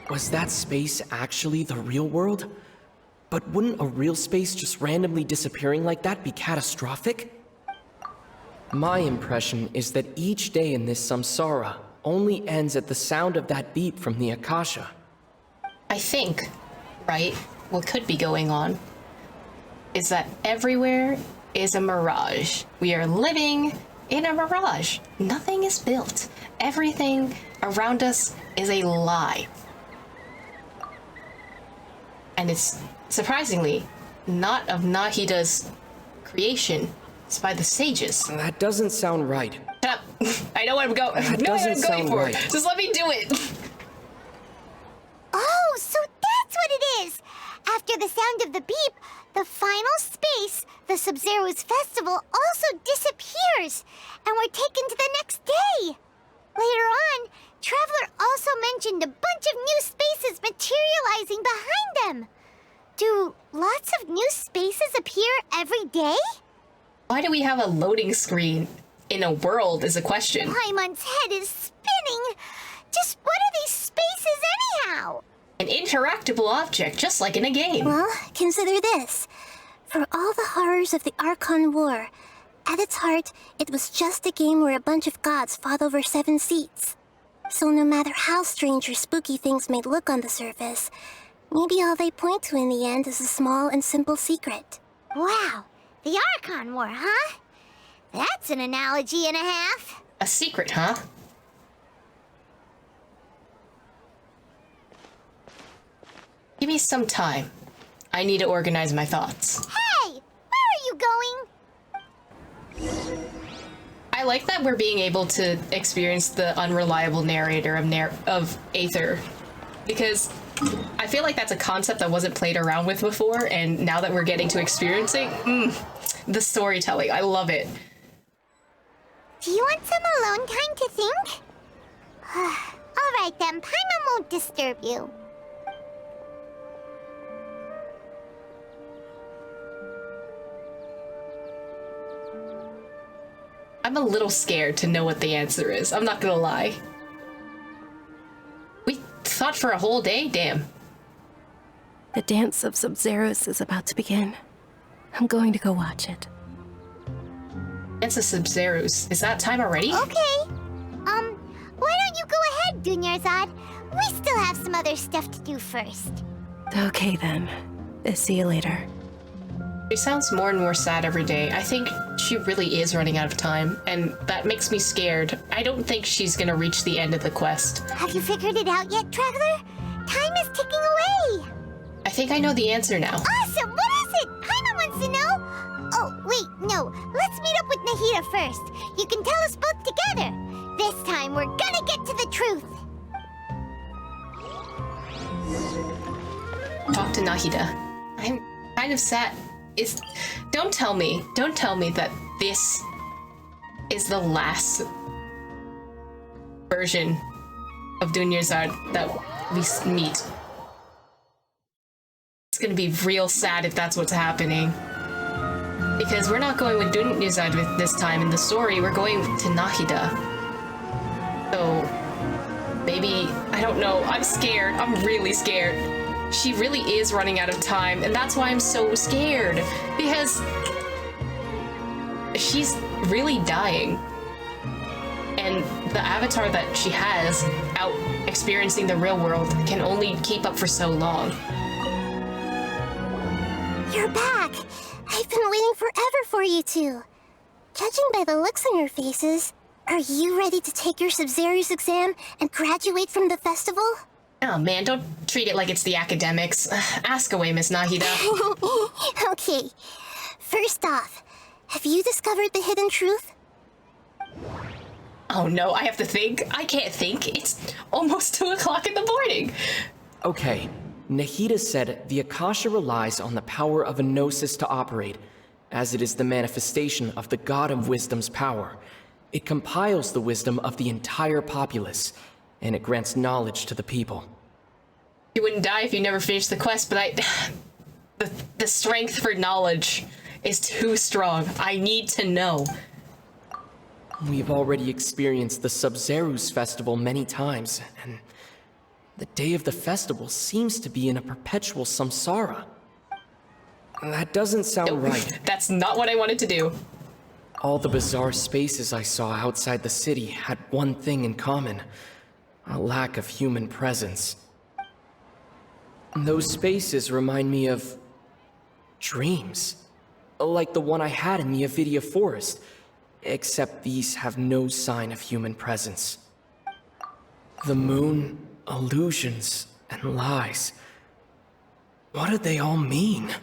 [SPEAKER 14] Was that space actually the real world? But wouldn't a real space just randomly disappearing like that be catastrophic? My impression is that each day in this samsara only ends at the sound of that beep from the Akasha.
[SPEAKER 2] I think, right, what could be going on is that everywhere is a mirage. We are living in a mirage. Nothing is built. Everything around us is a lie. And it's surprisingly not of Nahida's creation. It's by the sages.
[SPEAKER 14] That doesn't sound right.
[SPEAKER 2] Shut up. I know what I'm going. I know what I'm going for. Right. Just let me do it.
[SPEAKER 1] Oh, so that's what it is. After the sound of the beep, the final space, the Sub-Zero's festival, also disappears, and we're taken to the next day. Later on, Traveler also mentioned a bunch of new spaces materializing behind them. Do lots of new spaces appear every day?
[SPEAKER 2] Why do we have a loading screen in a world is a question.
[SPEAKER 1] Paimon's head is spinning. Just what are these spaces anyhow?
[SPEAKER 2] An interactable object, just like in a game.
[SPEAKER 13] Well, consider this. For all the horrors of the Archon War, at its heart, it was just a game where a bunch of gods fought over 7 seats. So no matter how strange or spooky things may look on the surface, maybe all they point to in the end is a small and simple secret.
[SPEAKER 1] Wow, the Archon War, huh? That's an analogy and a half.
[SPEAKER 2] A secret, huh? Give me some time. I need to organize my thoughts.
[SPEAKER 1] Hey! Where are you going?
[SPEAKER 2] I like that we're being able to experience the unreliable narrator of Aether, because I feel like that's a concept that wasn't played around with before, and now that we're getting to experiencing the storytelling, I love it.
[SPEAKER 1] Do you want some alone time to think? Alright then, Paimon won't disturb you.
[SPEAKER 2] I'm a little scared to know what the answer is. I'm not gonna lie. We thought for a whole day? Damn.
[SPEAKER 3] The dance of Sub-Zeros is about to begin. I'm going to go watch it.
[SPEAKER 2] Dance of Sub-Zeros. Is that time already?
[SPEAKER 1] Okay. Why don't you go ahead, Dunyarzad? We still have some other stuff to do first.
[SPEAKER 3] Okay then. See you later.
[SPEAKER 2] She sounds more and more sad every day. I think she really is running out of time, and that makes me scared. I don't think she's gonna reach the end of the quest.
[SPEAKER 1] Have you figured it out yet, Traveler? Time is ticking away.
[SPEAKER 2] I think I know the answer now.
[SPEAKER 1] Awesome! What is it? Paimon wants to know. Oh, wait, no. Let's meet up with Nahida first. You can tell us both together. This time, we're gonna get to the truth.
[SPEAKER 2] Talk to Nahida. I'm kind of sad. Don't tell me that this is the last version of Dunyarzad that we meet. It's gonna be real sad if that's what's happening. Because we're not going with Dunyazad with this time in the story, we're going to Nahida. So, maybe, I don't know, I'm scared, I'm really scared. She really is running out of time, and that's why I'm so scared. Because she's really dying. And the avatar that she has out experiencing the real world can only keep up for so long.
[SPEAKER 13] You're back! I've been waiting forever for you two. Judging by the looks on your faces, are you ready to take your Sub-Zero's exam and graduate from the festival?
[SPEAKER 2] Oh man, don't treat it like it's the academics. Ask away, Miss Nahida.
[SPEAKER 13] Okay. First off, have you discovered the hidden truth?
[SPEAKER 2] Oh no, I have to think. I can't think. It's almost 2 o'clock in the morning.
[SPEAKER 14] Okay. Nahida said the Akasha relies on the power of a gnosis to operate, as it is the manifestation of the God of Wisdom's power. It compiles the wisdom of the entire populace, and it grants knowledge to the people.
[SPEAKER 2] You wouldn't die if you never finished the quest, but the strength for knowledge is too strong. I need to know.
[SPEAKER 14] We've already experienced the Sub-Zero's festival many times, and the day of the festival seems to be in a perpetual samsara. That doesn't sound right.
[SPEAKER 2] That's not what I wanted to do.
[SPEAKER 14] All the bizarre spaces I saw outside the city had one thing in common: a lack of human presence. Those spaces remind me of dreams, like the one I had in the Avidia Forest, except these have no sign of human presence. The moon, illusions, and lies. What do they all mean?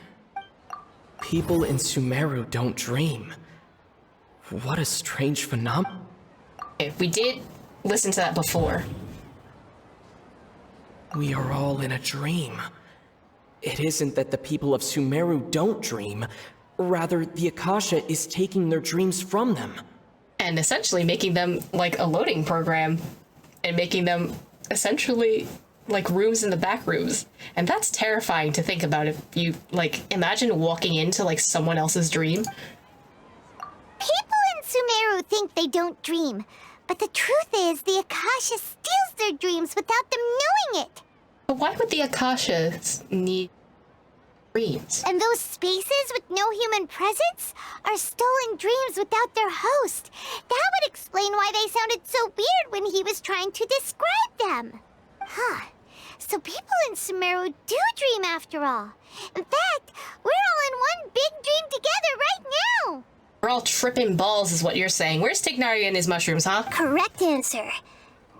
[SPEAKER 14] People in Sumeru don't dream. What a strange phenomenon.
[SPEAKER 2] We did listen to that before.
[SPEAKER 14] We are all in a dream. It isn't that the people of Sumeru don't dream, rather the Akasha is taking their dreams from them.
[SPEAKER 2] And essentially making them like a loading program, and making them essentially like rooms in the back rooms. And that's terrifying to think about. If you like imagine walking into like someone else's dream.
[SPEAKER 1] People in Sumeru think they don't dream, but the truth is the Akasha steals their dreams without them knowing it.
[SPEAKER 2] But why would the Akashas need dreams?
[SPEAKER 1] And those spaces with no human presence are stolen dreams without their host. That would explain why they sounded so weird when he was trying to describe them. Huh. So people in Sumeru do dream after all. In fact, we're all in one big dream together right now.
[SPEAKER 2] We're all tripping balls is what you're saying. Where's Tighnari and his mushrooms, huh?
[SPEAKER 13] Correct answer.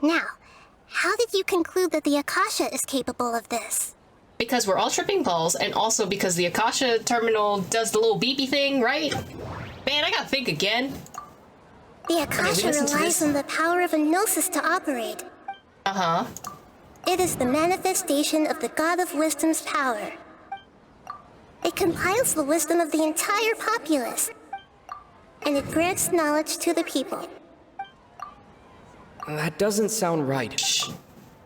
[SPEAKER 13] Now, how did you conclude that the Akasha is capable of this?
[SPEAKER 2] Because we're all tripping balls, and also because the Akasha terminal does the little beepy thing, right? Man, I gotta think again.
[SPEAKER 13] The Akasha relies on the power of a gnosis to operate.
[SPEAKER 2] Uh-huh.
[SPEAKER 13] It is the manifestation of the God of Wisdom's power. It compiles the wisdom of the entire populace, and it grants knowledge to the people.
[SPEAKER 14] That doesn't sound right.
[SPEAKER 2] Shh.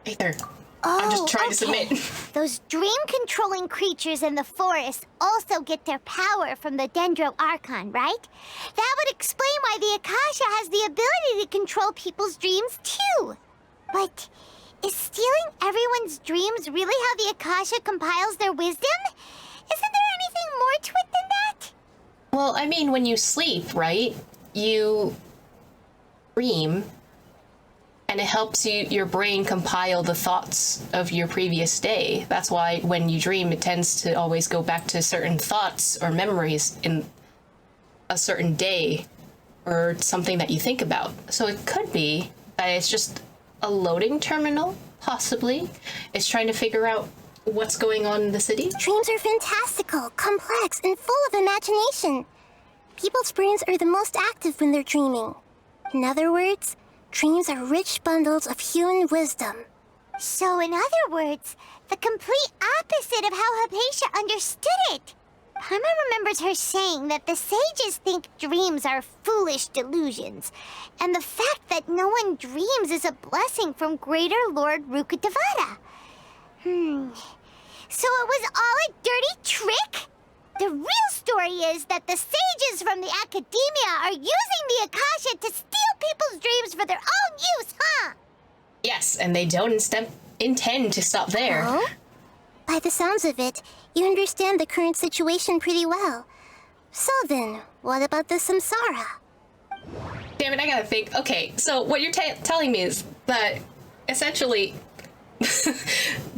[SPEAKER 2] Hey there. I'm just trying to submit.
[SPEAKER 1] Those dream-controlling creatures in the forest also get their power from the Dendro Archon, right? That would explain why the Akasha has the ability to control people's dreams, too. But is stealing everyone's dreams really how the Akasha compiles their wisdom? Isn't there anything more to it than that?
[SPEAKER 2] Well, I mean, when you sleep, right? You dream, and it helps your brain compile the thoughts of your previous day. That's why when you dream, it tends to always go back to certain thoughts or memories in a certain day or something that you think about. So it could be that it's just a loading terminal, possibly. It's trying to figure out what's going on in the city.
[SPEAKER 13] Dreams are fantastical, complex, and full of imagination. People's brains are the most active when they're dreaming. In other words, dreams are rich bundles of human wisdom.
[SPEAKER 1] So in other words, the complete opposite of how Hypatia understood it. Paimon remembers her saying that the sages think dreams are foolish delusions, and the fact that no one dreams is a blessing from Greater Lord Rukkhadevata. So it was all a dirty trick? The real story is is that the sages from the academia are using the Akasha to steal people's dreams for their own use, huh?
[SPEAKER 2] Yes, and they don't intend to stop there.
[SPEAKER 13] Oh? By the sounds of it, you understand the current situation pretty well. So then, what about the samsara?
[SPEAKER 2] Damn it, I gotta think. Okay, so what you're telling me is that essentially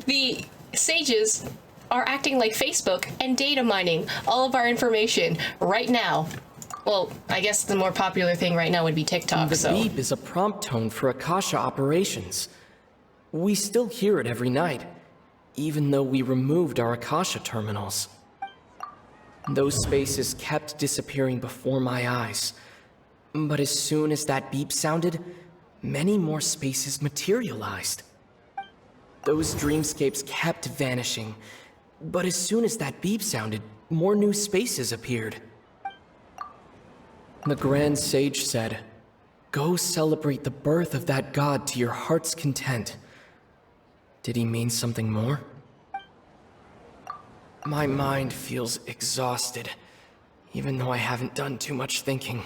[SPEAKER 2] the sages are acting like Facebook and data mining all of our information right now. Well, I guess the more popular thing right now would be TikTok,
[SPEAKER 14] The
[SPEAKER 2] so...
[SPEAKER 14] beep is a prompt tone for Akasha operations. We still hear it every night, even though we removed our Akasha terminals. Those spaces kept disappearing before my eyes. But as soon as that beep sounded, many more spaces materialized. Those dreamscapes kept vanishing, but as soon as that beep sounded, more new spaces appeared. The Grand Sage said, "Go celebrate the birth of that god to your heart's content." Did he mean something more? My mind feels exhausted, even though I haven't done too much thinking.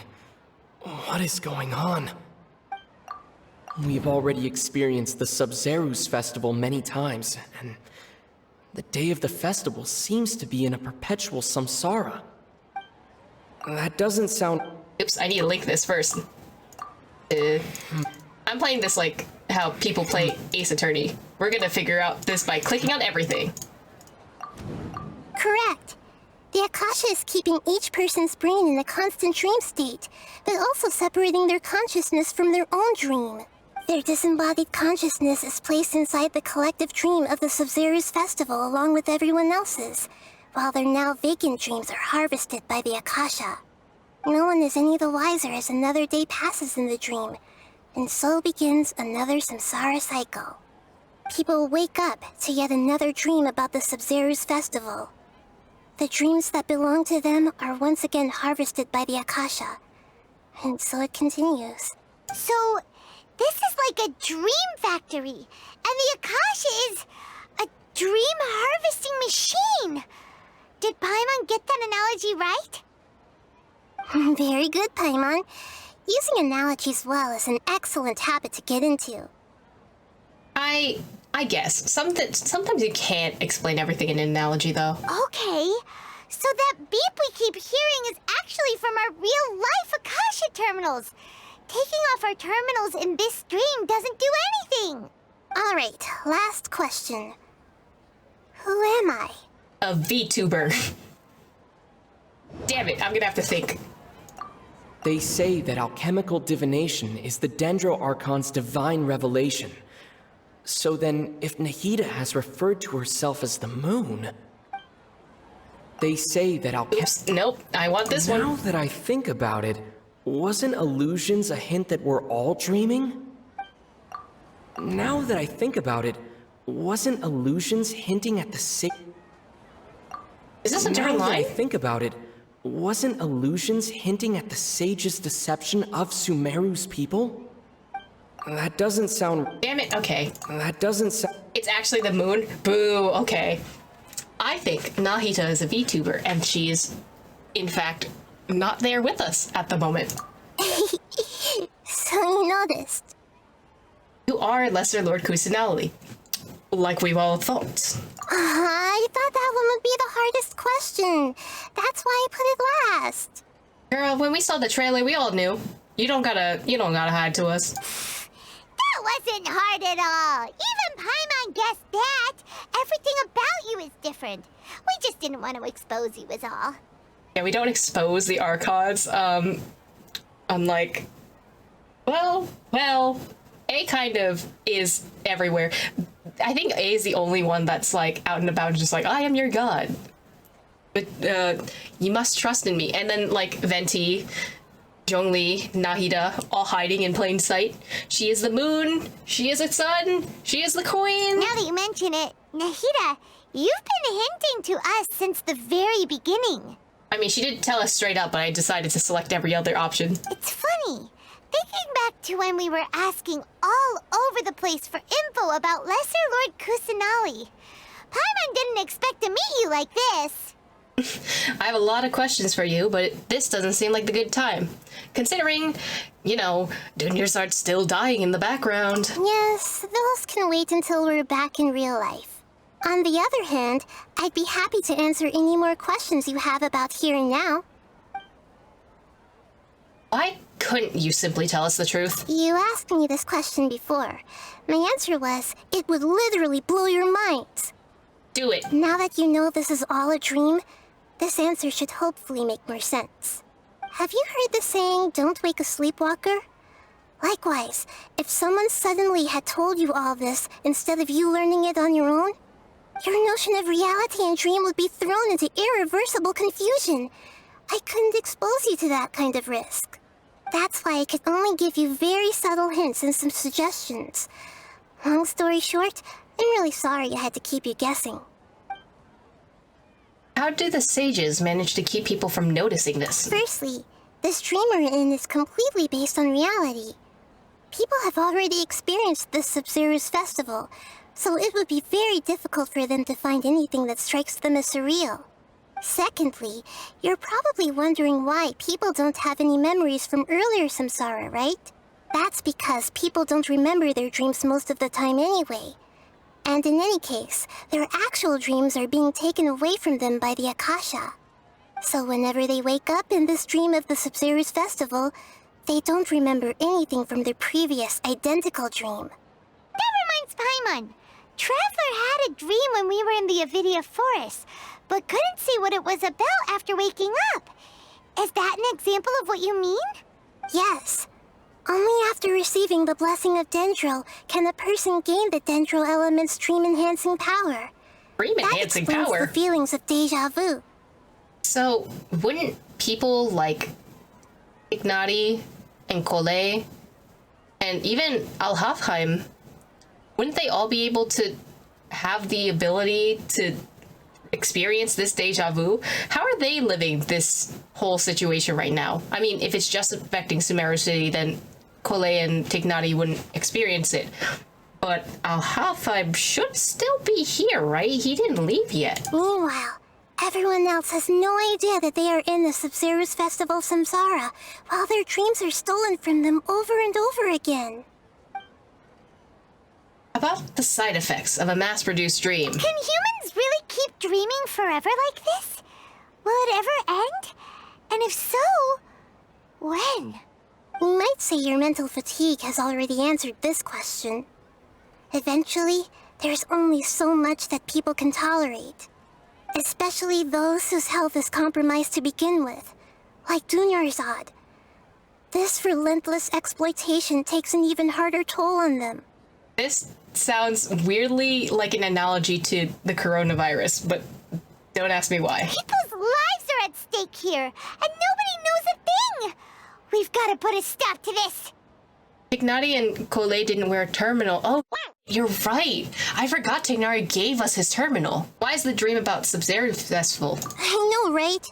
[SPEAKER 14] What is going on? We've already experienced the Sub-Zerus festival many times, and the day of the festival seems to be in a perpetual samsara. That doesn't sound...
[SPEAKER 2] Oops, I need to link this first. I'm playing this like how people play Ace Attorney. We're gonna figure out this by clicking on everything.
[SPEAKER 13] Correct. The Akasha is keeping each person's brain in a constant dream state, but also separating their consciousness from their own dream. Their disembodied consciousness is placed inside the collective dream of the Sub-Zerus festival along with everyone else's, while their now vacant dreams are harvested by the Akasha. No one is any the wiser as another day passes in the dream, and so begins another samsara cycle. People wake up to yet another dream about the Sub-Zerus festival. The dreams that belong to them are once again harvested by the Akasha, and so it continues.
[SPEAKER 1] So, this is like a dream factory, and the Akasha is a dream harvesting machine. Did Paimon get that analogy right?
[SPEAKER 13] Very good, Paimon. Using analogies well is an excellent habit to get into.
[SPEAKER 2] I guess. Sometimes you can't explain everything in an analogy, though.
[SPEAKER 1] Okay, so that beep we keep hearing is actually from our real-life Akasha terminals. Taking off our terminals in this dream doesn't do anything.
[SPEAKER 13] All right, last question. Who am I?
[SPEAKER 2] A VTuber. Damn it, I'm gonna have to think.
[SPEAKER 14] They say that alchemical divination is the Dendro Archon's divine revelation. So then, if Nahida has referred to herself as the moon... They say that
[SPEAKER 2] Nope, I want this one.
[SPEAKER 14] Now that I think about it, wasn't illusions a hint that we're all dreaming? Now that I think about it, wasn't illusions hinting at the same...
[SPEAKER 2] Is this a different line?
[SPEAKER 14] Now that I think about it, wasn't illusions hinting at the sage's deception of Sumeru's people? That doesn't sound...
[SPEAKER 2] Damn it, okay.
[SPEAKER 14] That doesn't sound...
[SPEAKER 2] It's actually the moon? Boo, okay. I think Nahida is a VTuber, and she is, in fact, not there with us at the moment.
[SPEAKER 13] So you noticed.
[SPEAKER 2] You are Lesser Lord Kusanali, like we've all thought.
[SPEAKER 13] I thought that one would be the hardest question. That's why I put it last.
[SPEAKER 2] Girl, when we saw the trailer, we all knew. You don't gotta hide to us.
[SPEAKER 1] That wasn't hard at all. Even Paimon guessed that. Everything about you is different. We just didn't want to expose you is all.
[SPEAKER 2] Yeah, we don't expose the Archons. Unlike... Well, A kind of is everywhere. I think A is the only one that's like out and about, just like, I am your god. But you must trust in me. And then like Venti, Zhongli, Nahida, all hiding in plain sight. She is the moon, she is its sun, she is the queen.
[SPEAKER 1] Now that you mention it, Nahida, you've been hinting to us since the very beginning.
[SPEAKER 2] I mean, she didn't tell us straight up, but I decided to select every other option.
[SPEAKER 1] It's funny. Thinking back to when we were asking all over the place for info about Lesser Lord Kusanali. Paimon didn't expect to meet you like this.
[SPEAKER 2] I have a lot of questions for you, but this doesn't seem like the good time. Considering, Dunyarzad's still dying in the background.
[SPEAKER 13] Yes, those can wait until we're back in real life. On the other hand, I'd be happy to answer any more questions you have about here and now.
[SPEAKER 2] Why couldn't you simply tell us the truth?
[SPEAKER 13] You asked me this question before. My answer was, it would literally blow your minds.
[SPEAKER 2] Do it.
[SPEAKER 13] Now that you know this is all a dream, this answer should hopefully make more sense. Have you heard the saying, don't wake a sleepwalker? Likewise, if someone suddenly had told you all this instead of you learning it on your own, your notion of reality and dream would be thrown into irreversible confusion. I couldn't expose you to that kind of risk. That's why I could only give you very subtle hints and some suggestions. Long story short, I'm really sorry I had to keep you guessing.
[SPEAKER 2] How do the sages manage to keep people from noticing this?
[SPEAKER 13] Firstly, this dream we're in is completely based on reality. People have already experienced this Sub-Zero's festival, so it would be very difficult for them to find anything that strikes them as surreal. Secondly, you're probably wondering why people don't have any memories from earlier samsara, right? That's because people don't remember their dreams most of the time anyway. And in any case, their actual dreams are being taken away from them by the Akasha. So whenever they wake up in this dream of the Sub-Zero's festival, they don't remember anything from their previous identical dream.
[SPEAKER 1] That reminds Paimon. Traveler had a dream when we were in the Avidia forest, but couldn't see what it was about after waking up. Is that an example of what you mean?
[SPEAKER 13] Yes. Only after receiving the blessing of Dendro can a person gain the Dendro element's dream-enhancing power.
[SPEAKER 2] Dream-enhancing
[SPEAKER 13] power? That explains the feelings of déjà vu.
[SPEAKER 2] So, wouldn't people like Ignati and Kole and even Alhafheim, wouldn't they all be able to have the ability to experience this deja vu? How are they living this whole situation right now? I mean, if it's just affecting Sumeru City, then Kole and Tignati wouldn't experience it. But Alhafheim should still be here, right? He didn't leave yet.
[SPEAKER 13] Meanwhile, everyone else has no idea that they are in the Sub-Zero's festival samsara, while their dreams are stolen from them over and over again.
[SPEAKER 2] About the side effects of a mass-produced dream.
[SPEAKER 1] Can humans really keep dreaming forever like this? Will it ever end? And if so, when?
[SPEAKER 13] You might say your mental fatigue has already answered this question. Eventually, there's only so much that people can tolerate. Especially those whose health is compromised to begin with, like Dunyarzad. This relentless exploitation takes an even harder toll on them.
[SPEAKER 2] This sounds weirdly like an analogy to the coronavirus, but don't ask me why.
[SPEAKER 1] People's lives are at stake here, and nobody knows a thing! We've got to put a stop to this!
[SPEAKER 2] Tignati and Kole didn't wear a terminal. Oh, you're right. I forgot Tignari gave us his terminal. Why is the dream about Sub-Zero Festival?
[SPEAKER 13] I know, right?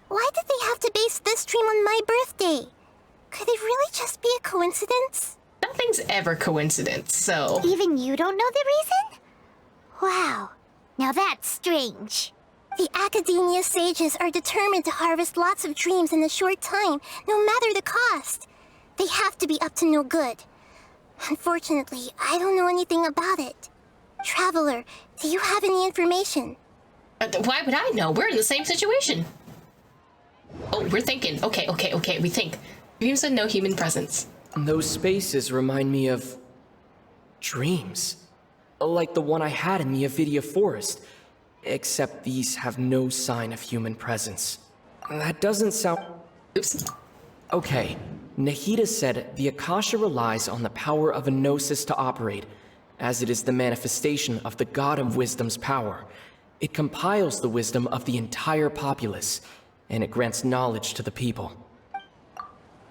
[SPEAKER 13] Why did they have to base this dream on my birthday? Could it really just be a coincidence?
[SPEAKER 2] Nothing's ever coincidence, so...
[SPEAKER 1] Even you don't know the reason? Wow. Now that's strange.
[SPEAKER 13] The Academia sages are determined to harvest lots of dreams in a short time, no matter the cost. They have to be up to no good. Unfortunately, I don't know anything about it. Traveler, do you have any information?
[SPEAKER 2] Why would I know? We're in the same situation. Oh, we're thinking. Okay, we think. Dreams with no human presence.
[SPEAKER 14] Those spaces remind me of... dreams. Like the one I had in the Avidia forest. Except these have no sign of human presence. That doesn't sound...
[SPEAKER 2] Oops.
[SPEAKER 14] Okay, Nahida said the Akasha relies on the power of a gnosis to operate, as it is the manifestation of the God of Wisdom's power. It compiles the wisdom of the entire populace, and it grants knowledge to the people.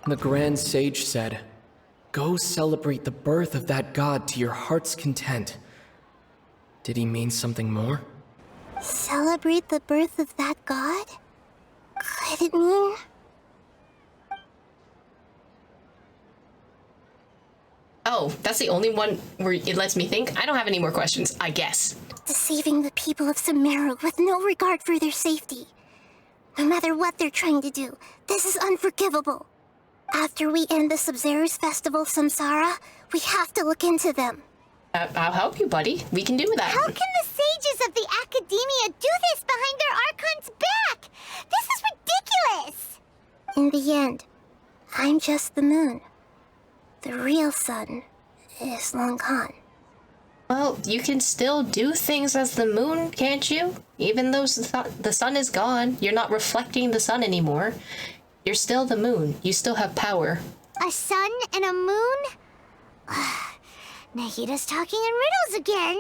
[SPEAKER 14] The Grand Sage said, "Go celebrate the birth of that God to your heart's content." Did he mean something more?
[SPEAKER 13] Celebrate the birth of that God? Could it mean...
[SPEAKER 2] Oh, that's the only one where it lets me think? I don't have any more questions, I guess.
[SPEAKER 13] Deceiving the people of Sumeru with no regard for their safety. No matter what they're trying to do, this is unforgivable. After we end the Sub-Zero's Festival, Samsara, we have to look into them.
[SPEAKER 2] I'll help you, buddy. We can do that.
[SPEAKER 1] How can the sages of the Academia do this behind their Archon's back? This is ridiculous!
[SPEAKER 13] In the end, I'm just the moon. The real sun is long gone.
[SPEAKER 2] Well, you can still do things as the moon, can't you? Even though the sun is gone, you're not reflecting the sun anymore. You're still the moon. You still have power.
[SPEAKER 1] A sun and a moon? Nahida's talking in riddles again.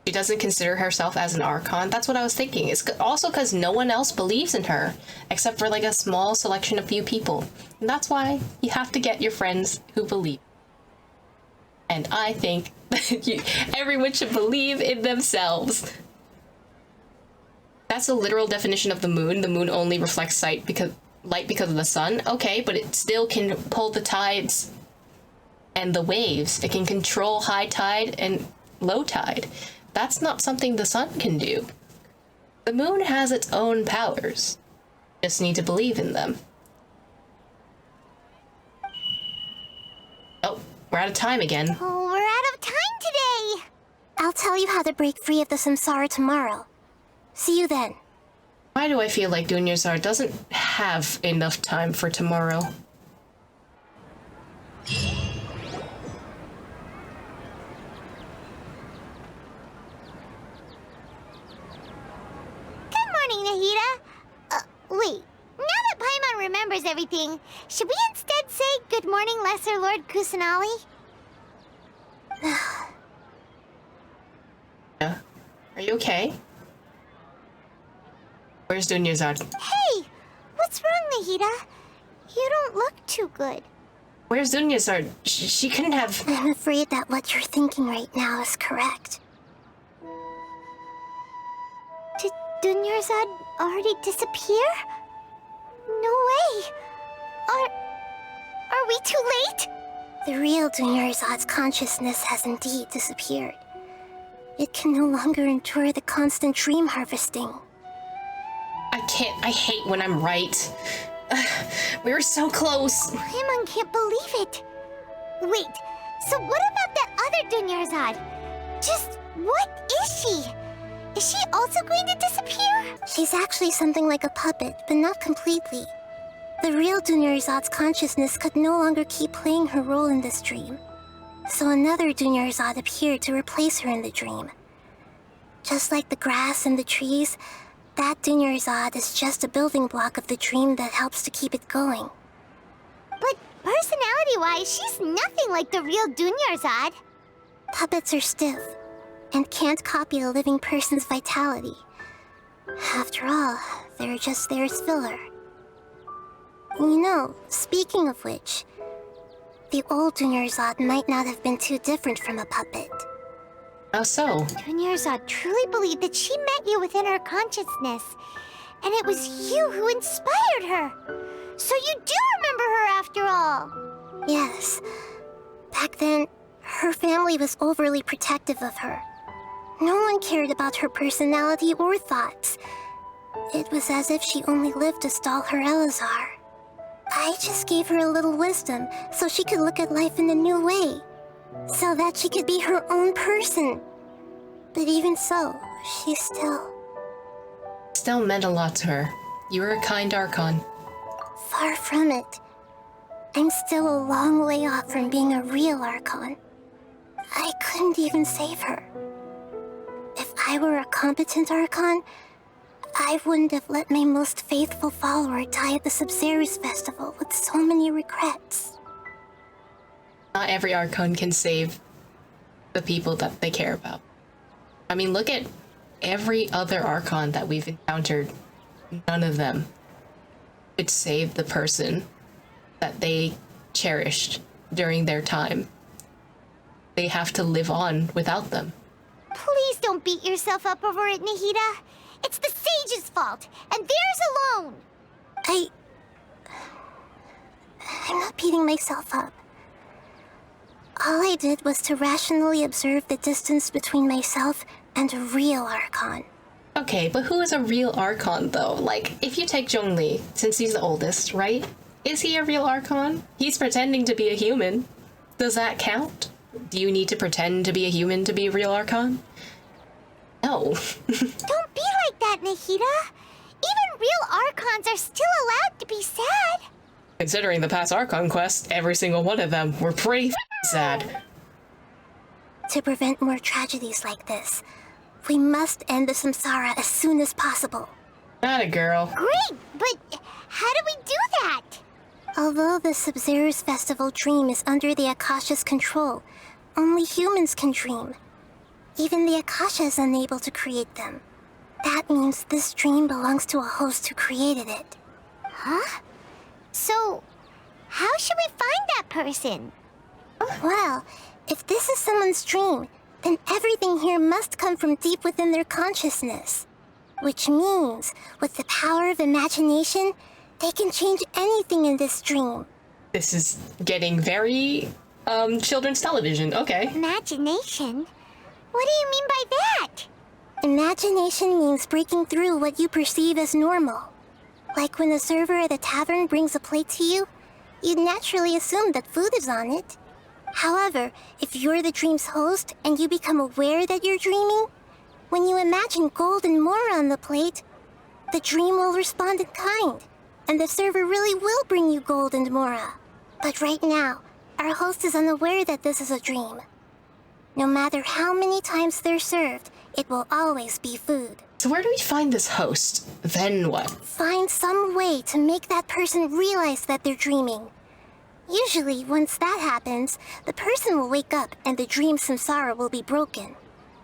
[SPEAKER 2] She doesn't consider herself as an Archon. That's what I was thinking. It's also because no one else believes in her, except for like a small selection of few people. And that's why you have to get your friends who believe. And I think that everyone should believe in themselves. That's the literal definition of the moon. The moon only reflects light because of the sun. Okay, but it still can pull the tides and the waves. It can control high tide and low tide. That's not something the sun can do. The moon has its own powers. You just need to believe in them. Oh, we're out of time again.
[SPEAKER 1] Oh, we're out of time today.
[SPEAKER 13] I'll tell you how to break free of the samsara tomorrow. See you then.
[SPEAKER 2] Why do I feel like Dunyazar doesn't have enough time for tomorrow?
[SPEAKER 1] Good morning, Nahida. Wait. Now that Paimon remembers everything, should we instead say good morning, Lesser Lord Kusanali?
[SPEAKER 2] Yeah. Are you okay? Where's Dunyazar?
[SPEAKER 1] Hey! What's wrong, Nahida? You don't look too good.
[SPEAKER 2] Where's Dunyazar? She couldn't have...
[SPEAKER 13] I'm afraid that what you're thinking right now is correct.
[SPEAKER 1] Did Dunyarzad already disappear? No way! Are we too late?
[SPEAKER 13] The real Dunyarzad's consciousness has indeed disappeared. It can no longer endure the constant dream harvesting.
[SPEAKER 2] I hate when I'm right. We were so close.
[SPEAKER 1] Paimon can't believe it. Wait, so what about that other Dunyarzad? Just what is she? Is she also going to disappear?
[SPEAKER 13] She's actually something like a puppet, but not completely. The real Dunyarzad's consciousness could no longer keep playing her role in this dream. So another Dunyarzad appeared to replace her in the dream. Just like the grass and the trees, that Dunyarzad is just a building block of the dream that helps to keep it going.
[SPEAKER 1] But personality-wise, she's nothing like the real Dunyarzad.
[SPEAKER 13] Puppets are stiff and can't copy a living person's vitality. After all, they're just there as filler. You know, speaking of which, the old Dunyarzad might not have been too different from a puppet.
[SPEAKER 2] How so?
[SPEAKER 1] Dunyarzad truly believed that she met you within her consciousness, and it was you who inspired her. So you do remember her after all.
[SPEAKER 13] Yes. Back then, her family was overly protective of her. No one cared about her personality or thoughts. It was as if she only lived to stall her Elazar. I just gave her a little wisdom so she could look at life in a new way. So that she could be her own person. But even so, she
[SPEAKER 2] still meant a lot to her. You were a kind Archon.
[SPEAKER 13] Far from it. I'm still a long way off from being a real Archon. I couldn't even save her. If I were a competent Archon, I wouldn't have let my most faithful follower die at the Sub-Zero's festival with so many regrets.
[SPEAKER 2] Not every Archon can save the people that they care about. I mean, look at every other Archon that we've encountered. None of them could save the person that they cherished during their time. They have to live on without them.
[SPEAKER 1] Please don't beat yourself up over it, Nahida. It's the sage's fault, and theirs alone.
[SPEAKER 13] I'm not beating myself up. All I did was to rationally observe the distance between myself and a real Archon.
[SPEAKER 2] Okay, but who is a real Archon, though? Like, if you take Zhongli, since he's the oldest, right? Is he a real Archon? He's pretending to be a human. Does that count? Do you need to pretend to be a human to be a real Archon? No.
[SPEAKER 1] Don't be like that, Nahida. Even real Archons are still allowed to be sad.
[SPEAKER 2] Considering the past Archon quests, every single one of them were pretty sad.
[SPEAKER 13] To prevent more tragedies like this, we must end the samsara as soon as possible.
[SPEAKER 2] Atta girl.
[SPEAKER 1] Great, but how do we do that?
[SPEAKER 13] Although the Sub-Zero's festival dream is under the Akasha's control, only humans can dream. Even the Akasha is unable to create them. That means this dream belongs to a host who created it.
[SPEAKER 1] Huh? So, how should we find that person?
[SPEAKER 13] Well, if this is someone's dream, then everything here must come from deep within their consciousness. Which means, with the power of imagination, they can change anything in this dream.
[SPEAKER 2] This is getting very, children's television. Okay.
[SPEAKER 1] Imagination? What do you mean by that?
[SPEAKER 13] Imagination means breaking through what you perceive as normal. Like when a server at a tavern brings a plate to you, you'd naturally assume that food is on it. However, if you're the dream's host and you become aware that you're dreaming, when you imagine gold and more on the plate, the dream will respond in kind, and the server really will bring you gold and mora. But right now, our host is unaware that this is a dream. No matter how many times they're served, it will always be food.
[SPEAKER 2] So where do we find this host? Then what?
[SPEAKER 13] Find some way to make that person realize that they're dreaming. Usually, once that happens, the person will wake up and the dream samsara will be broken.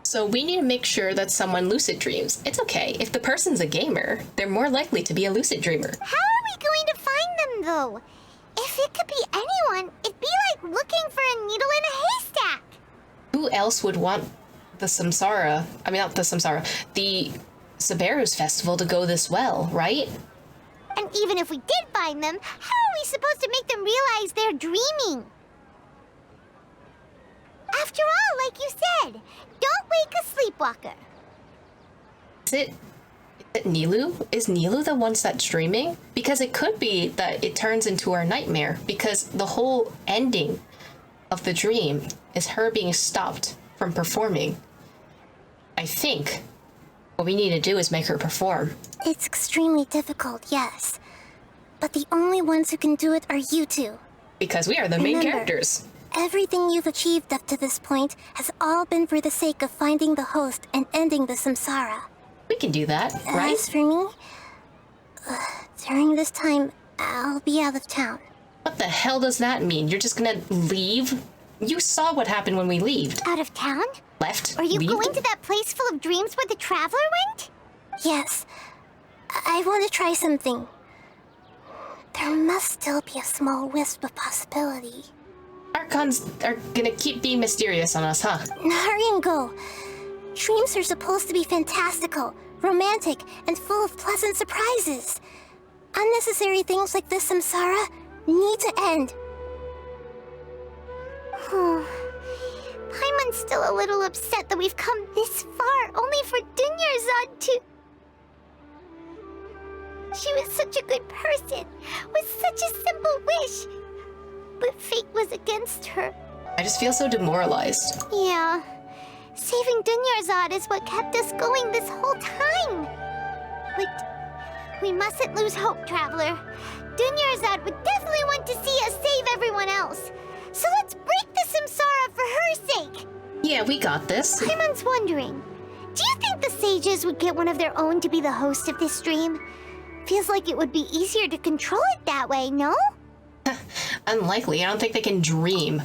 [SPEAKER 2] So we need to make sure that someone lucid dreams. It's okay. If the person's a gamer, they're more likely to be a lucid dreamer.
[SPEAKER 1] How are we going to find them, though? If it could be anyone, it'd be like looking for a needle in a haystack.
[SPEAKER 2] Who else would want the samsara, not the samsara, the Sumeru's festival to go this well, right?
[SPEAKER 1] And even if we did find them, how are we supposed to make them realize they're dreaming? After all, like you said, don't wake a sleepwalker.
[SPEAKER 2] Is it Nilu? Is Nilu the one that's dreaming? Because it could be that it turns into our nightmare, because the whole ending of the dream is her being stopped from performing. I think what we need to do is make her perform.
[SPEAKER 13] It's extremely difficult, yes. But the only ones who can do it are you two.
[SPEAKER 2] Because we are the main characters.
[SPEAKER 13] Everything you've achieved up to this point has all been for the sake of finding the host and ending the samsara.
[SPEAKER 2] We can do that, right?
[SPEAKER 13] As for me, during this time, I'll be out of town.
[SPEAKER 2] What the hell does that mean? You're just gonna leave? You saw what happened when we left.
[SPEAKER 1] Out of town?
[SPEAKER 2] Left?
[SPEAKER 1] Are you
[SPEAKER 2] leaved?
[SPEAKER 1] going to that place full of dreams where the traveler went?
[SPEAKER 13] Yes. I want to try something. There must still be a small wisp of possibility.
[SPEAKER 2] Archons are gonna keep being mysterious on us, huh?
[SPEAKER 13] Hurry and go. Dreams are supposed to be fantastical, romantic, and full of pleasant surprises. Unnecessary things like this samsara need to end.
[SPEAKER 1] Paimon's still a little upset that we've come this far only for Dunyarzad to... She was such a good person, with such a simple wish. But fate was against her.
[SPEAKER 2] I just feel so demoralized.
[SPEAKER 1] Yeah. Saving Dunyarzad is what kept us going this whole time. But we mustn't lose hope, Traveler. Dunyarzad would definitely want to see us save everyone else. So let's break the samsara for her sake.
[SPEAKER 2] Yeah, we got this.
[SPEAKER 1] Paimon's wondering, do you think the sages would get one of their own to be the host of this stream? Feels like it would be easier to control it that way, no?
[SPEAKER 2] Unlikely. I don't think they can dream.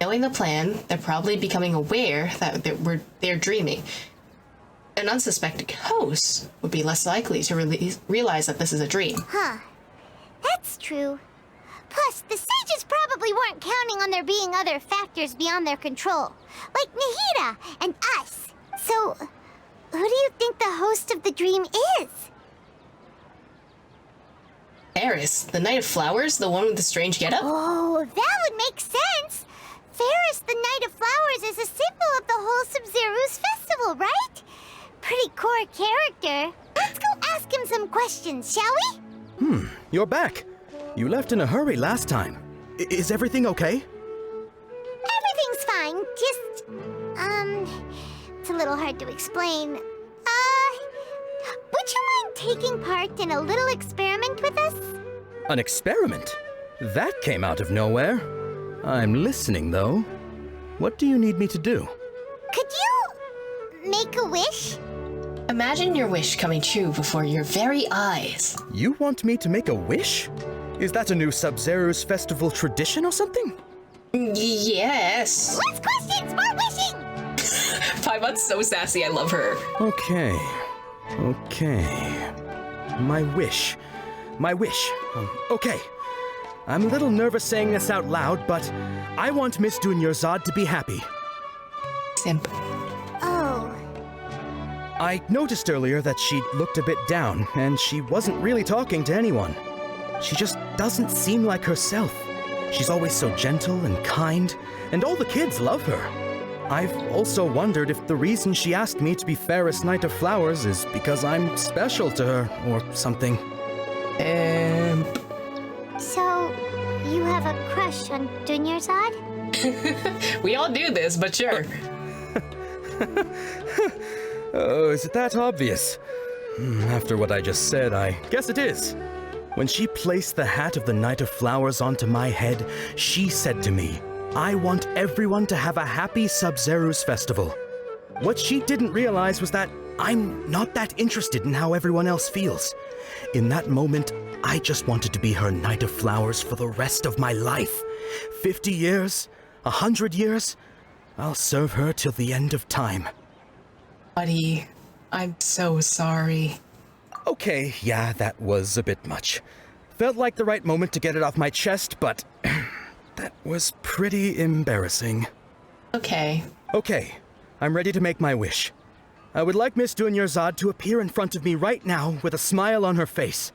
[SPEAKER 2] Knowing the plan, they're probably becoming aware that they're dreaming. An unsuspecting host would be less likely to realize that this is a dream.
[SPEAKER 1] Huh. That's true. Plus, the sages probably weren't counting on there being other factors beyond their control, like Nahida and us. So, who do you think the host of the dream is?
[SPEAKER 2] Eris, the Knight of Flowers, the one with the strange getup?
[SPEAKER 1] Oh, that would make sense. Ferris, the Knight of Flowers, is a symbol of the whole Sub-Zero's festival, right? pretty core character. Let's go ask him some questions, shall we?
[SPEAKER 7] You're back. You left in a hurry last time. Is everything okay?
[SPEAKER 1] Everything's fine, just, it's a little hard to explain. Would you mind taking part in a little experiment with us?
[SPEAKER 7] An experiment? That came out of nowhere. I'm listening, though. What do you need me to do?
[SPEAKER 1] Could you make a wish?
[SPEAKER 2] Imagine your wish coming true before your very eyes.
[SPEAKER 7] You want me to make a wish? Is that a new Sub-Zero's festival tradition or something?
[SPEAKER 2] Yes.
[SPEAKER 1] Less questions, more wishing!
[SPEAKER 2] Paimon's so sassy, I love her.
[SPEAKER 7] Okay. My wish. Okay. I'm a little nervous saying this out loud, but I want Miss Dunyarzad to be happy.
[SPEAKER 2] Simp.
[SPEAKER 1] Oh.
[SPEAKER 7] I noticed earlier that she looked a bit down, and she wasn't really talking to anyone. She just doesn't seem like herself. She's always so gentle and kind, and all the kids love her. I've also wondered if the reason she asked me to be Fairest Knight of Flowers is because I'm special to her, or something.
[SPEAKER 1] So, you have a crush on Dunyarzad?
[SPEAKER 2] We all do this, but sure.
[SPEAKER 7] Oh, is it that obvious? After what I just said, I guess it is. When she placed the hat of the Knight of Flowers onto my head, she said to me, I want everyone to have a happy Sub-Zero's festival. What she didn't realize was that I'm not that interested in how everyone else feels. In that moment, I just wanted to be her Knight of Flowers for the rest of my life. 50 years, 100 years, I'll serve her till the end of time.
[SPEAKER 2] Buddy, I'm so sorry.
[SPEAKER 7] Okay, yeah, that was a bit much. Felt like the right moment to get it off my chest, but that was pretty embarrassing.
[SPEAKER 2] Okay,
[SPEAKER 7] I'm ready to make my wish. I would like Miss Dunyarzad to appear in front of me right now with a smile on her face.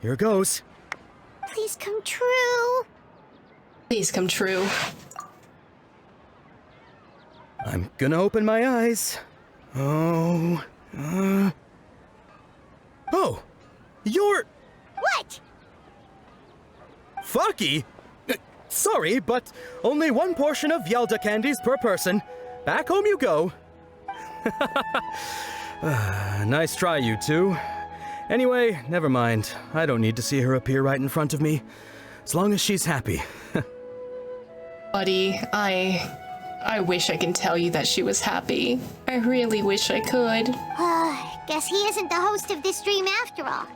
[SPEAKER 7] Here goes.
[SPEAKER 1] Please come true.
[SPEAKER 2] Please come true.
[SPEAKER 7] I'm gonna open my eyes. Oh, you're...
[SPEAKER 1] What?
[SPEAKER 7] Fucky? Sorry, but only one portion of Yelda candies per person. Back home you go. Nice try, you two. Anyway, never mind. I don't need to see her appear right in front of me. As long as she's happy.
[SPEAKER 2] Buddy, I wish I can tell you that she was happy. I really wish I could.
[SPEAKER 1] Guess he isn't the host of this dream after all.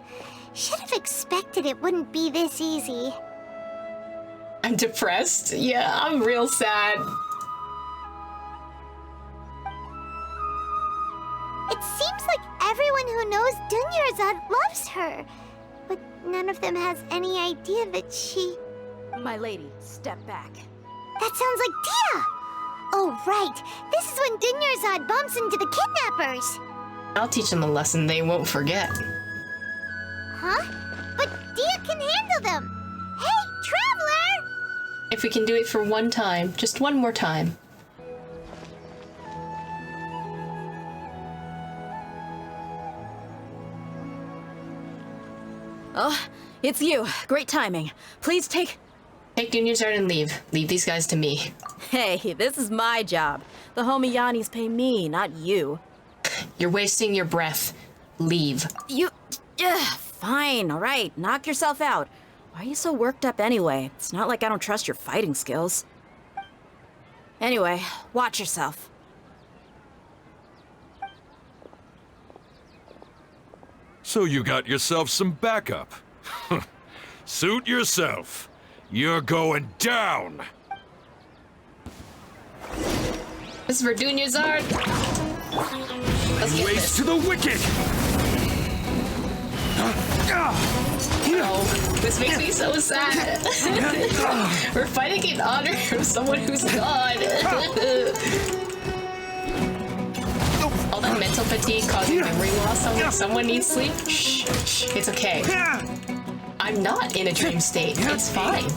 [SPEAKER 1] Should have expected it wouldn't be this easy.
[SPEAKER 2] I'm depressed? Yeah, I'm real sad.
[SPEAKER 1] It seems like everyone who knows Dunyarzad loves her, but none of them has any idea that she...
[SPEAKER 4] My lady, step back.
[SPEAKER 1] That sounds like Dia! Oh, right. This is when Dunyarzad bumps into the kidnappers.
[SPEAKER 2] I'll teach them a lesson they won't forget.
[SPEAKER 1] Huh? But Dia can handle them. Hey, Traveler!
[SPEAKER 2] If we can do it for one time, just one more time.
[SPEAKER 4] Oh, it's you. Great timing. Please take
[SPEAKER 2] Dunyarzad and leave. Leave these guys to me.
[SPEAKER 4] Hey, this is my job. The Homiyanis pay me, not you.
[SPEAKER 2] You're wasting your breath. Leave.
[SPEAKER 4] Fine, all right. Knock yourself out. Why are you so worked up anyway? It's not like I don't trust your fighting skills. Anyway, watch yourself.
[SPEAKER 8] So you got yourself some backup. Suit yourself. You're going down.
[SPEAKER 2] This is for Dunyarzad. Let's get
[SPEAKER 16] Waste
[SPEAKER 2] this.
[SPEAKER 16] to the wicked!
[SPEAKER 2] Oh, this makes me so sad. We're fighting in honor of someone who's gone. All that mental fatigue causing memory loss. Someone needs sleep. Shh, it's okay. I'm not in a dream state. It's fine.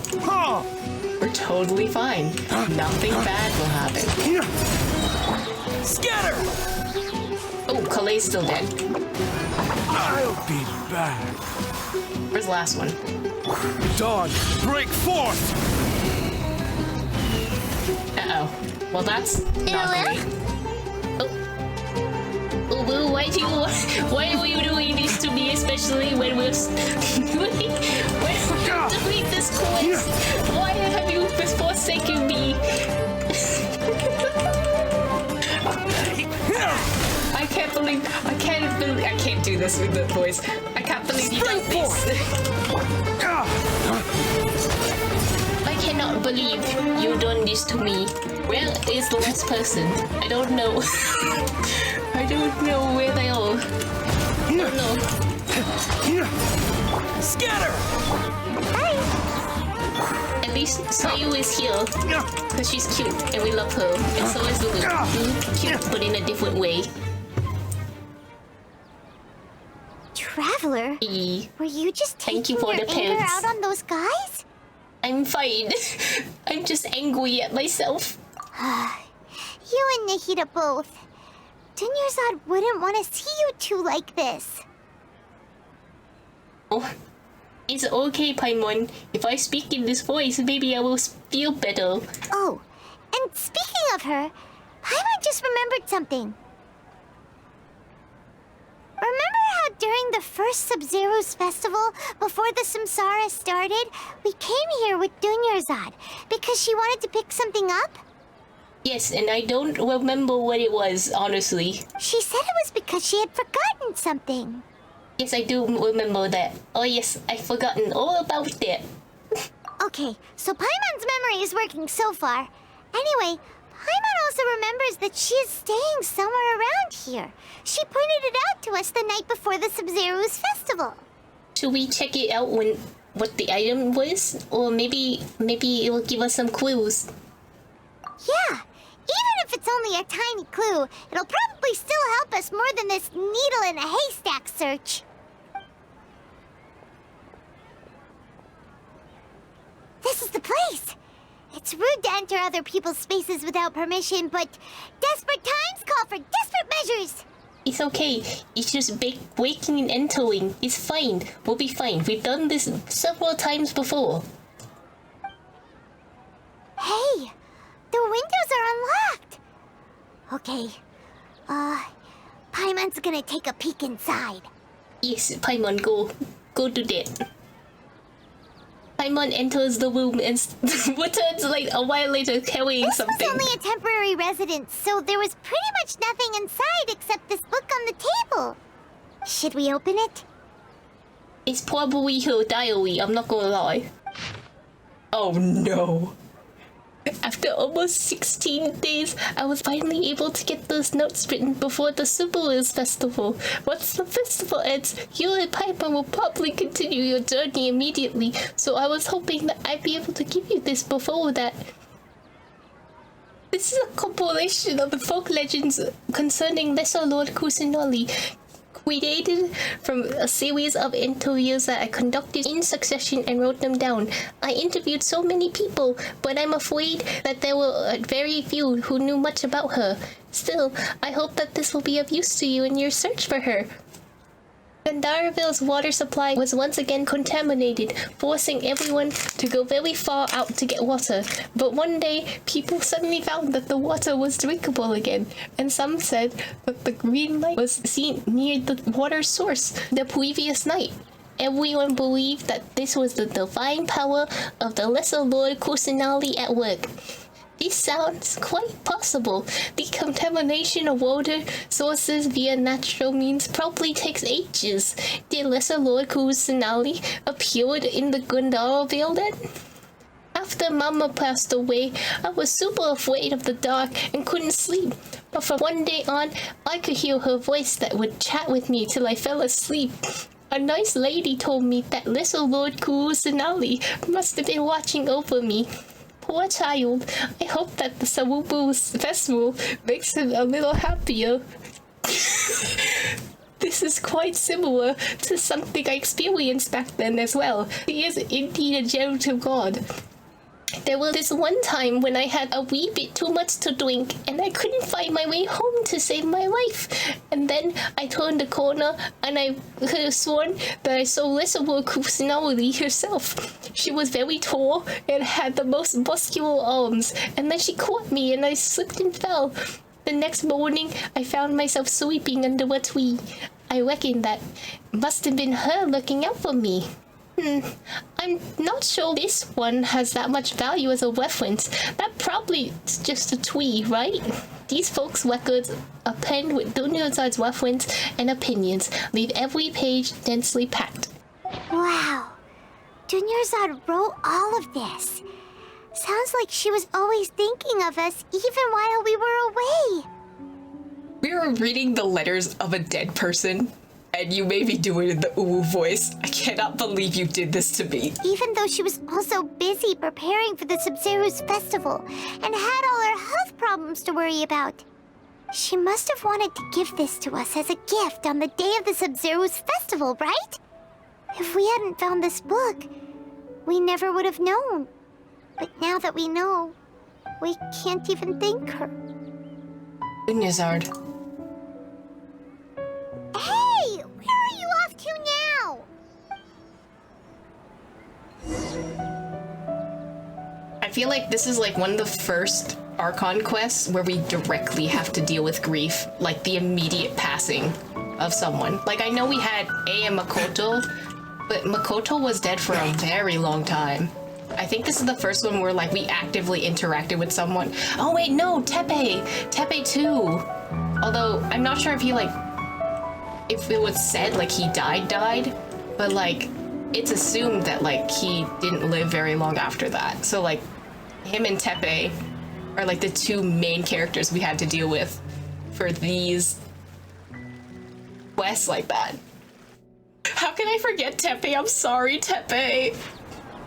[SPEAKER 2] We're totally fine. Nothing bad will happen.
[SPEAKER 7] Scatter!
[SPEAKER 2] Oh, Kale's still dead.
[SPEAKER 16] I'll be back.
[SPEAKER 2] Where's the last one?
[SPEAKER 16] Dawn, break forth!
[SPEAKER 2] Uh-oh. Well, that's not great. Oh, Boo, why are you doing this to me, especially when we're defeat this quest? Why have you forsaken me? I can't do this with the voice. I can't believe you done this. I cannot believe you done this to me. Where is the last person? I don't know. I don't know where they are. I don't know.
[SPEAKER 12] Scatter!
[SPEAKER 1] Hi.
[SPEAKER 2] At least Sayu is here. Because she's cute and we love her. And so is Lulu. Cute, but in a different way.
[SPEAKER 1] Traveler? Were you just taking your anger out on those guys?
[SPEAKER 2] I'm fine. I'm just angry at myself.
[SPEAKER 1] You and Nahida both. Dunyarzad wouldn't want to see you two like this.
[SPEAKER 2] Oh, it's okay, Paimon. If I speak in this voice, maybe I will feel better.
[SPEAKER 1] Oh, and speaking of her, Paimon just remembered something. Remember how during the first Sub-Zero's festival, before the Samsara started, we came here with Dunyarzad because she wanted to pick something up?
[SPEAKER 2] Yes, and I don't remember what it was, honestly.
[SPEAKER 1] She said it was because she had forgotten something.
[SPEAKER 2] Yes, I do remember that. Oh yes, I've forgotten all about that.
[SPEAKER 1] Okay, so Paimon's memory is working so far. Anyway, Paimon also remembers that she is staying somewhere around here. She pointed it out to us the night before the Sub-Zero's festival.
[SPEAKER 2] Should we check it out what the item was? Or maybe it will give us some clues.
[SPEAKER 1] Yeah, even if it's only a tiny clue, it'll probably still help us more than this needle in a haystack search. This is the place! It's rude to enter other people's spaces without permission, but desperate times call for desperate measures!
[SPEAKER 2] It's okay. It's just breaking and entering. It's fine. We'll be fine. We've done this several times before.
[SPEAKER 1] Hey! The windows are unlocked! Okay. Paimon's gonna take a peek inside.
[SPEAKER 2] Yes, Paimon, go do that. Paimon enters the room and returns like a while later carrying something.
[SPEAKER 1] This was only a temporary residence, so there was pretty much nothing inside except this book on the table. Should we open it?
[SPEAKER 2] It's probably her diary, I'm not gonna lie. Oh no. After almost 16 days, I was finally able to get those notes written before the Sumeru's festival. Once the festival ends, you and Piper will probably continue your journey immediately, so I was hoping that I'd be able to give you this before that. This is a compilation of the folk legends concerning Lesser Lord Kusanali, created from a series of interviews that I conducted in succession and wrote them down. I interviewed so many people, but I'm afraid that there were very few who knew much about her. Still, I hope that this will be of use to you in your search for her. Gandaraville's water supply was once again contaminated, forcing everyone to go very far out to get water. But one day, people suddenly found that the water was drinkable again, and some said that the green light was seen near the water source the previous night. Everyone believed that this was the divine power of the Lesser Lord Kusanali at work. This sounds quite possible. The contamination of water sources via natural means probably takes ages. Did Lesser Lord Kusanali appeared in the Gandaraville then? After Mama passed away, I was super afraid of the dark and couldn't sleep. But from one day on, I could hear her voice that would chat with me till I fell asleep. A nice lady told me that Lesser Lord Kusanali must have been watching over me. Poor child. I hope that the Sumeru's festival makes him a little happier. This is quite similar to something I experienced back then as well. He is indeed a gentle god. There was this one time when I had a wee bit too much to drink and I couldn't find my way home to save my life. And then I turned the corner and I could have sworn that I saw Lissabur Kusanawari herself. She was very tall and had the most muscular arms. And then she caught me and I slipped and fell. The next morning, I found myself sleeping under a tree. I reckon that must have been her looking out for me. I'm not sure this one has that much value as a reference. That probably is just a tree, right? These folks' records are penned with Dunyarzad's reference and opinions, leave every page densely packed.
[SPEAKER 1] Wow. Dunyarzad wrote all of this. Sounds like she was always thinking of us even while we were away.
[SPEAKER 2] We were reading the letters of a dead person, and you may be doing it in the ooh voice. I cannot believe you did this to me.
[SPEAKER 1] Even though she was also busy preparing for the Sub-Zero's festival and had all her health problems to worry about. She must have wanted to give this to us as a gift on the day of the Sub-Zero's festival, right? If we hadn't found this book, we never would have known. But now that we know, we can't even thank her.
[SPEAKER 2] Dunyarzad.
[SPEAKER 1] Hey! Where are you off to now?
[SPEAKER 2] I feel like this is like one of the first Archon quests where we directly have to deal with grief, like the immediate passing of someone. Like, I know we had Aya Makoto, but Makoto was dead for a very long time. I think this is the first one where, like, we actively interacted with someone. Oh, wait, no, Teppei. Teppei too. Although, I'm not sure if he, like, if it was said, like, he died, but, like, it's assumed that, like, he didn't live very long after that. So, like, him and Teppei are, like, the two main characters we had to deal with for these quests like that. How can I forget Teppei? I'm sorry, Teppei.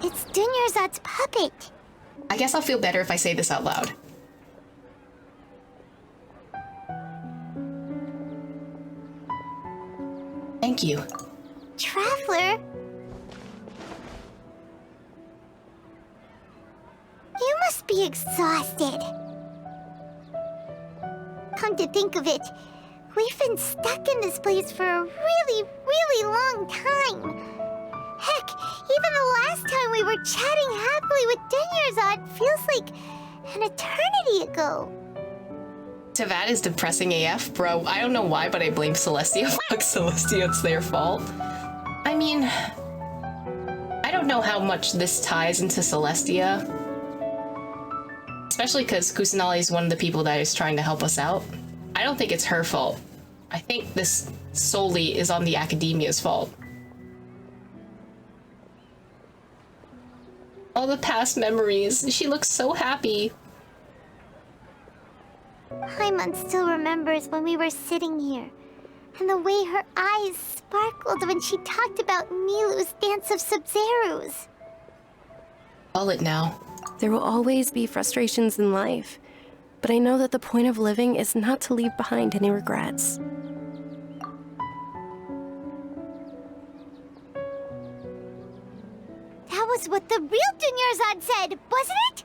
[SPEAKER 1] It's Dunyarzad's puppet.
[SPEAKER 2] I guess I'll feel better if I say this out loud. Thank you.
[SPEAKER 1] Traveler? You must be exhausted. Come to think of it, we've been stuck in this place for a really, really long time. Heck, even the last time we were chatting happily with Dunyarzad feels like an eternity ago.
[SPEAKER 2] Tavad is depressing AF, bro. I don't know why, but I blame Celestia. Fuck Celestia, it's their fault. I mean, I don't know how much this ties into Celestia. Especially because Kusanali is one of the people that is trying to help us out. I don't think it's her fault. I think this solely is on the Academia's fault. All the past memories. She looks so happy.
[SPEAKER 1] Paimon still remembers when we were sitting here, and the way her eyes sparkled when she talked about Nilou's dance of Sub-Zerus.
[SPEAKER 2] Call it now.
[SPEAKER 3] There will always be frustrations in life, but I know that the point of living is not to leave behind any regrets.
[SPEAKER 1] That was what the real Dunyarzad said, wasn't it?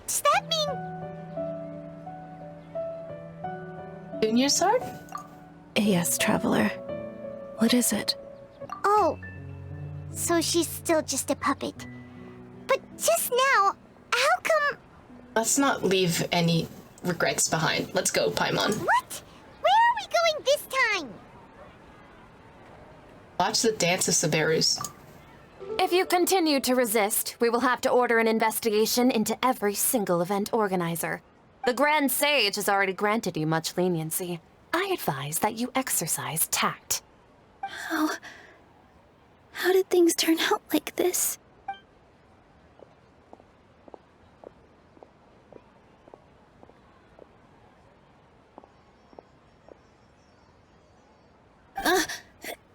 [SPEAKER 1] Does that mean...
[SPEAKER 2] Dunyarzad?
[SPEAKER 3] Yes, Traveler. What is it?
[SPEAKER 1] Oh, so she's still just a puppet. But just now, how come...
[SPEAKER 2] Let's not leave any regrets behind. Let's go, Paimon.
[SPEAKER 1] What? Where are we going this time?
[SPEAKER 2] Watch the dance of Sumerus.
[SPEAKER 10] If you continue to resist, we will have to order an investigation into every single event organizer. The Grand Sage has already granted you much leniency. I advise that you exercise tact.
[SPEAKER 17] How did things turn out like this?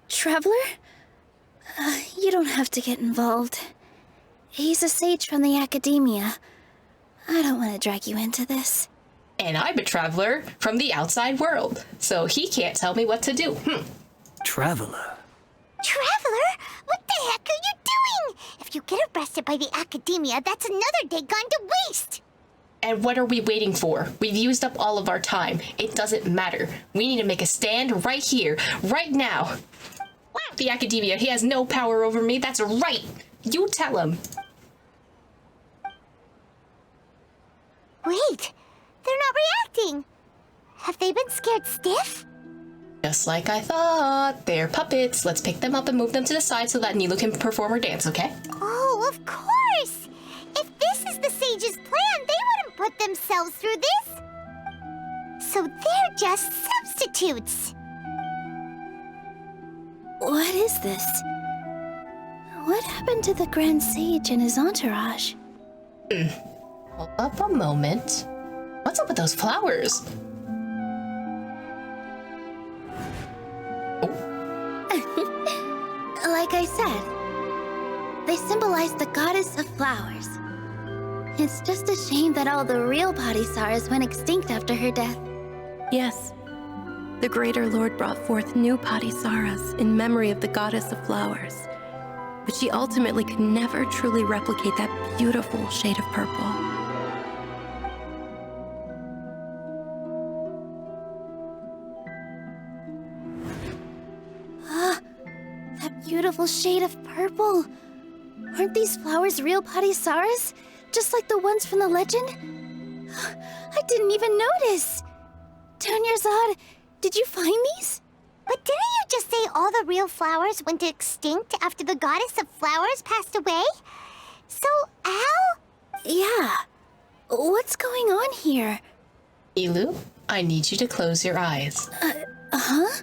[SPEAKER 17] Traveler? You don't have to get involved. He's a sage from the Academia. I don't want to drag you into this.
[SPEAKER 2] And I'm a traveler from the outside world, so he can't tell me what to do.
[SPEAKER 9] Traveler?
[SPEAKER 1] Traveler? What the heck are you doing? If you get arrested wasted by the academia, that's another day gone to waste!
[SPEAKER 2] And what are we waiting for? We've used up all of our time. It doesn't matter. We need to make a stand right here, right now. The academia, he has no power over me. That's right. You tell him.
[SPEAKER 1] Wait, they're not reacting. Have they been scared stiff?
[SPEAKER 2] Just like I thought. They're puppets. Let's pick them up and move them to the side so that Nilou can perform her dance, okay?
[SPEAKER 1] Oh, of course! If this is the sage's plan, they wouldn't put themselves through this. So they're just substitutes.
[SPEAKER 17] What is this? What happened to the Grand Sage and his entourage?
[SPEAKER 2] Hold up a moment. What's up with those flowers?
[SPEAKER 17] Like I said, they symbolize the goddess of flowers. It's just a shame that all the real Padisaras went extinct after her death.
[SPEAKER 3] Yes. The Greater Lord brought forth new Padisaras in memory of the goddess of flowers. But she ultimately could never truly replicate that beautiful shade of purple.
[SPEAKER 17] That beautiful shade of purple. Aren't these flowers real Padisaras? Just like the ones from the legend? I didn't even notice. Dunyarzad, did you find these?
[SPEAKER 1] But didn't you just say all the real flowers went extinct after the goddess of flowers passed away? So, how?
[SPEAKER 17] Yeah. What's going on here?
[SPEAKER 2] Nilou, I need you to close your eyes.
[SPEAKER 17] Huh?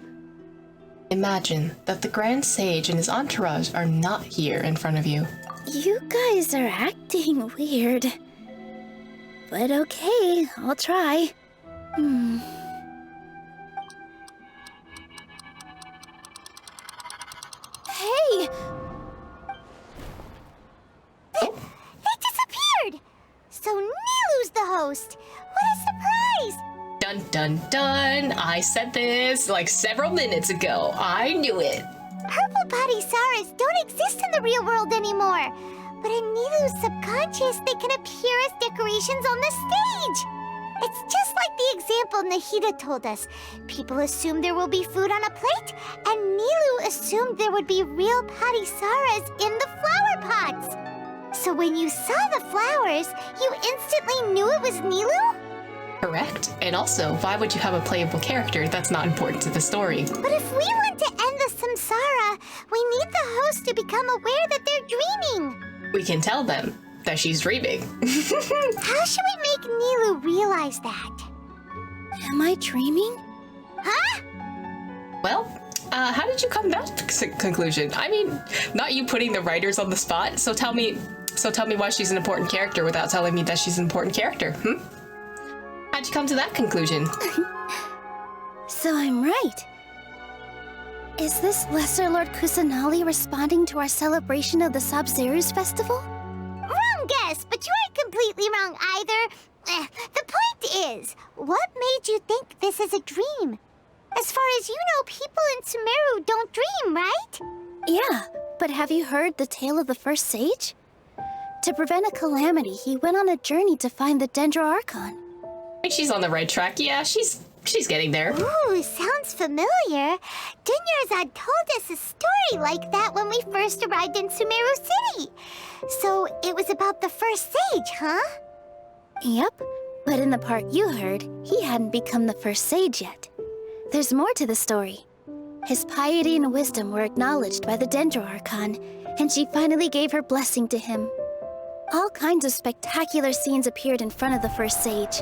[SPEAKER 2] Imagine that the Grand Sage and his entourage are not here in front of you.
[SPEAKER 17] You guys are acting weird. But okay, I'll try. Hey!
[SPEAKER 1] They disappeared! So Nilou's the host! What a surprise!
[SPEAKER 2] Dun dun dun! I said this like several minutes ago. I knew it.
[SPEAKER 1] Purple Padisaras don't exist in the real world anymore. But in Nilou's subconscious, they can appear as decorations on the stage. It's just like the example Nahida told us. People assume there will be food on a plate, and Nilou assumed there would be real Padisaras in the flower pots. So when you saw the flowers, you instantly knew it was Nilou?
[SPEAKER 2] Correct. And also, why would you have a playable character that's not important to the story?
[SPEAKER 1] But if we want to end the samsara, we need the host to become aware that they're dreaming.
[SPEAKER 2] We can tell them that she's dreaming.
[SPEAKER 1] How should we make Nilou realize that?
[SPEAKER 17] Am I dreaming?
[SPEAKER 1] Huh?
[SPEAKER 2] Well, how did you come to that conclusion? I mean, not you putting the writers on the spot. So tell me why she's an important character without telling me that she's an important character. How'd you come to that conclusion?
[SPEAKER 17] So I'm right. Is this Lesser Lord Kusanali responding to our celebration of the Sabzeruz festival?
[SPEAKER 1] Wrong guess, but you aren't completely wrong either. The point is, what made you think this is a dream? As far as you know, people in Sumeru don't dream, right?
[SPEAKER 17] Yeah, but have you heard the tale of the first sage? To prevent a calamity, he went on a journey to find the Dendro Archon.
[SPEAKER 2] She's on the right track. Yeah, she's getting there.
[SPEAKER 1] Ooh, sounds familiar. Dunyarzad told us a story like that when we first arrived in Sumeru City. So it was about the first sage, huh?
[SPEAKER 17] Yep, but in the part you heard, he hadn't become the first sage yet. There's more to the story. His piety and wisdom were acknowledged by the Dendro Archon, and she finally gave her blessing to him. All kinds of spectacular scenes appeared in front of the first sage,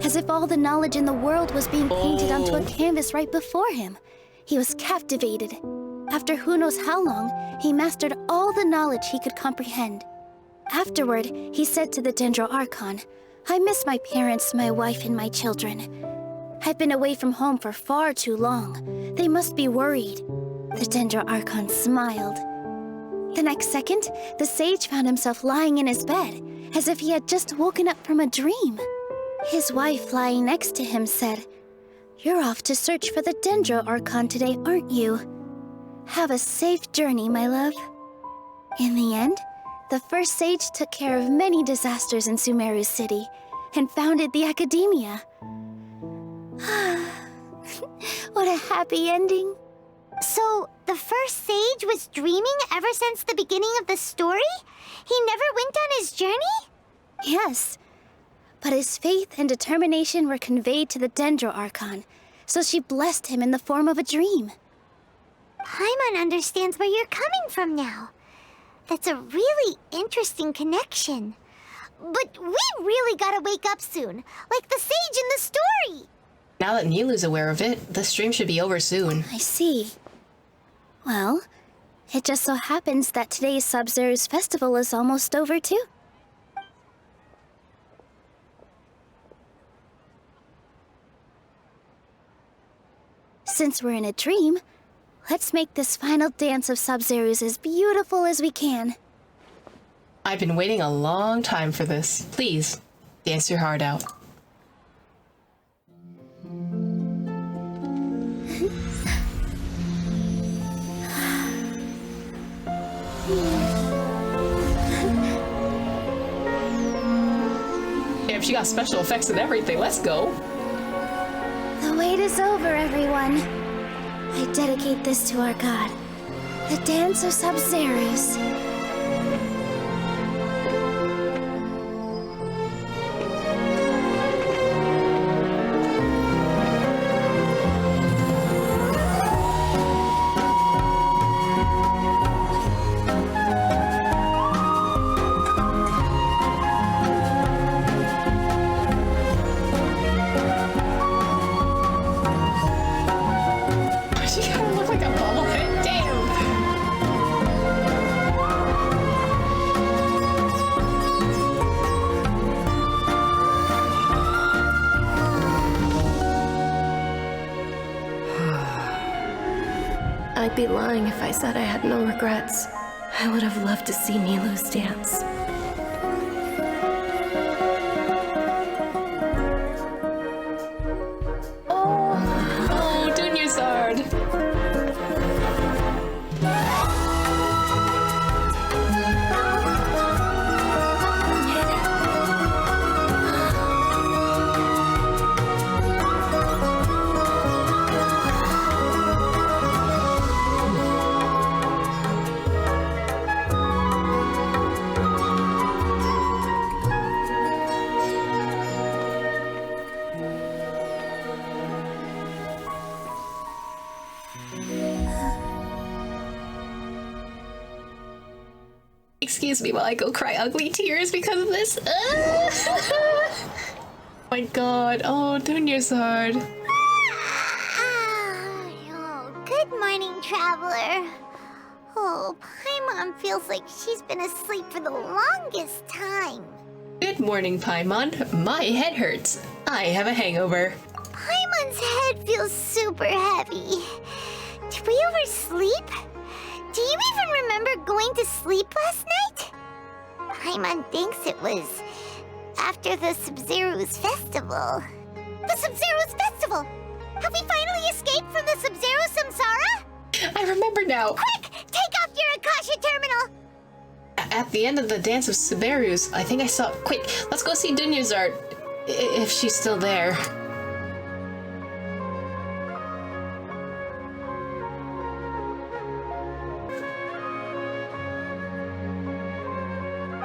[SPEAKER 17] as if all the knowledge in the world was being painted onto a canvas right before him. He was captivated. After who knows how long, he mastered all the knowledge he could comprehend. Afterward, he said to the Dendro Archon, "I miss my parents, my wife, and my children. I've been away from home for far too long. They must be worried." The Dendro Archon smiled. The next second, the sage found himself lying in his bed, as if he had just woken up from a dream. His wife lying next to him said, "You're off to search for the Dendro Archon today, aren't you? Have a safe journey, my love." In the end, The first sage took care of many disasters in Sumeru City and founded the academia. What a happy ending.
[SPEAKER 1] So, the first sage was dreaming ever since the beginning of the story? He never went on his journey?
[SPEAKER 17] Yes. But his faith and determination were conveyed to the Dendro Archon, so she blessed him in the form of a dream.
[SPEAKER 1] Paimon understands where you're coming from now. That's a really interesting connection. But we really gotta wake up soon, like the sage in the story.
[SPEAKER 2] Now that Nilu's aware of it, the stream should be over soon.
[SPEAKER 17] I see. Well, it just so happens that today's Sub-Zero's festival is almost over too. Since we're in a dream, let's make this final dance of Sub-Zero's as beautiful as we can.
[SPEAKER 2] I've been waiting a long time for this. Please, dance your heart out. Damn, she got special effects and everything. Let's go.
[SPEAKER 17] The wait is over, everyone. I dedicate this to our god, the dance of Sub-Zero's.
[SPEAKER 3] I'd be lying if I said I had no regrets. I would have loved to see Nilu's dance.
[SPEAKER 2] Oh, Dunyazard. Excuse me while I go cry ugly tears because of this. Oh my god. Oh, Dunyazard.
[SPEAKER 1] Oh, good morning, traveler. Oh, Paimon feels like she's been asleep for the longest time.
[SPEAKER 2] Good morning, Paimon. My head hurts. I have a hangover.
[SPEAKER 1] Paimon's head feels super heavy. Did we oversleep? Do you even remember going to sleep last night? Paimon thinks it was after the Sub-Zero's festival. The Sub-Zero's festival! Have we finally escaped from the Sub-Zero Samsara?
[SPEAKER 2] I remember now.
[SPEAKER 1] Quick! Take off your Akasha terminal!
[SPEAKER 2] At the end of the dance of Sumeru's, I think I saw... Quick, let's go see Dunyazard. If she's still there.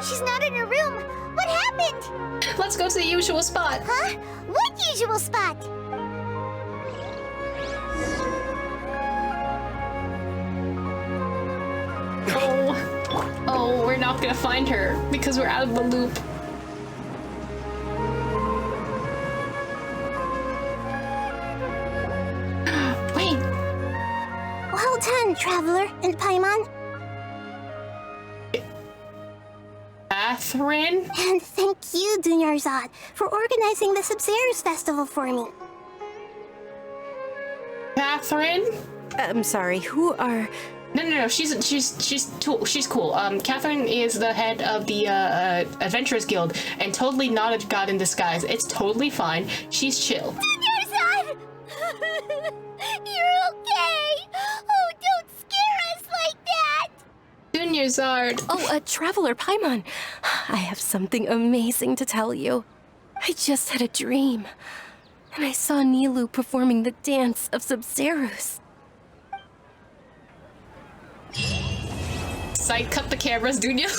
[SPEAKER 1] She's not in her room. What happened?
[SPEAKER 2] Let's go to the usual spot.
[SPEAKER 1] Huh? What usual spot?
[SPEAKER 2] Oh, we're not gonna find her because we're out of the loop. Wait.
[SPEAKER 13] Well done, Traveler and Paimon.
[SPEAKER 2] Catherine?
[SPEAKER 13] And thank you, Dunyarzad, for organizing the Sub-Zero's festival for me.
[SPEAKER 2] Catherine?
[SPEAKER 3] I'm sorry, who are...
[SPEAKER 2] No. She's cool. Catherine is the head of the Adventurers Guild and totally not a god in disguise. It's totally fine. She's chill.
[SPEAKER 1] Dunyarzad! You're okay! Oh, don't scare us like that!
[SPEAKER 2] Dunyarzad!
[SPEAKER 3] Oh, Traveler Paimon. I have something amazing to tell you. I just had a dream, and I saw Nilou performing the dance of Sub-Zerus.
[SPEAKER 2] Sight, cut the cameras, Dunya.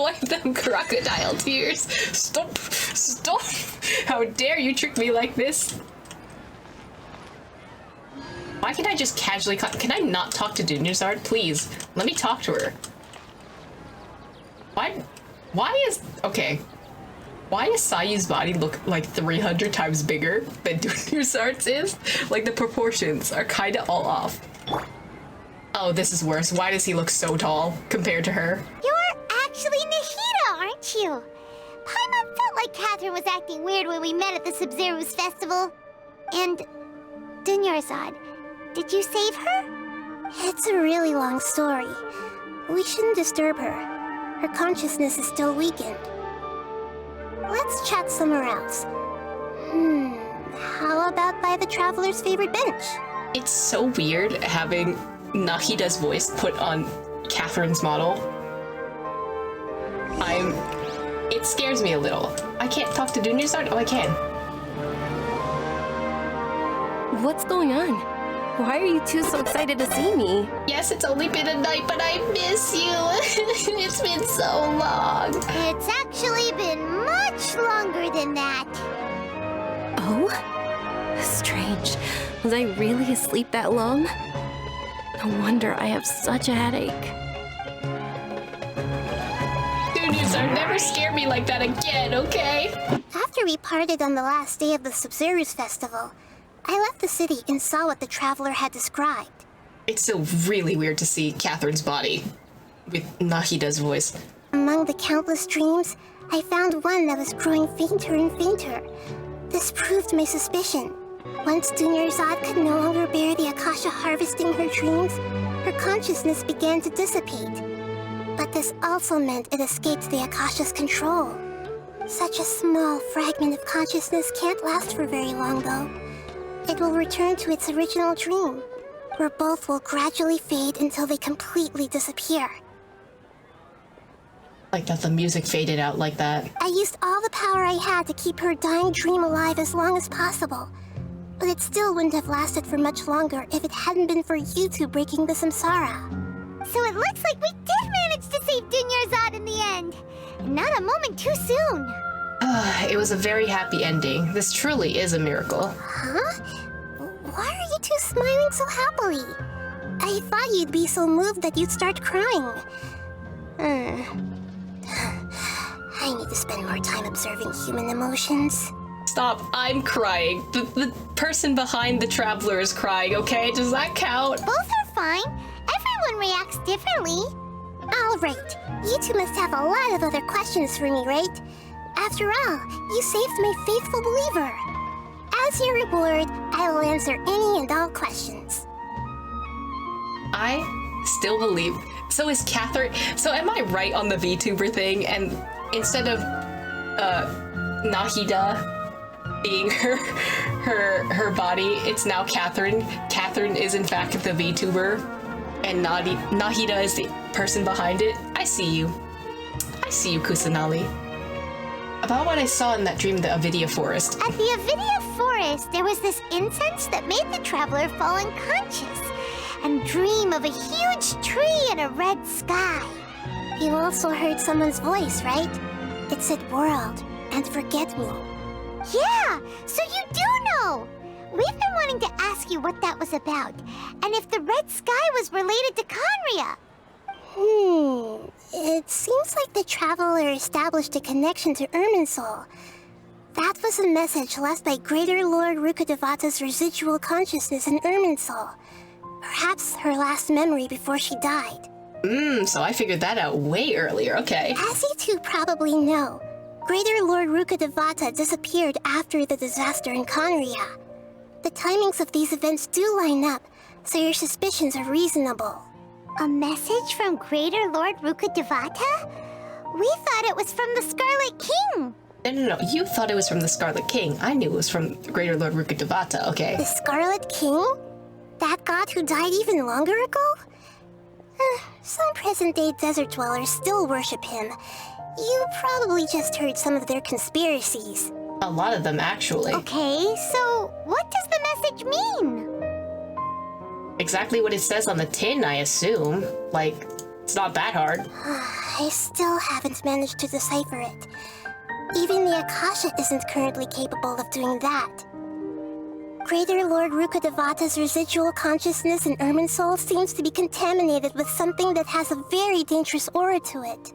[SPEAKER 2] Wipe them crocodile tears. Stop! Stop! How dare you trick me like this? Why can't I just casually cut? Can I not talk to Dunyarzad? Please, let me talk to her. Why is... Okay. Why does Sayu's body look like 300 times bigger than Dunyarzad's is? Like, the proportions are kinda all off. Oh, this is worse. Why does he look so tall compared to her?
[SPEAKER 1] You're actually Nahida, aren't you? Paimon felt like Catherine was acting weird when we met at the Sub-Zerus festival. And... Dunyarzad, did you save her?
[SPEAKER 13] It's a really long story. We shouldn't disturb her. Her consciousness is still weakened. Let's chat somewhere else. How about by the Traveler's favorite bench?
[SPEAKER 2] It's so weird having Nahida's voice put on Catherine's model. It scares me a little. I can't talk to Dunyarzad? Oh, I can.
[SPEAKER 3] What's going on? Why are you two so excited to see me?
[SPEAKER 2] Yes, it's only been a night, but I miss you. It's been so long.
[SPEAKER 1] It's actually been much longer than that.
[SPEAKER 3] Oh? Strange. Was I really asleep that long? No wonder I have such a headache.
[SPEAKER 2] Dunyarzad, never scare me like that again, okay?
[SPEAKER 13] After we parted on the last day of the Sub-Zerus festival, I left the city and saw what the Traveler had described.
[SPEAKER 2] It's still really weird to see Catherine's body with Nahida's voice.
[SPEAKER 13] Among the countless dreams, I found one that was growing fainter and fainter. This proved my suspicion. Once Dunyarzad could no longer bear the Akasha harvesting her dreams, her consciousness began to dissipate. But this also meant it escaped the Akasha's control. Such a small fragment of consciousness can't last for very long, though. It will return to its original dream, where both will gradually fade until they completely disappear.
[SPEAKER 2] Like that the music faded out like that.
[SPEAKER 13] I used all the power I had to keep her dying dream alive as long as possible. But it still wouldn't have lasted for much longer if it hadn't been for you two breaking the samsara.
[SPEAKER 1] So it looks like we did manage to save Dunyarzad in the end. Not a moment too soon.
[SPEAKER 2] It was a very happy ending. This truly is a miracle.
[SPEAKER 13] Huh? Why are you two smiling so happily? I thought you'd be so moved that you'd start crying. I need to spend more time observing human emotions.
[SPEAKER 2] Stop, I'm crying. The person behind the Traveler is crying, okay? Does that count?
[SPEAKER 1] Both are fine. Everyone reacts differently.
[SPEAKER 13] All right. You two must have a lot of other questions for me, right? After all, you saved my faithful believer. As your reward, I will answer any and all questions.
[SPEAKER 2] I still believe. So is Catherine. So am I right on the VTuber thing? And instead of Nahida being her body, it's now Catherine. Catherine is in fact the VTuber, and Nahida is the person behind it. I see you. I see you, Kusanali. About what I saw in that dream, the Avidia Forest.
[SPEAKER 1] At the Avidia Forest, there was this incense that made the Traveler fall unconscious and dream of a huge tree and a red sky.
[SPEAKER 13] You also heard someone's voice, right? It said world and forget me.
[SPEAKER 1] Yeah, so you do know! We've been wanting to ask you what that was about, and if the red sky was related to Khaenri'ah.
[SPEAKER 13] It seems like the Traveler established a connection to Irminsul. That was a message left by Greater Lord Rukkhadevata's residual consciousness in Irminsul. Perhaps her last memory before she died.
[SPEAKER 2] So I figured that out way earlier, okay.
[SPEAKER 13] As you two probably know, Greater Lord Rukkhadevata disappeared after the disaster in Khaenri'ah. The timings of these events do line up, so your suspicions are reasonable.
[SPEAKER 1] A message from Greater Lord Rukkhadevata? We thought it was from the Scarlet King.
[SPEAKER 2] No. You thought it was from the Scarlet King. I knew it was from Greater Lord Rukkhadevata, okay.
[SPEAKER 13] The Scarlet King? That god who died even longer ago? Some present-day desert dwellers still worship him. You probably just heard some of their conspiracies.
[SPEAKER 2] A lot of them, actually.
[SPEAKER 1] Okay, so what does the message mean?
[SPEAKER 2] Exactly what it says on the tin, I assume. Like, it's not that hard.
[SPEAKER 13] I still haven't managed to decipher it. Even the Akasha isn't currently capable of doing that. Greater Lord Rukkhadevata's residual consciousness in Irminsul seems to be contaminated with something that has a very dangerous aura to it.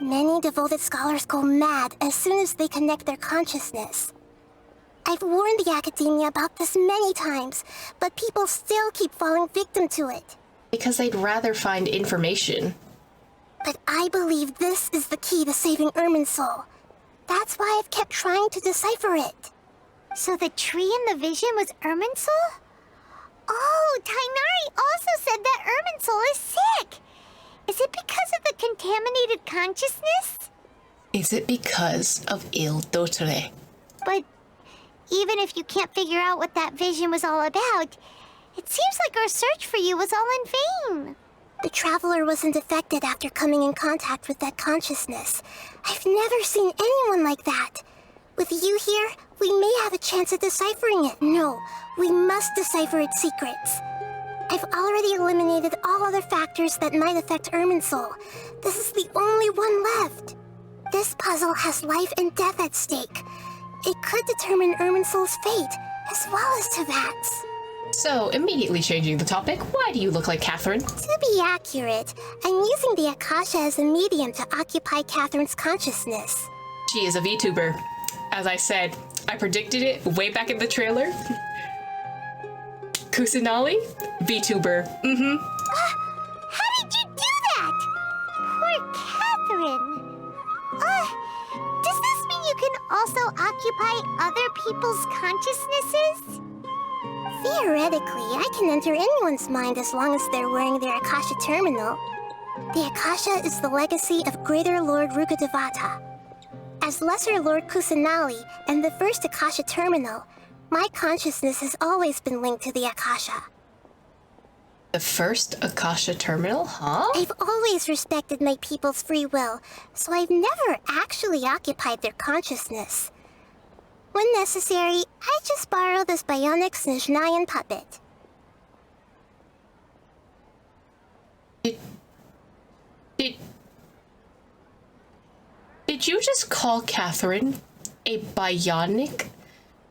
[SPEAKER 13] Many devoted scholars go mad as soon as they connect their consciousness. I've warned the academia about this many times, but people still keep falling victim to it.
[SPEAKER 2] Because they'd rather find information.
[SPEAKER 13] But I believe this is the key to saving Irminsul. That's why I've kept trying to decipher it.
[SPEAKER 1] So the tree in the vision was Irminsul? Oh, Tainari also said that Irminsul is sick. Is it because of the contaminated consciousness?
[SPEAKER 2] Is it because of Il Dotre?
[SPEAKER 1] But even if you can't figure out what that vision was all about, it seems like our search for you was all in vain.
[SPEAKER 13] The traveler wasn't affected after coming in contact with that consciousness. I've never seen anyone like that. With you here, we may have a chance at deciphering it. No, we must decipher its secrets. I've already eliminated all other factors that might affect Irminsul. This is the only one left. This puzzle has life and death at stake. It could determine Irminsul's fate, as well as Tevat's.
[SPEAKER 2] So, immediately changing the topic, why do you look like Catherine?
[SPEAKER 13] To be accurate, I'm using the Akasha as a medium to occupy Catherine's consciousness.
[SPEAKER 2] She is a VTuber. As I said, I predicted it way back in the trailer. Kusanali? VTuber.
[SPEAKER 1] How did you do that? Poor Catherine. Does this mean you can also occupy other people's consciousnesses?
[SPEAKER 13] Theoretically, I can enter anyone's mind as long as they're wearing their Akasha terminal. The Akasha is the legacy of Greater Lord Rukkhadevata. As Lesser Lord Kusanali and the first Akasha terminal, my consciousness has always been linked to the Akasha.
[SPEAKER 2] The first Akasha terminal, huh?
[SPEAKER 13] I've always respected my people's free will, so I've never actually occupied their consciousness. When necessary, I just borrow this bionic Snezhnayan puppet.
[SPEAKER 2] Did you just call Catherine a bionic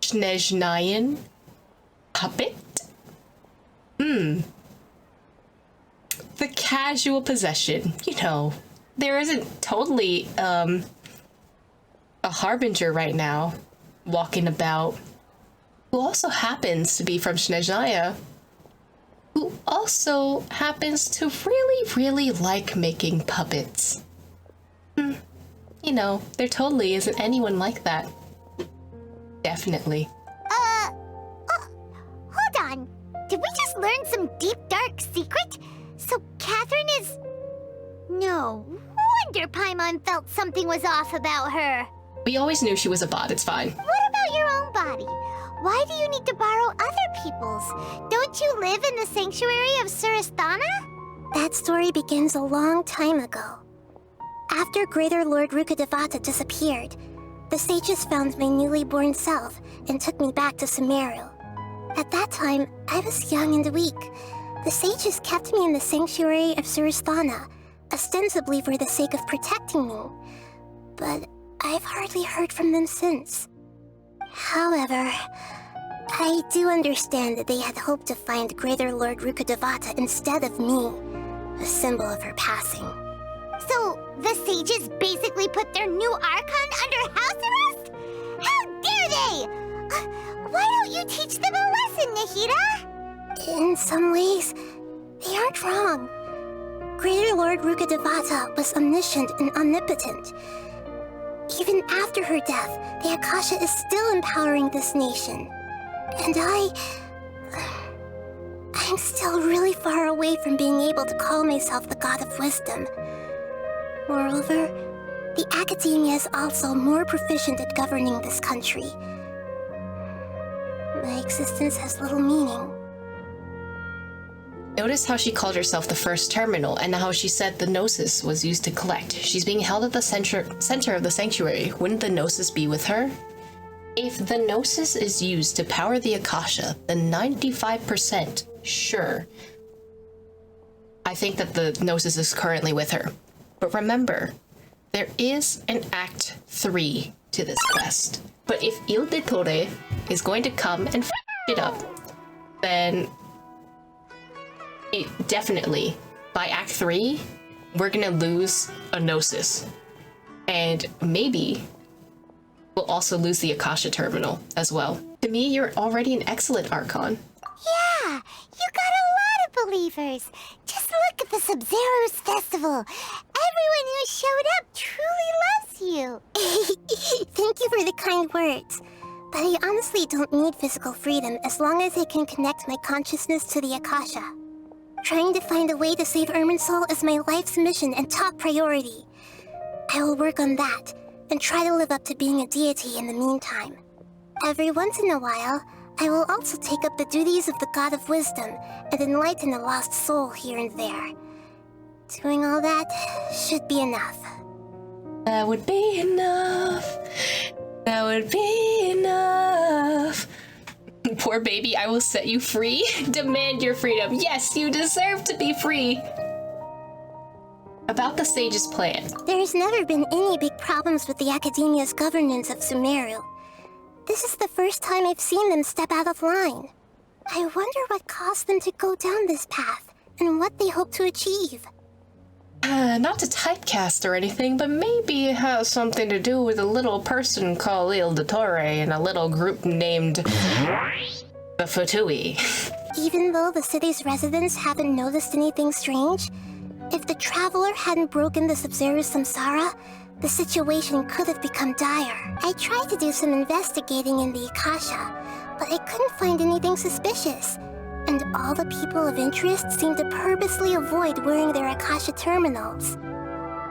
[SPEAKER 2] Snezhnayan puppet? The casual possession, you know. There isn't totally, a harbinger right now walking about who also happens to be from Snezhnaya, who also happens to really like making puppets. You know, there totally isn't anyone like that. Definitely.
[SPEAKER 1] Hold on. Did we just learn some deep, dark secret? So Catherine is... No wonder Paimon felt something was off about her.
[SPEAKER 2] We always knew she was a bot, it's fine.
[SPEAKER 1] What about your own body? Why do you need to borrow other people's? Don't you live in the sanctuary of Surasthana?
[SPEAKER 13] That story begins a long time ago. After Greater Lord Rukkhadevata disappeared, the sages found my newly born self and took me back to Sumeru. At that time, I was young and weak. The sages kept me in the sanctuary of Surasthana, ostensibly for the sake of protecting me. But I've hardly heard from them since. However, I do understand that they had hoped to find Greater Lord Rukkhadevata instead of me, a symbol of her passing.
[SPEAKER 1] So, the sages basically put their new Archon under house arrest? How dare they! Why don't you teach them a lesson, Nahida?
[SPEAKER 13] In some ways, they aren't wrong. Greater Lord Rukkhadevata was omniscient and omnipotent. Even after her death, the Akasha is still empowering this nation. And I'm still really far away from being able to call myself the God of Wisdom. Moreover, the academia is also more proficient at governing this country. My existence has little meaning.
[SPEAKER 2] Notice how she called herself the first terminal, and how she said the Gnosis was used to collect. She's being held at the center of the sanctuary. Wouldn't the Gnosis be with her? If the Gnosis is used to power the Akasha, then 95% sure. I think that the Gnosis is currently with her. But remember, there is an Act 3 to this quest. But if Il de Torre is going to come and f it up, then definitely, by Act 3, we're gonna lose a Gnosis. And maybe we'll also lose the Akasha terminal as well. To me, you're already an excellent Archon.
[SPEAKER 1] Yeah, you got a lot of believers. Just look at the Sub-Zero's festival. Everyone who showed up truly loves you.
[SPEAKER 13] Thank you for the kind words. But I honestly don't need physical freedom as long as I can connect my consciousness to the Akasha. Trying to find a way to save Irminsul is my life's mission and top priority. I will work on that, and try to live up to being a deity in the meantime. Every once in a while, I will also take up the duties of the God of Wisdom and enlighten a lost soul here and there. Doing all that should be enough.
[SPEAKER 2] That would be enough. That would be enough. Poor baby, I will set you free. Demand your freedom. Yes, you deserve to be free. About the sage's plan.
[SPEAKER 13] There's never been any big problems with the Academia's governance of Sumeru. This is the first time I've seen them step out of line. I wonder what caused them to go down this path, and what they hope to achieve.
[SPEAKER 2] Not to typecast or anything, but maybe it has something to do with a little person called Il de Torre and a little group named the Fatui.
[SPEAKER 13] Even though the city's residents haven't noticed anything strange, if the Traveler hadn't broken the Sub-Zero's samsara, the situation could have become dire. I tried to do some investigating in the Akasha, but I couldn't find anything suspicious. And all the people of interest seem to purposely avoid wearing their Akasha terminals.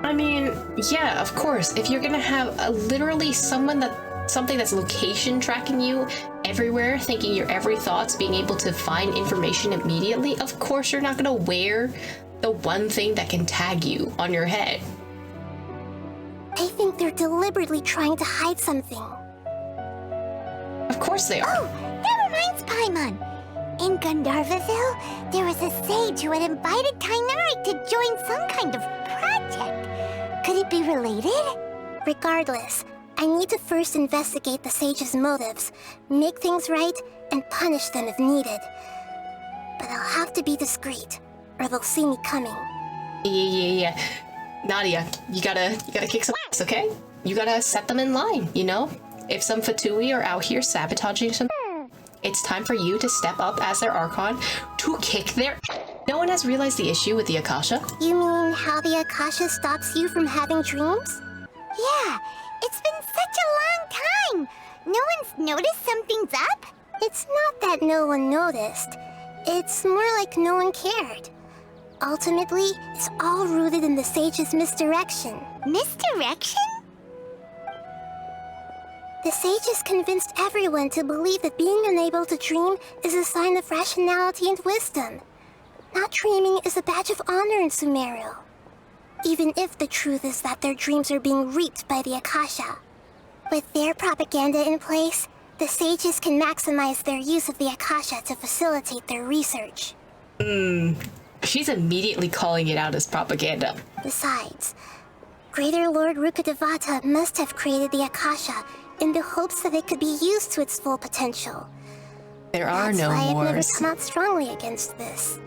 [SPEAKER 2] I mean, yeah, of course. If you're gonna have literally something that's location tracking you everywhere, thinking your every thought's being able to find information immediately, of course you're not gonna wear the one thing that can tag you on your head.
[SPEAKER 13] I think they're deliberately trying to hide something.
[SPEAKER 2] Of course they are.
[SPEAKER 1] Oh, that reminds Paimon. In Gandharvaville, there was a sage who had invited Tainari to join some kind of project. Could it be related?
[SPEAKER 13] Regardless, I need to first investigate the sage's motives, make things right, and punish them if needed. But I'll have to be discreet, or they'll see me coming.
[SPEAKER 2] Yeah. Nadia, you gotta kick some ass, okay? You gotta set them in line, you know? If some Fatui are out here sabotaging some, it's time for you to step up as their Archon to kick their... No one has realized the issue with the Akasha.
[SPEAKER 13] You mean how the Akasha stops you from having dreams?
[SPEAKER 1] Yeah, it's been such a long time. No one's noticed something's up?
[SPEAKER 13] It's not that no one noticed. It's more like no one cared. Ultimately, it's all rooted in the sage's misdirection.
[SPEAKER 1] Misdirection?
[SPEAKER 13] The sages convinced everyone to believe that being unable to dream is a sign of rationality and wisdom. Not dreaming is a badge of honor in Sumeru. Even if the truth is that their dreams are being reaped by the Akasha. With their propaganda in place, the sages can maximize their use of the Akasha to facilitate their research.
[SPEAKER 2] She's immediately calling it out as propaganda.
[SPEAKER 13] Besides, Greater Lord Rukkhadevata must have created the Akasha in the hopes that it could be used to its full potential.
[SPEAKER 2] There are no
[SPEAKER 13] That's why I've never
[SPEAKER 2] wars.
[SPEAKER 13] come out strongly against this.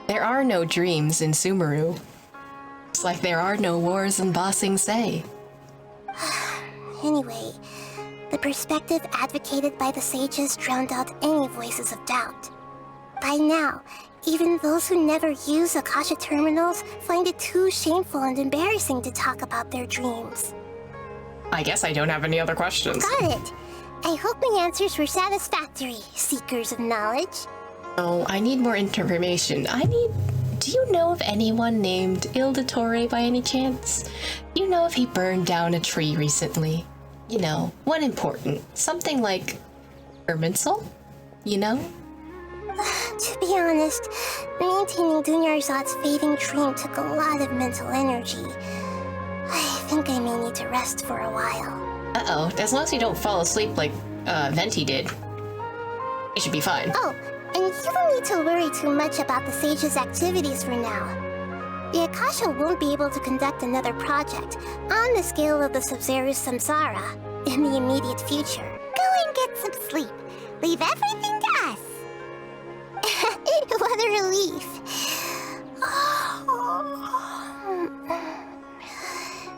[SPEAKER 2] There are no dreams in Sumeru. It's like there are no wars in Ba Sing Se.
[SPEAKER 13] Anyway, the perspective advocated by the sages drowned out any voices of doubt. By now, even those who never use Akasha terminals find it too shameful and embarrassing to talk about their dreams.
[SPEAKER 2] I guess I don't have any other questions.
[SPEAKER 13] Got it! I hope my answers were satisfactory, seekers of knowledge.
[SPEAKER 2] Oh, I need more information. Do you know of anyone named Il de Torre by any chance? You know if he burned down a tree recently? You know, one important. Something like Irminsul? You know?
[SPEAKER 13] To be honest, maintaining Dunyarzad's fading dream took a lot of mental energy. I think I may need to rest for a while.
[SPEAKER 2] Uh-oh, as long as you don't fall asleep like, Venti did, you should be fine.
[SPEAKER 13] Oh, and you don't need to worry too much about the Sage's activities for now. The Akasha won't be able to conduct another project on the scale of the Sub-Zero Samsara in the immediate future.
[SPEAKER 1] Go and get some sleep. Leave everything to us.
[SPEAKER 13] What a relief.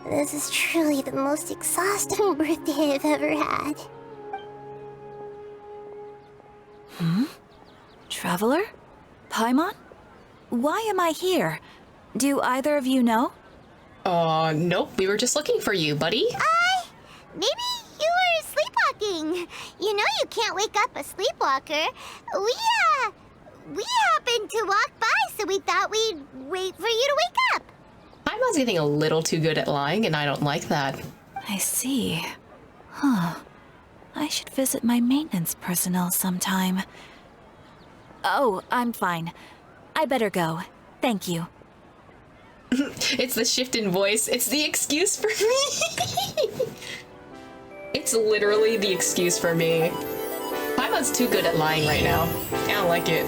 [SPEAKER 13] This is truly the most exhausting birthday I've ever had.
[SPEAKER 18] Traveler? Paimon? Why am I here? Do either of you know?
[SPEAKER 2] Nope. We were just looking for you, buddy.
[SPEAKER 1] Maybe you were sleepwalking. You know you can't wake up a sleepwalker. We happened to walk by, so we thought we'd wait for you to wake up.
[SPEAKER 2] Paimon's getting a little too good at lying, and I don't like that.
[SPEAKER 18] I see. Huh. I should visit my maintenance personnel sometime. Oh, I'm fine. I better go. Thank you.
[SPEAKER 2] It's the shift in voice. It's the excuse for me. It's literally the excuse for me. Paimon's too good at lying right now. I don't like it.